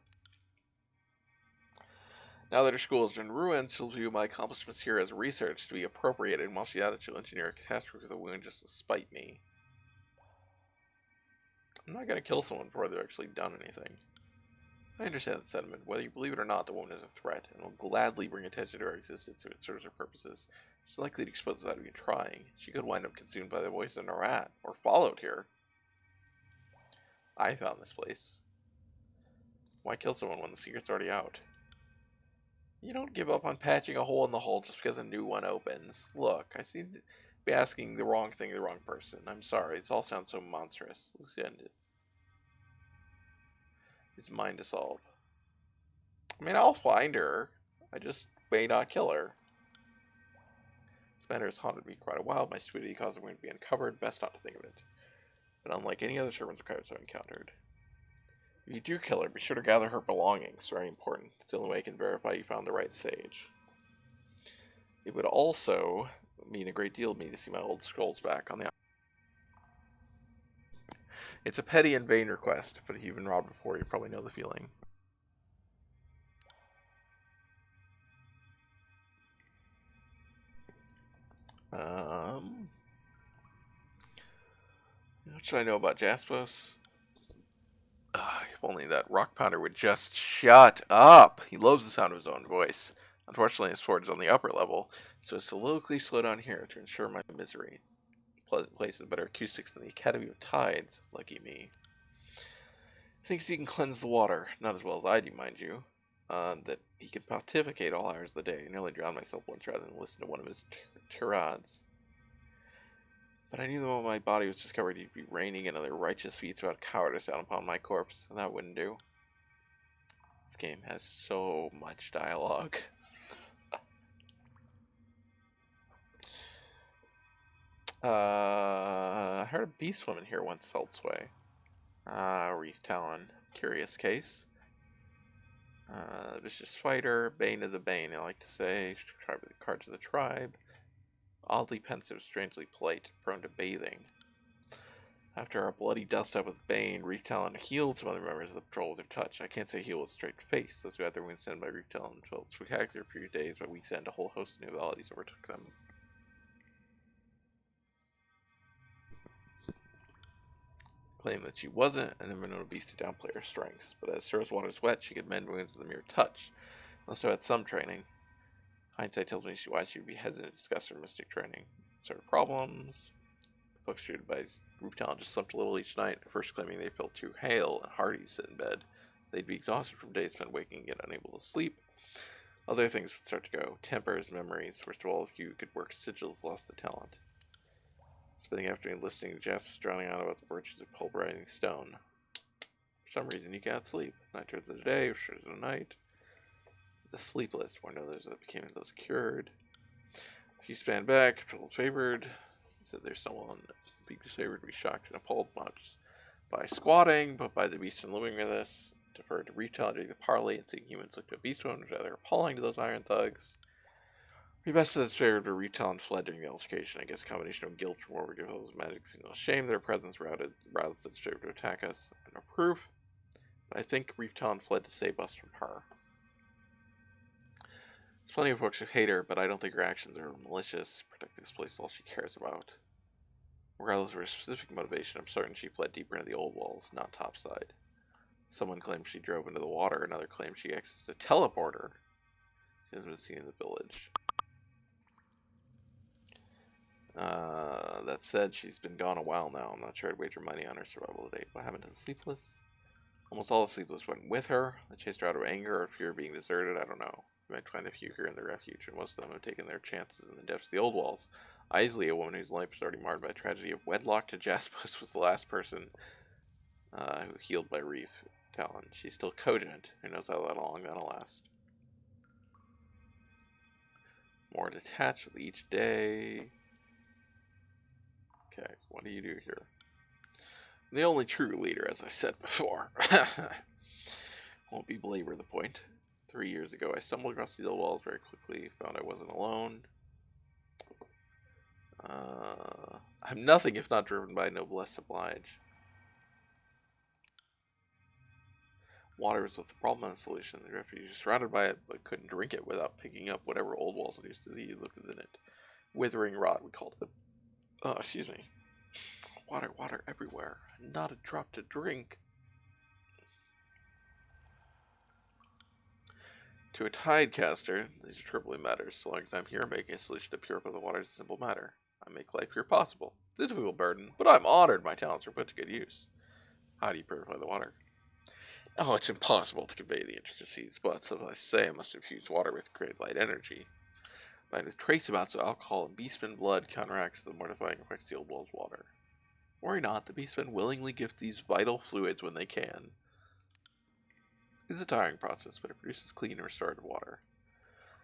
Now that her school is in ruins, she'll view my accomplishments here as research to be appropriated, and while she added she'll engineer a catastrophe with a wound just to spite me. I'm not going to kill someone before they've actually done anything. I understand that sentiment. Whether you believe it or not, the woman is a threat, and will gladly bring attention to her existence if it serves her purposes. She's likely to expose without even trying. She could wind up consumed by the voice in a rat, or followed here. I found this place. Why kill someone when the secret's already out? You don't give up on patching a hole in the hull just because a new one opens. Look, I seem to be asking the wrong thing to the wrong person. I'm sorry, it all sounds so monstrous. Lucian, it's mine to solve. I mean, I'll find her. I just may not kill her. This matter has haunted me quite a while. My stupidity caused the wound to be uncovered. Best not to think of it. But unlike any other servants of Kairos I've encountered, if you do kill her, be sure to gather her belongings. Very important. It's the only way I can verify you found the right sage. It would also mean a great deal to me to see my old scrolls back on the. It's a petty and vain request, but if you've been robbed before, you probably know the feeling. What should I know about Jaspos? If only that rock pounder would just shut up. He loves the sound of his own voice. Unfortunately, his forge is on the upper level, so it's soliloquy slow down here to ensure my misery. Pleasant place has better acoustics than the Academy of Tides. Lucky me. Thinks he can cleanse the water, not as well as I do, mind you. That he can pontificate all hours of the day. I nearly drowned myself once rather than listen to one of his tirades. But I knew the moment my body was discovered, he'd be raining another righteous feats about cowardice down upon my corpse, and that wouldn't do. This game has so much dialogue. I heard a beast woman here once elsewhere. Reef Talon. Curious case. Vicious fighter, bane of the bane, I like to say. Tribe of the cards of the tribe. Oddly pensive, strangely polite, prone to bathing. After our bloody dust-up with Bane, Reef Talon healed some other members of the patrol with their touch. I can't say heal with straight face. Those who had their wounds sent by Reef Talon felt spectacular for a few days, but weeks end, a whole host of new abilities overtook them. Claimed that she wasn't, and never known a beast to downplay her strengths, but as sure as water's wet, she could mend wounds with a mere touch. Also had some training. Hindsight tells me why she would be hesitant to discuss her mystic training. Sort of problems. Folks treated by Reef Talon just slept a little each night, first claiming they felt too hale and hardy to sit in bed. They'd be exhausted from days spent waking yet unable to sleep. Other things would start to go. Tempers, memories. First of all, if you could work sigils, lost the talent. Spending afternoon listening to Jasper drowning out about the virtues of pulverizing stone. For some reason, you can't sleep. Night turns into day, or turns into night. The sleepless, one others that became those cured. If you stand back, controlled favored. Said there's someone deeply favored to be shocked and appalled much by squatting, but by the beast and living with us. Deferred to retaliating the parley and seeing humans look to a beast one was rather appalling to those iron thugs. We bested this favored to retell and fled during the altercation. I guess a combination of guilt from overgive magic signal shame their presence rather than its favor to attack us. No proof. But I think Reef Talon fled to save us from her. There's plenty of folks who hate her, but I don't think her actions are malicious. Protect this place is all she cares about. Regardless of her specific motivation, I'm certain she fled deeper into the old walls, not topside. Someone claims she drove into the water, another claims she accessed a teleporter. She hasn't been seen in the village. That said, she's been gone a while now. I'm not sure I'd wager money on her survival to date. What happened to the Sleepless? Almost all the Sleepless went with her. They chased her out of anger or fear of being deserted. I don't know. You might find a few here in the refuge, and most of them have taken their chances in the depths of the old walls. Isley, a woman whose life was already marred by a tragedy of wedlock to Jaspus, was the last person who healed by Reef Talon. She's still cogent. Who knows how long that'll last. More detached with each day. Okay, what do you do here? I'm the only true leader, as I said before. Won't belabor the point. 3 years ago, I stumbled across these old walls very quickly, found I wasn't alone. I'm nothing if not driven by noblesse oblige. Water was with the problem and the solution. The refuge was surrounded by it, but couldn't drink it without picking up whatever old walls used to be lived within it. Withering rot, we called it. Oh, excuse me. Water, water everywhere. Not a drop to drink. To a tidecaster, these are triply matters. So long as I'm here making a solution to purify the water is a simple matter. I make life pure possible. It's a difficult burden, but I'm honored my talents are put to good use. How do you purify the water? Oh, it's impossible to convey the intricacies, but as I say, I must infuse water with great light energy. By trace amounts of alcohol and beastman blood counteracts the mortifying effects of the old wall's water. Worry not, the beastmen willingly gift these vital fluids when they can. It's a tiring process, but it produces clean and restorative water.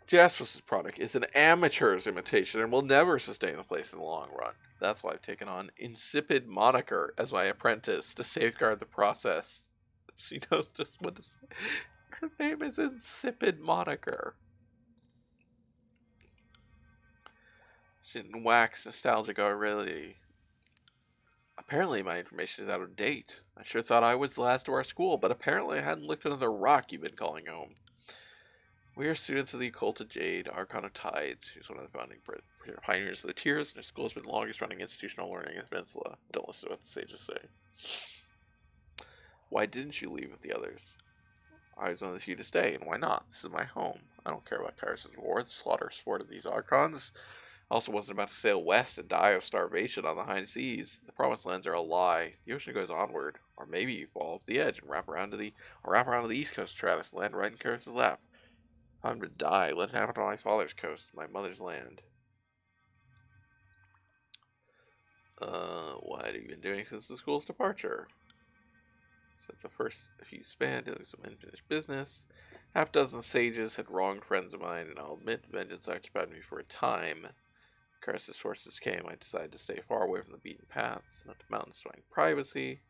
Jaspers' product is an amateur's imitation and will never sustain the place in the long run. That's why I've taken on Insipid Moniker as my apprentice to safeguard the process. She knows just what to say. Her name is Insipid Moniker. She didn't wax nostalgic already. Apparently my information is out of date. I sure thought I was the last of our school, but apparently I hadn't looked under the rock you've been calling home. We are students of the Occult of Jade, Archon of Tides, who's one of the founding pioneers of the Tears, and her school has been the longest running institutional learning in the peninsula. Don't listen to what the sages say. Why didn't you leave with the others? I was one of the few to stay, and why not? This is my home. I don't care about Kyrus' rewards, slaughter, sport of these Archons. I also wasn't about to sail west and die of starvation on the high seas. The promised lands are a lie. The ocean goes onward, or maybe you fall off the edge and wrap around to the east coast of Stratus, land right in Kyrus' lap. If I'm to die, let it happen on my father's coast, my mother's land. What have you been doing since the school's departure? Since the first few span, dealing with some unfinished business. Half dozen sages had wronged friends of mine, and I'll admit vengeance occupied me for a time. Crisis forces came, I decided to stay far away from the beaten paths, not the mountains to find privacy.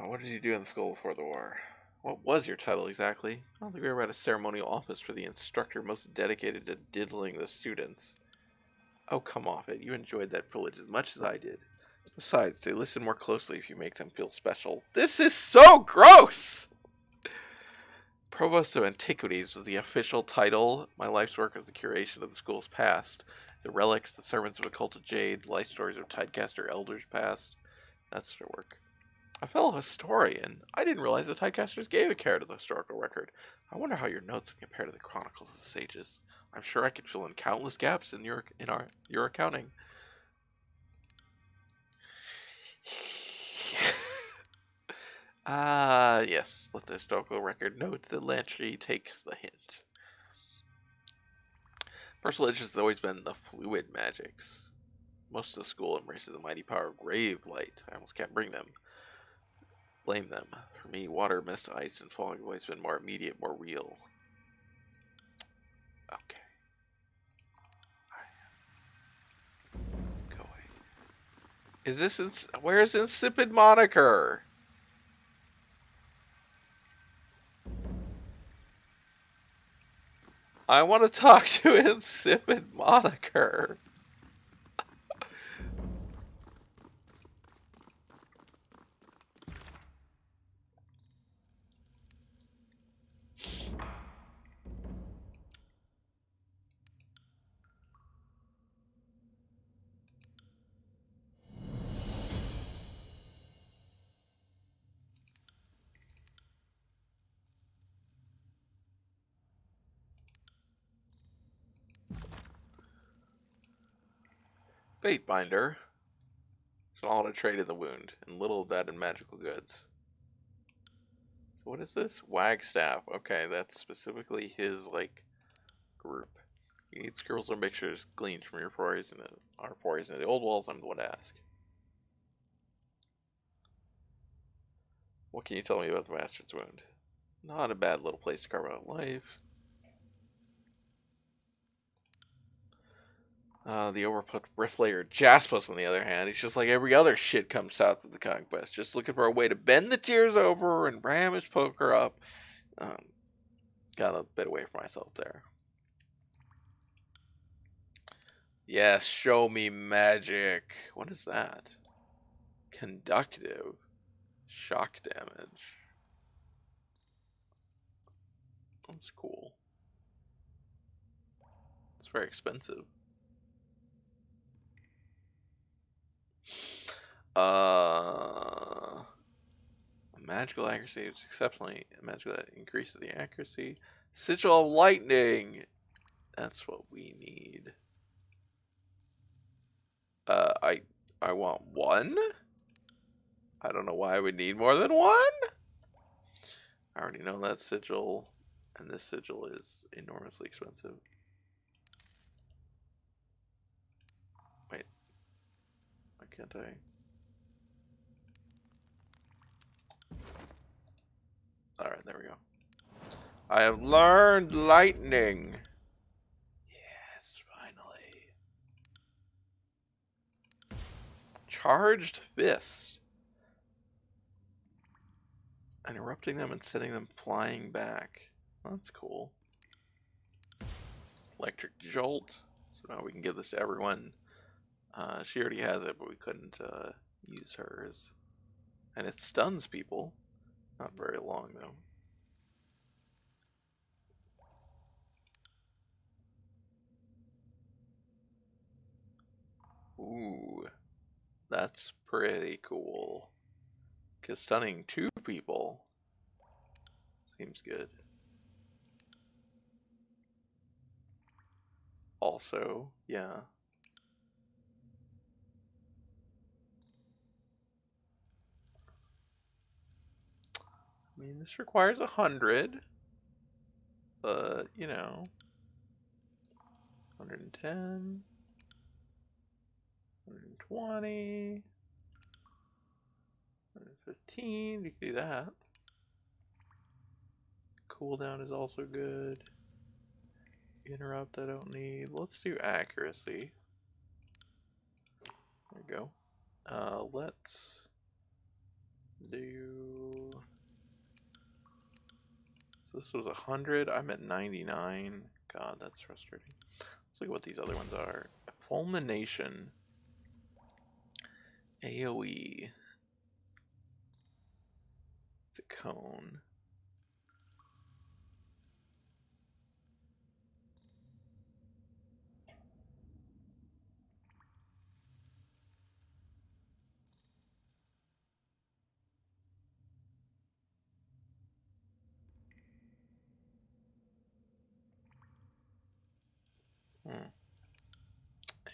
What did you do in school before the war? What was your title exactly? I don't think we ever had a ceremonial office for the instructor most dedicated to diddling the students. Oh, come off it. You enjoyed that privilege as much as I did. Besides, they listen more closely if you make them feel special. This is so gross! Provost of Antiquities was the official title. My life's work was the curation of the school's past. The relics, the sermons of occulted jade, life stories of Tidecaster elders past. That's their work. A fellow historian. I didn't realize the Tidecasters gave a care to the historical record. I wonder how your notes compare to the chronicles of the sages. I'm sure I could fill in countless gaps in your accounting. Yes. Let the historical record note that Lantry takes the hint. Personal interest has always been the fluid magics. Most of the school embraces the mighty power of grave light. I almost can't blame them. For me, water, mist, ice, and fog have always been more immediate, more real. Okay. Go away. Is this where's Insipid Moniker? I want to talk to Insipid Moniker. Bait binder. All to trade in the wound, and little of that in magical goods. So what is this? Wagstaff. Okay, that's specifically his group. You need scribbles or mixtures gleaned from your forays into our forays into the old walls. I'm the one to ask. What can you tell me about the Master's Wound? Not a bad little place to carve out life. The overput rift-layer Jaspos, on the other hand, he's just like every other shit comes south of the conquest, just looking for a way to bend the tears over and ram his poker up. Got a bit away from myself there. Yes, show me magic. What is that? Conductive. Shock damage. That's cool. It's very expensive. Magical accuracy is exceptionally magical that increases the accuracy. Sigil of lightning. That's what we need. I want one. I don't know why I would need more than one. I already know that sigil, and this sigil is enormously expensive. Wait, why can't I? Alright, there we go. I have learned lightning. Yes, finally. Charged fist. And erupting them and sending them flying back. That's cool. Electric jolt. So now we can give this to everyone. She already has it, but we couldn't use hers. And it stuns people. Not very long, though. Ooh. That's pretty cool. Because stunning 2 people seems good. Also, yeah. I mean, this requires 100. But, you know. 110. 120. 115. You can do that. Cooldown is also good. Interrupt I don't need. Let's do accuracy. There we go. Let's do... So this was 100. I'm at 99. God, that's frustrating. Let's look at what these other ones are. Fulmination. AoE. It's a cone.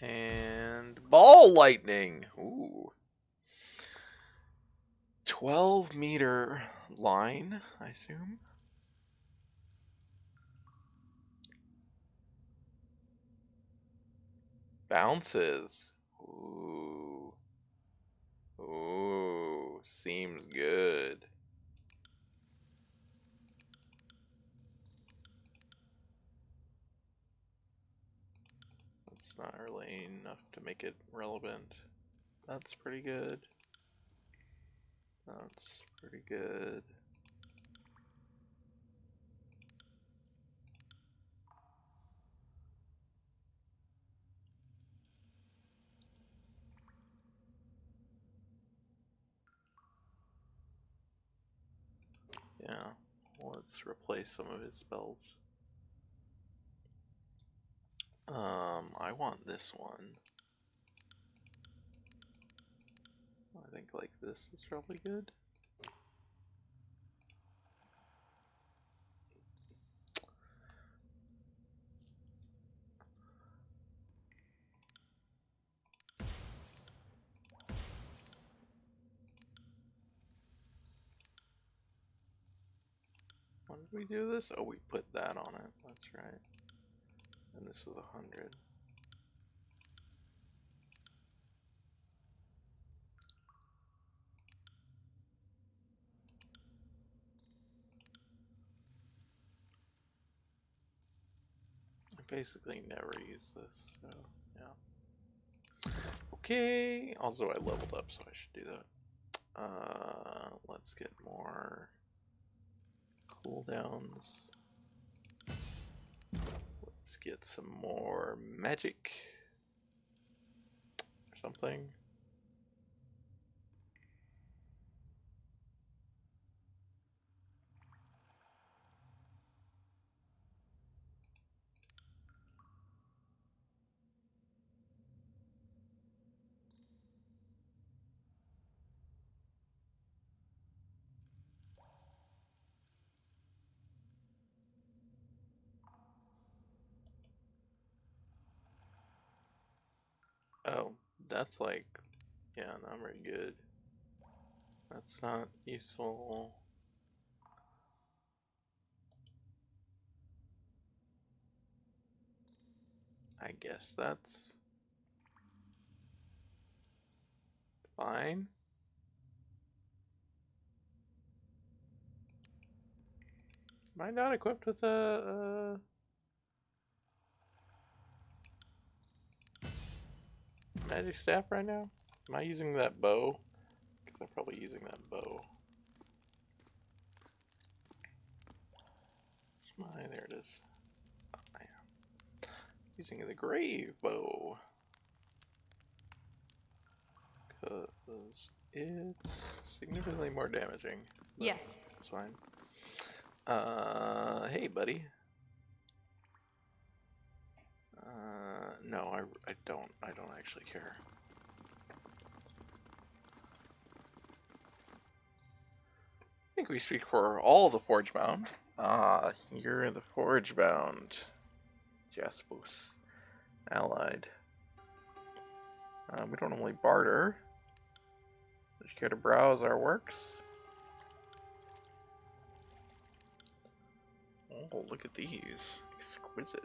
And ball lightning. Ooh. 12-meter line, I assume. Bounces. Ooh. Ooh. Seems good. It's not really enough to make it relevant. That's pretty good. That's pretty good. Yeah, let's replace some of his spells. I want this one. I think like this is probably good. When did we do this? Oh, we put that on it. That's right. And this was 100. I basically never use this, so yeah. Okay. Also, I leveled up, so I should do that. Let's get more cooldowns. Let's get some more magic or something. Oh, that's like, yeah, not very good. That's not useful. I guess that's fine. Am I not equipped with a magic staff right now? Am I using that bow? Because I'm probably using that bow. There it is. I am using the grave bow. Because it's significantly more damaging. Yes. That's fine. Hey, buddy. No, I don't actually care. I think we speak for all the Forge Bound. Ah, you're the Forge Bound. Jaspus. Allied. We don't normally barter. Would you care to browse our works? Oh, look at these. Exquisite.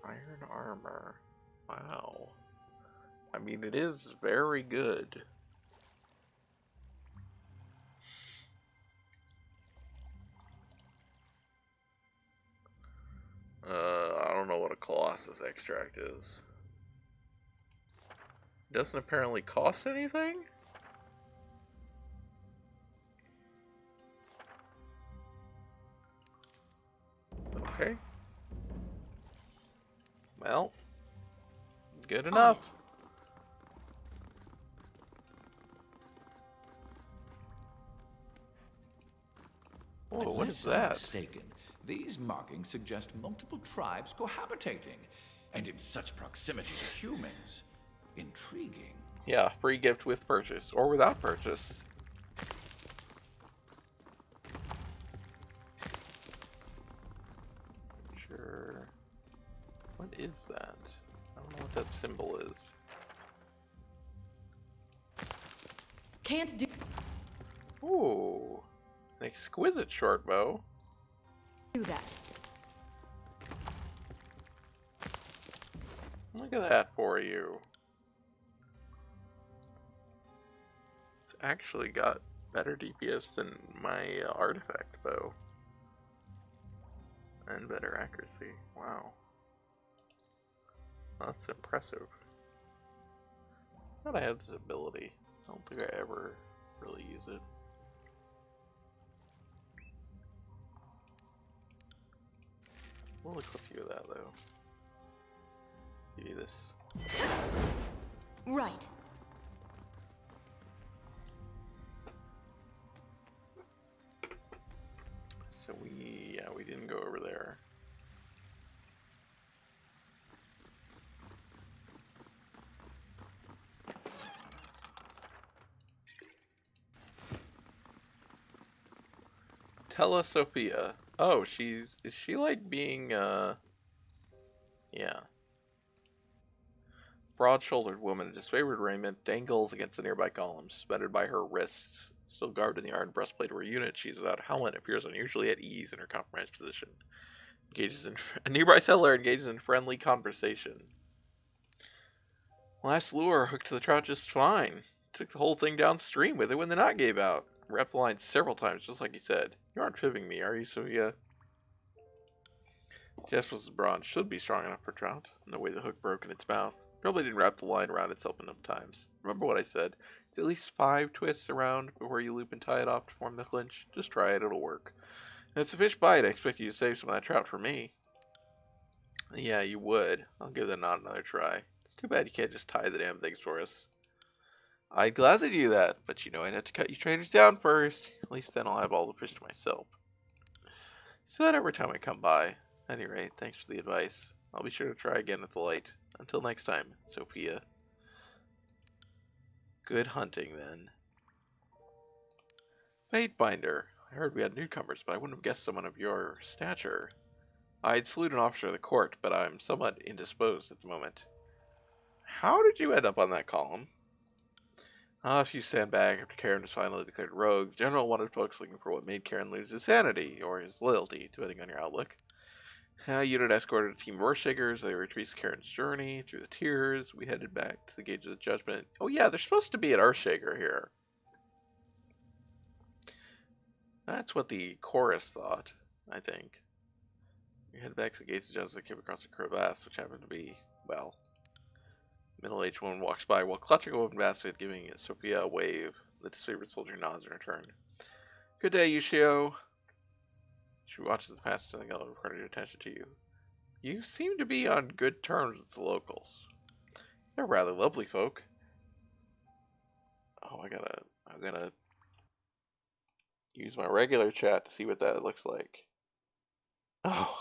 Iron armor. Wow. I mean, it is very good. Colossus extract is. Doesn't apparently cost anything? Okay. Well, good On enough. it. Whoa, what is Unless I'm that? mistaken, these markings suggest multiple tribes cohabitating, and in such proximity to humans. Intriguing. Yeah, free gift with purchase, or without purchase. Sure. What is that? I don't know what that symbol is. Can't do Ooh, an exquisite short bow. that. Look at that for you. It's actually got better DPS than my artifact bow. And better accuracy. Wow. That's impressive. I thought I had this ability. I don't think I ever really use it. We'll equip you with that though. Give you this. Right. So we didn't go over there. Telesophia. Oh, is she like being, yeah. Broad-shouldered woman in disfavored raiment dangles against the nearby columns, suspended by her wrists. Still garbed in the iron breastplate of her unit, she's without helmet and appears unusually at ease in her compromised position. A nearby settler engages in friendly conversation. Last lure hooked to the trout just fine. Took the whole thing downstream with it when the knot gave out. Wrapped the line several times, just like he said. You aren't fibbing me, are you, Sophia? Jasper's bronze should be strong enough for trout, and the way the hook broke in its mouth. Probably didn't wrap the line around itself enough times. Remember what I said? It's at least 5 twists around before you loop and tie it off to form the clinch. Just try it, it'll work. And if the fish bite, I expect you to save some of that trout for me. Yeah, you would. I'll give that knot another try. It's too bad you can't just tie the damn things for us. I'd gladly do that, but you know I'd have to cut you traders down first. At least then I'll have all the fish to myself. Say that every time I come by. At any rate, thanks for the advice. I'll be sure to try again at the light. Until next time, Sophia. Good hunting, then. Baitbinder. I heard we had newcomers, but I wouldn't have guessed someone of your stature. I'd salute an officer of the court, but I'm somewhat indisposed at the moment. How did you end up on that column? Ah, if you stand back after Karen was finally declared rogue, the general wanted folks looking for what made Karen lose his sanity, or his loyalty, depending on your outlook. Unit escorted a team of Earthshakers. They retraced Karen's journey through the tiers. We headed back to the Gauge of the Judgment. Oh yeah, there's supposed to be an Earthshaker here. That's what the chorus thought, I think. We headed back to the Gauge of the Judgment and came across a crevasse, which happened to be, well, middle-aged woman walks by while clutching a woven basket, giving Sophia a wave. The disfavored soldier nods in return. Good day, Yushio. She watches the past something else returning attention to you. You seem to be on good terms with the locals. They're rather lovely folk. Oh, I gotta use my regular chat to see what that looks like. Oh.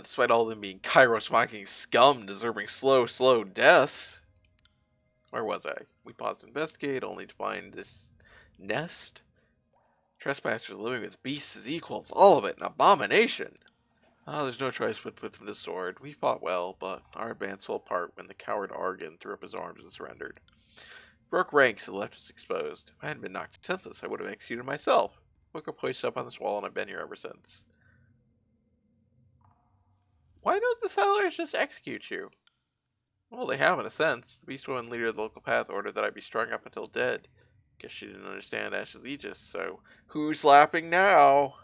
Despite all of them being Kairos mocking scum deserving slow deaths. Where was I? We paused to investigate, only to find this nest. Trespassers living with beasts as equals, all of it an abomination. There's no choice but to put them to the sword. We fought well, but our advance fell apart when the coward Argon threw up his arms and surrendered. Broke ranks and left us exposed. If I hadn't been knocked senseless, I would have executed myself. Book a place up on this wall, and I've been here ever since. Why don't the settlers just execute you? Well, they have in a sense. The beast woman leader of the local path ordered that I be strung up until dead. Guess she didn't understand Ash's aegis, so who's laughing now?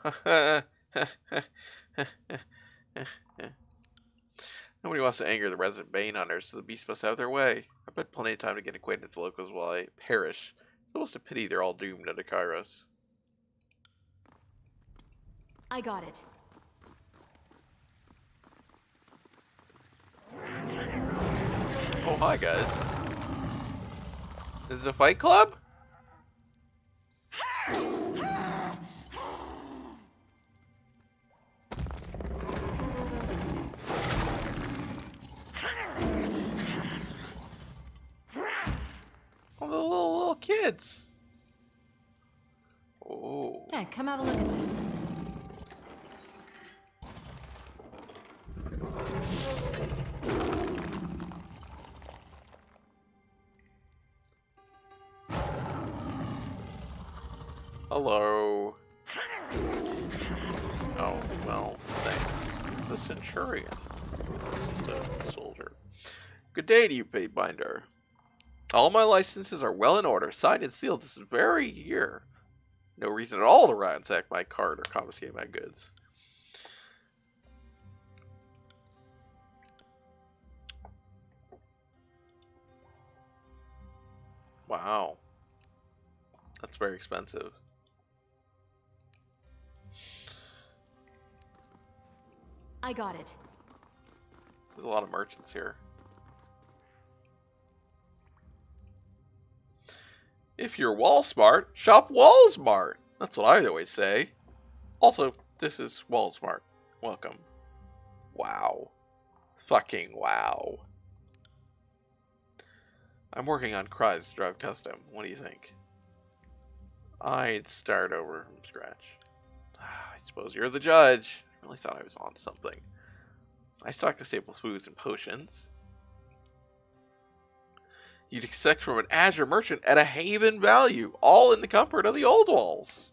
Nobody wants to anger the resident Bane hunters, so the beasts must have their way. I bet plenty of time to get acquainted with the locals while I perish. It's almost a pity they're all doomed under Kairos. I got it. Oh, hi, guys. This is a fight club? Oh, the little kids. Oh. Yeah, come have a look at this. Hello. Oh, well, thanks. The Centurion. Just a soldier. Good day to you, Patebinder. All my licenses are well in order, signed and sealed this very year. No reason at all to ransack my cart or confiscate my goods. Wow. That's very expensive. I got it. There's a lot of merchants here. If you're wall smart, shop Walsmart. That's what I always say. Also, this is Walsmart. Welcome. Wow. Fucking wow. I'm working on cries to drive custom. What do you think? I'd start over from scratch. I suppose you're the judge. I really thought I was on something. I stock the staple foods and potions. You'd expect from an Azure merchant at a haven value, all in the comfort of the old walls.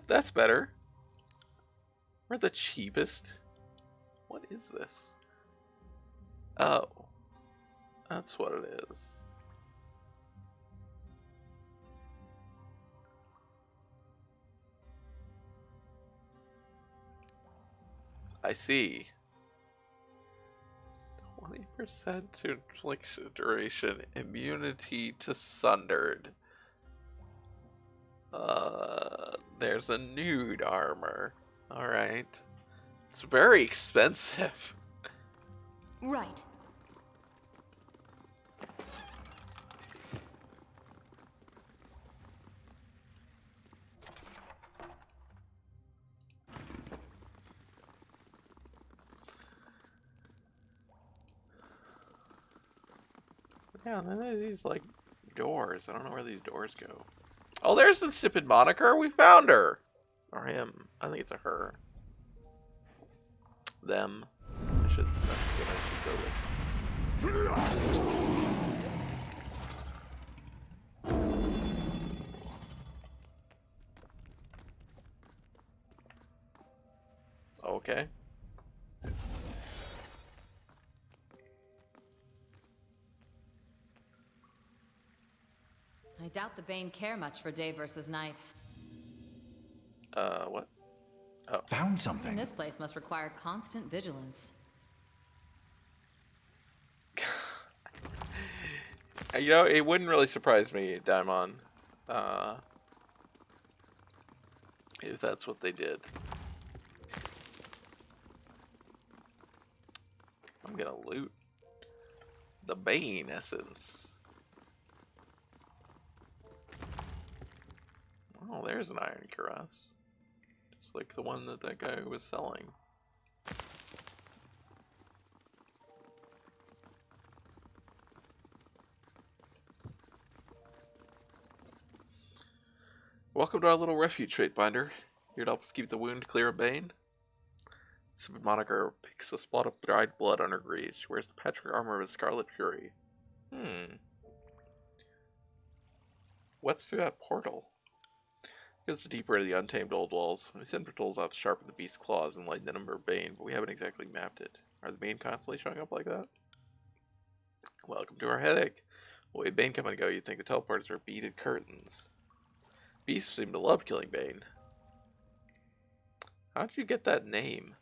That's better. We're the cheapest. What is this? Oh. That's what it is. I see. 20% to infliction duration, immunity to sundered. There's a nude armor. Alright. It's very expensive. Right. Yeah, and then there's these, like, doors. I don't know where these doors go. Oh, there's the insipid moniker. We found her. Or him. I think it's a her. Them. That's what I should go with. Okay. I doubt the Bane care much for day versus night. What? Oh. Found And something. this place must require constant vigilance. You know, it wouldn't really surprise me, Daimon, if that's what they did. I'm gonna loot the Bane essence. Oh, there's an iron cuirass. Just like the one that guy was selling. Welcome to our little refuge, Fatebinder. Here to help us keep the wound clear of Bane. Stupid moniker picks a spot of dried blood on her greaves. She wears the patchwork armor of a Scarlet Fury. What's through that portal? Goes deeper into the untamed old walls. We send patrols out to sharpen the beast's claws and lighten the number of Bane, but we haven't exactly mapped it. Are the Bane constantly showing up like that? Welcome to our headache. The way Bane come and go, you'd think the teleporters were beaded curtains. Beasts seem to love killing Bane. How'd you get that name?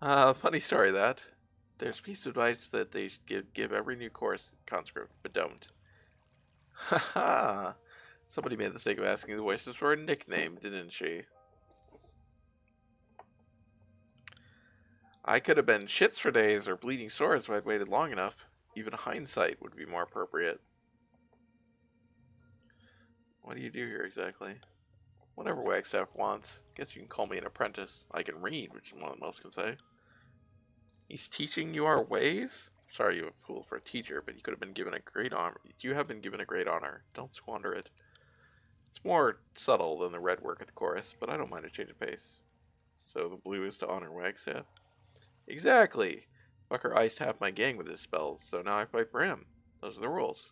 Funny story that. There's a piece of advice that they should give every new course conscript, but don't. Haha! Somebody made the mistake of asking the voices for a nickname, didn't she? I could have been Shits for Days or Bleeding Swords if I'd waited long enough. Even hindsight would be more appropriate. What do you do here exactly? Whatever Wagstaff wants. Guess you can call me an apprentice. I can read, which no one else can say. He's teaching you our ways? Sorry, you a fool for a teacher, but you could have been given a great honor. You have been given a great honor. Don't squander it. It's more subtle than the red work at the chorus, but I don't mind a change of pace. So the blue is to honor Wagstaff? Exactly! Fucker iced half my gang with his spells, so now I fight for him. Those are the rules.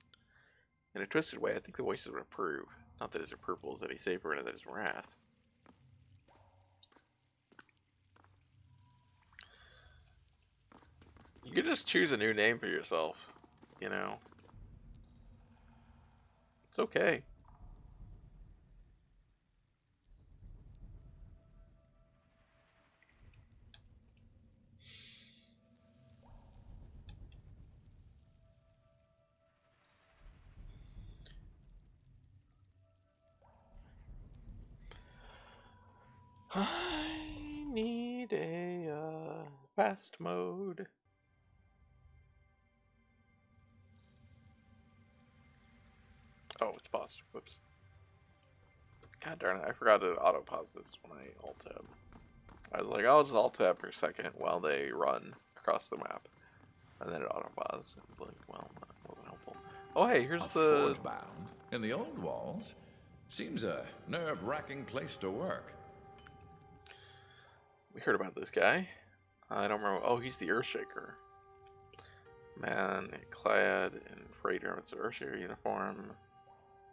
In a twisted way, I think the voices would approve. Not that his approval is any safer than his wrath. You could just choose a new name for yourself, you know. It's okay. I need a fast mode. Oh, it's paused. Whoops. God darn it, I forgot to auto pause this when I alt tab. I was like, I'll just alt tab for a second while they run across the map. And then it auto paused. Like, well, that wasn't helpful. Oh, hey, here's A the. forge bound in the old walls? Seems a nerve-wracking place to work. We heard about this guy. I don't remember. Oh, he's the Earthshaker. Man clad in freight garments of Earthshaker uniform.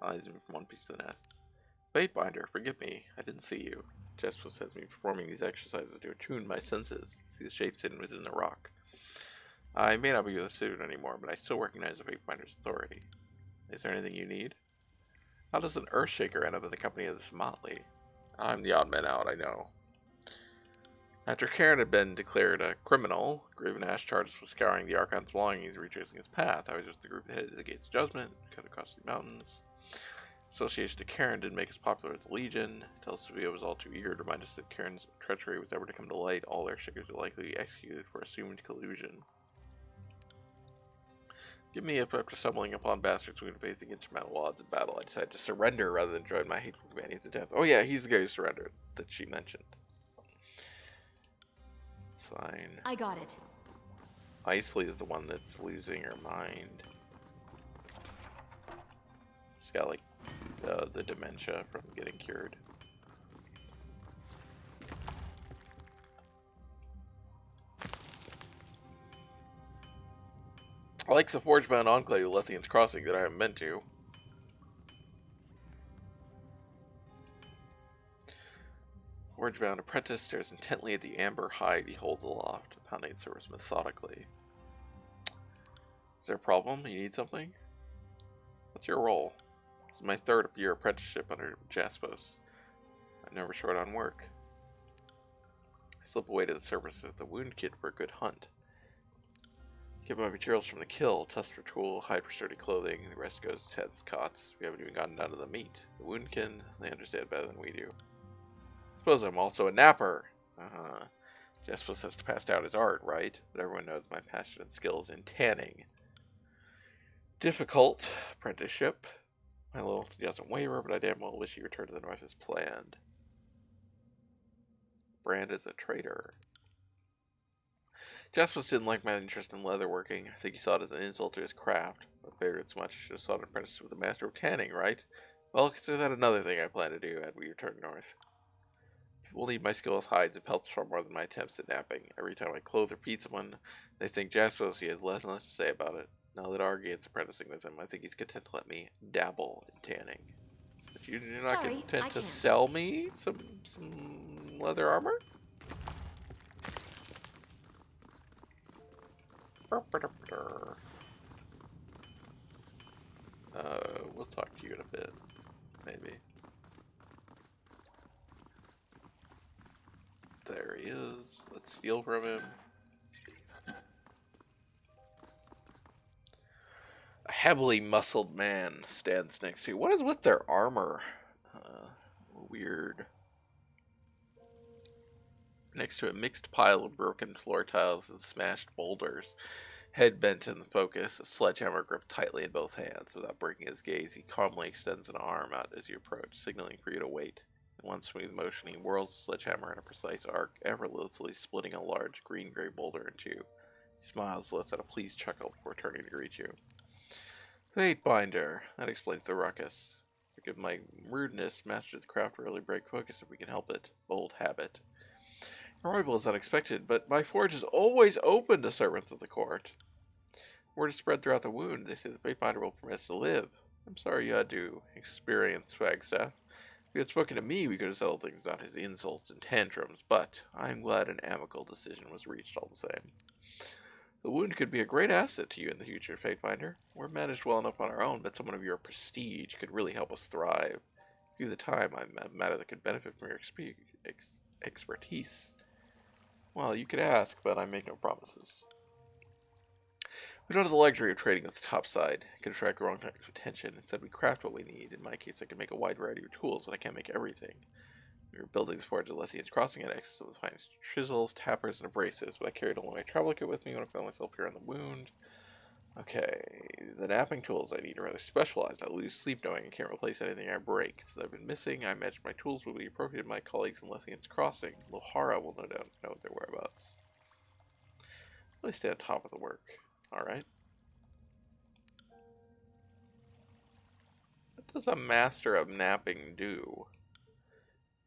Eyes from one piece of the nest. Fatebinder, forgive me. I didn't see you. Jespus has me performing these exercises to attune my senses. See the shapes hidden within the rock. I may not be with the student anymore, but I still recognize the Fatefinder's authority. Is there anything you need? How does an Earthshaker end up in the company of this motley? I'm the odd man out, I know. After Karen had been declared a criminal, Graven Ash charged us with scouring the Archon's belongings and retracing his path. I was with the group that headed to the Gates of Judgment, cut across the mountains. Association to Karen didn't make us popular with the Legion. Telesovia was all too eager to remind us that Karen's treachery was ever to come to light. All Earthshakers would likely be executed for assumed collusion. Give me if after stumbling upon bastards we would face insurmountable odds in battle, I decided to surrender rather than join my hateful companions to death. Oh yeah, he's the guy who surrendered that she mentioned. It's fine. I got it. Isley is the one that's losing her mind. She's got like the dementia from getting cured. I like the Forge-bound Enclave of Lethian's Crossing that I haven't been to. Forge-bound apprentice stares intently at the amber hide he holds aloft, pounding its surface methodically. Is there a problem? You need something? What's your role? This is my third year apprenticeship under Jaspos. I'm never short on work. I slip away to the surface of the wound kit for a good hunt. Get my materials from the kill, test for tool, hide for sturdy clothing, the rest goes to Ted's cots. We haven't even gotten down to the meat. The woundkin, they understand better than we do. Suppose I'm also a napper. Jaspos has to pass down his art, right? But everyone knows my passion and skills in tanning. Difficult apprenticeship. My loyalty doesn't waver, but I damn well wish he returned to the north as planned. Brand is a traitor. Jaspos didn't like my interest in leatherworking. I think he saw it as an insult to his craft. I figured it's much. Should have sought an apprenticeship with a master of tanning, right? Well, consider that another thing I plan to do as we return north. People need my skill with hides and pelts far more than my attempts at napping. Every time I clothe or feed someone, they think Jaspos he has less and less to say about it. Now that Argane's apprenticing with him, I think he's content to let me dabble in tanning. But you're not Sorry, content I to can't. sell me some leather armor? We'll talk to you in a bit, maybe. There he is. Let's steal from him. A heavily muscled man stands next to you. What is with their armor? Weird. Next to a mixed pile of broken floor tiles and smashed boulders. Head bent in the focus, a sledgehammer gripped tightly in both hands. Without breaking his gaze, he calmly extends an arm out as you approach, signaling for you to wait. In one smooth motion, he whirls the sledgehammer in a precise arc, effortlessly splitting a large green-gray boulder in two. He smiles, lets out a pleased chuckle before turning to greet you. Fatebinder, that explains the ruckus. Forgive my rudeness, Master of the Craft really break focus if we can help it. Bold habit. Your arrival is unexpected, but my forge is always open to servants of the court. Word is spread throughout the wound. They say the Fatebinder will permit us to live. I'm sorry you had to experience Flagstaff. If you had spoken to me, we could have settled things, not his insults and tantrums, but I'm glad an amicable decision was reached all the same. The wound could be a great asset to you in the future, Fatefinder. We're managed well enough on our own, but someone of your prestige could really help us thrive. If you have the time, I'm a matter that could benefit from your expertise. Well, you could ask, but I make no promises. We don't have the luxury of trading with the top side. It could attract the wrong type of attention. Instead, we craft what we need. In my case, I can make a wide variety of tools, but I can't make everything. We were building this forge at Lessian's Crossing at access to the finest chisels, tappers, and abrasives, but I carried only my travel kit with me when I found myself here on the wound. Okay, the napping tools I need are rather specialized. I lose sleep knowing I can't replace anything I break. Since I've been missing, I imagine my tools will be appropriate to my colleagues in Lessian's Crossing. Lohara will no doubt know their whereabouts. Really stay on top of the work. Alright. What does a master of napping do?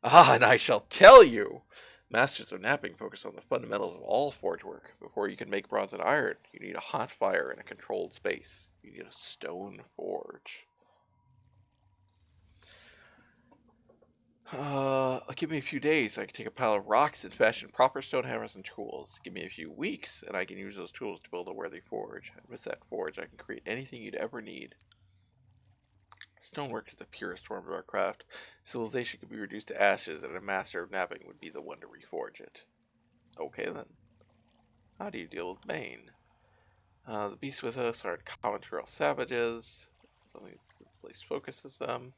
Ah, and I shall tell you! Masters of napping focus on the fundamentals of all forge work. Before you can make bronze and iron, you need a hot fire in a controlled space. You need a stone forge. Give me a few days. I can take a pile of rocks and fashion proper stone hammers and tools. Give me a few weeks, and I can use those tools to build a worthy forge. And with that forge, I can create anything you'd ever need. Stonework is the purest form of our craft. Civilization could be reduced to ashes, and a master of napping would be the one to reforge it. Okay then. How do you deal with Bane? The beasts with us are common to all savages. Something this place focuses them.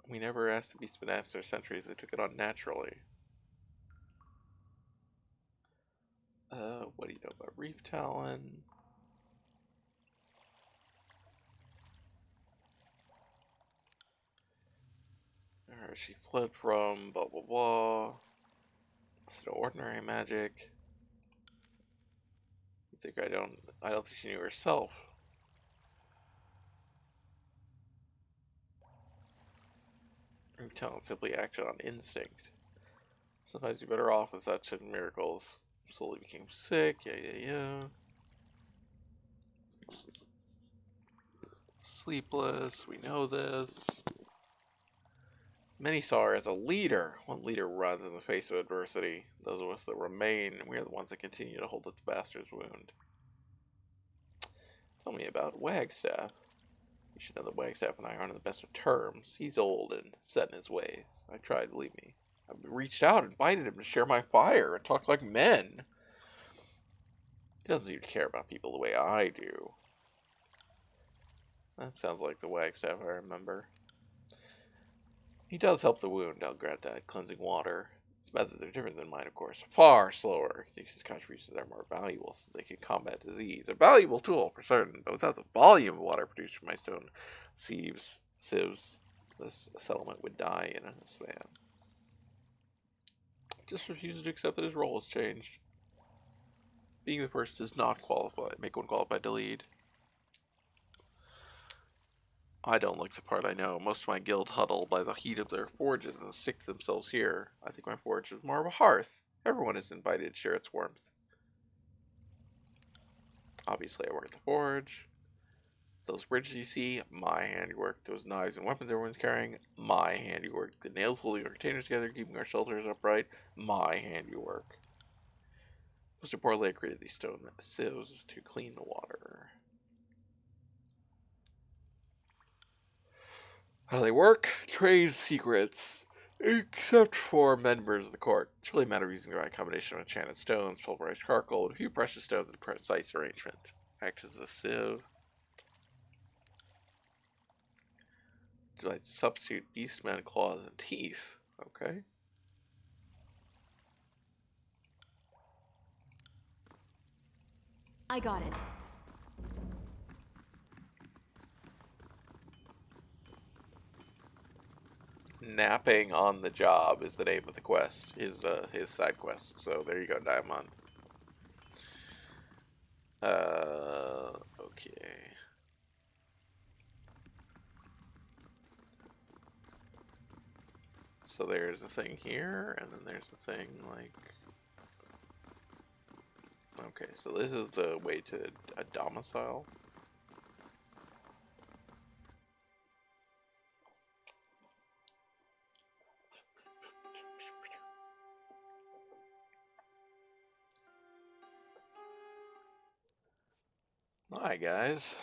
We never asked the beasts been asked their centuries. They took it on naturally. What do you know about Reef Talon? She fled from blah blah blah. It's no ordinary magic. You think I don't think she knew herself. Reef Talon simply acted on instinct. Sometimes you're better off with such miracles. Slowly became sick, yeah. Sleepless, we know this. Many saw her as a leader. One leader runs in the face of adversity. Those of us that remain, we are the ones that continue to hold its bastard's wound. Tell me about Wagstaff. You should know that Wagstaff and I aren't on the best of terms. He's old and set in his ways. I tried to leave me. I reached out, invited him to share my fire, and talk like men. He doesn't seem to care about people the way I do. That sounds like the Wagstaff I remember. He does help the wound, I'll grant that. Cleansing water. His methods are different than mine, of course. Far slower. He thinks his contributions are more valuable since they can combat disease. A valuable tool, for certain, but without the volume of water produced from my stone sieves, this settlement would die in a span. Just refuses to accept that his role has changed. Being the first does not make one qualified to lead. I don't look the part, I know. Most of my guild huddle by the heat of their forges and stick themselves here. I think my forge is more of a hearth. Everyone is invited to share its warmth. Obviously, I work at the forge. Those bridges you see, my handiwork. Those knives and weapons everyone's carrying, my handiwork. The nails holding our containers together, keeping our shelters upright, my handiwork. Mr. Borley created these stone sieves to clean the water. How do they work? Trade secrets. Except for members of the court. It's really a matter of using the right combination of enchanted stones, pulverized charcoal, and a few precious stones in a precise arrangement. Acts as a sieve. Do I substitute beastman claws and teeth? Okay. I got it. Napping on the job is the name of the quest. His side quest. So there you go, Diamond. Okay. So there's a thing here, and then there's a thing like... Okay, so this is the way to a domicile. Hi guys.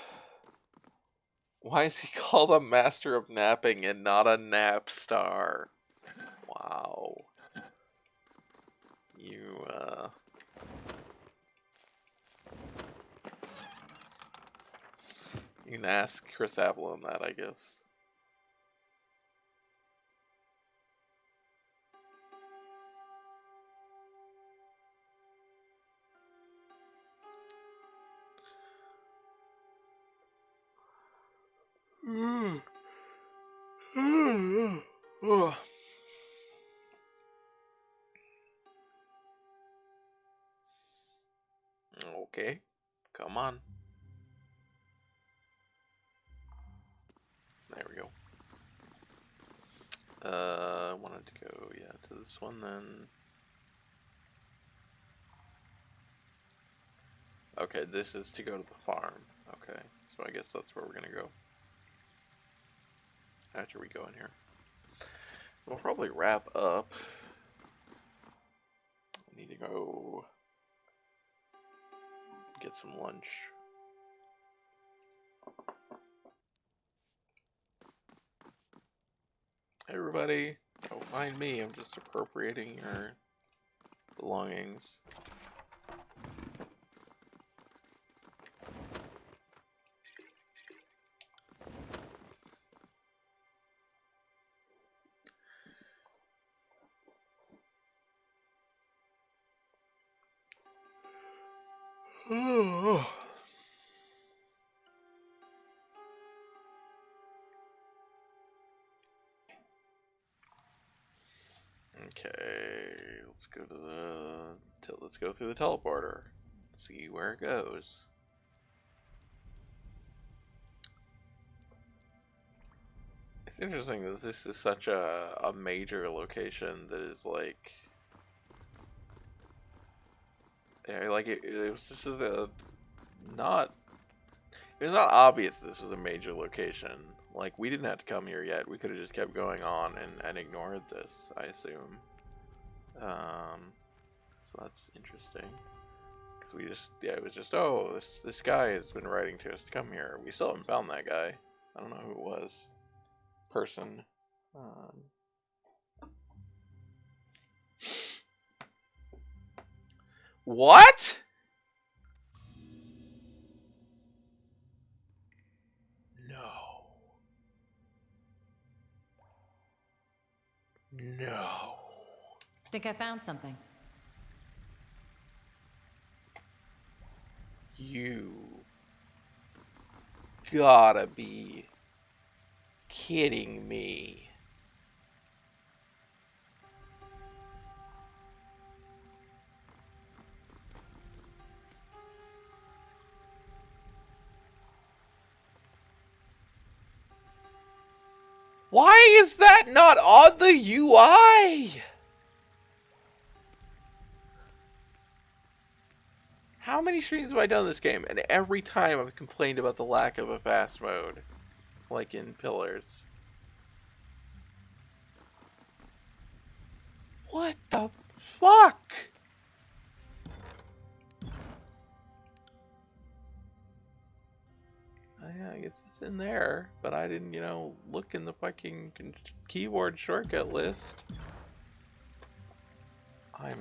Why is he called a master of napping and not a nap star? Wow. You can ask Chris Avalon that, I guess. Okay, come on. There we go. I wanted to go, yeah, to this one then. Okay, this is to go to the farm. Okay, so I guess that's where we're gonna go. After we go in here. We'll probably wrap up. I need to go get some lunch. Hey everybody, don't mind me, I'm just appropriating your belongings. Okay, let's go through the teleporter. See where it goes. It's interesting that this is such a major location that is like, yeah, like it was just not. It was not obvious this was a major location. Like, we didn't have to come here yet. We could have just kept going on and ignored this, I assume. So that's interesting. Because we just, yeah, it was just, oh, this guy has been writing to us to come here. We still haven't found that guy. I don't know who it was. Person. What? No. No. Think I found something. You gotta be kidding me. Why is that not on the UI? How many streams have I done this game? And every time I've complained about the lack of a fast mode. Like in Pillars. What the fuck? It's in there, but I didn't, look in the fucking keyboard shortcut list. I'm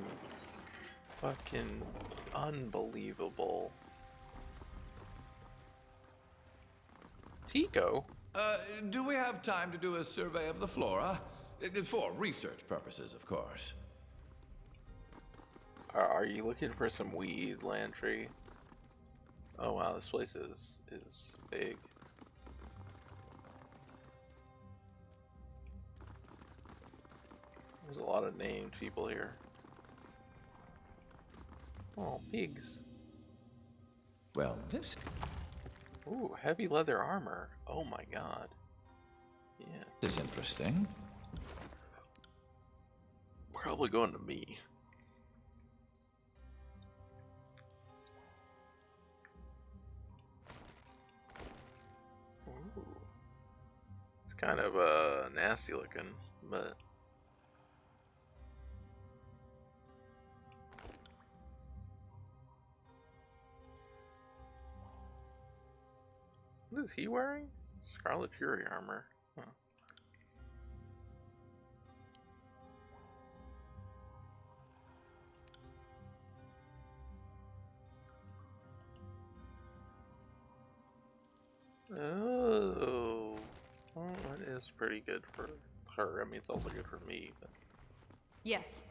fucking unbelievable. Tico? Do we have time to do a survey of the flora? For research purposes, of course. Are you looking for some weed, Lantry? Oh wow, this place is big. There's a lot of named people here. Oh, pigs. Well, this Ooh, heavy leather armor. Oh my god. Yeah. is interesting. Probably going to me. Ooh. It's kind of nasty looking, but what is he wearing? Scarlet Fury armor. Huh. Oh, well, that is pretty good for her. I mean, it's also good for me. But Yes.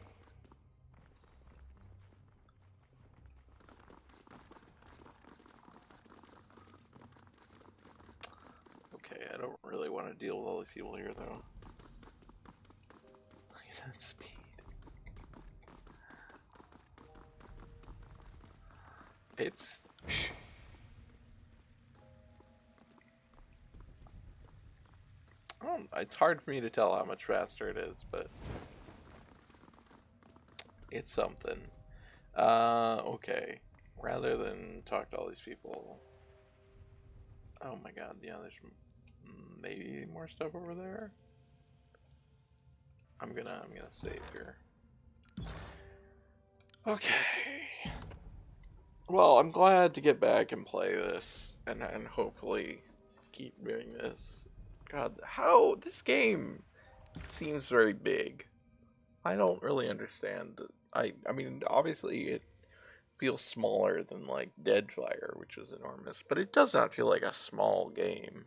okay, I don't really want to deal with all these people here, though. Look at that speed. It's it's hard for me to tell how much faster it is, but it's something. Okay. Rather than talk to all these people. Oh my god, yeah, there's maybe more stuff over there. I'm gonna save here. Okay. Well, I'm glad to get back and play this and hopefully keep doing this. God, how this game seems very big. I don't really understand. I mean, obviously it feels smaller than like Deadfire, which is enormous, but it does not feel like a small game,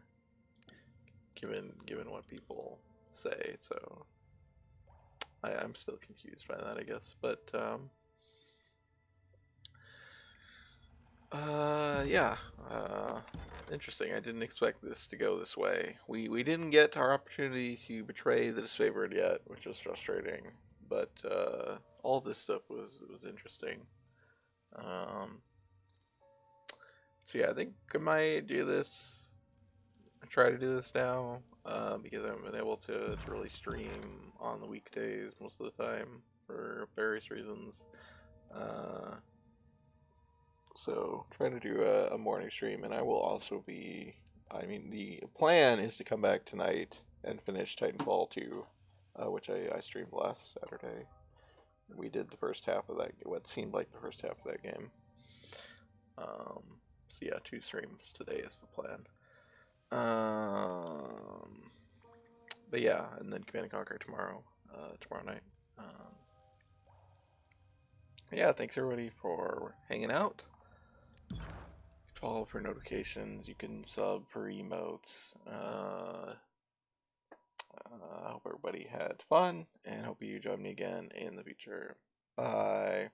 given what people say. So I'm still confused by that, I guess. But yeah, interesting. I didn't expect this to go this way. We didn't get our opportunity to betray the disfavored yet, which was frustrating. But all this stuff was interesting. So yeah, I think I might do this. I try to do this now because I haven't been able to really stream on the weekdays most of the time for various reasons. So trying to do a morning stream, and I will also be. I mean, the plan is to come back tonight and finish Titanfall 2, which I streamed last Saturday. We did the first half of that, what seemed like the first half of that game. So yeah, 2 streams today is the plan. But yeah, and then Command & Conquer tomorrow night. Yeah, thanks everybody for hanging out. Follow for notifications. You can sub for emotes. I hope everybody had fun, and hope you join me again in the future. Bye.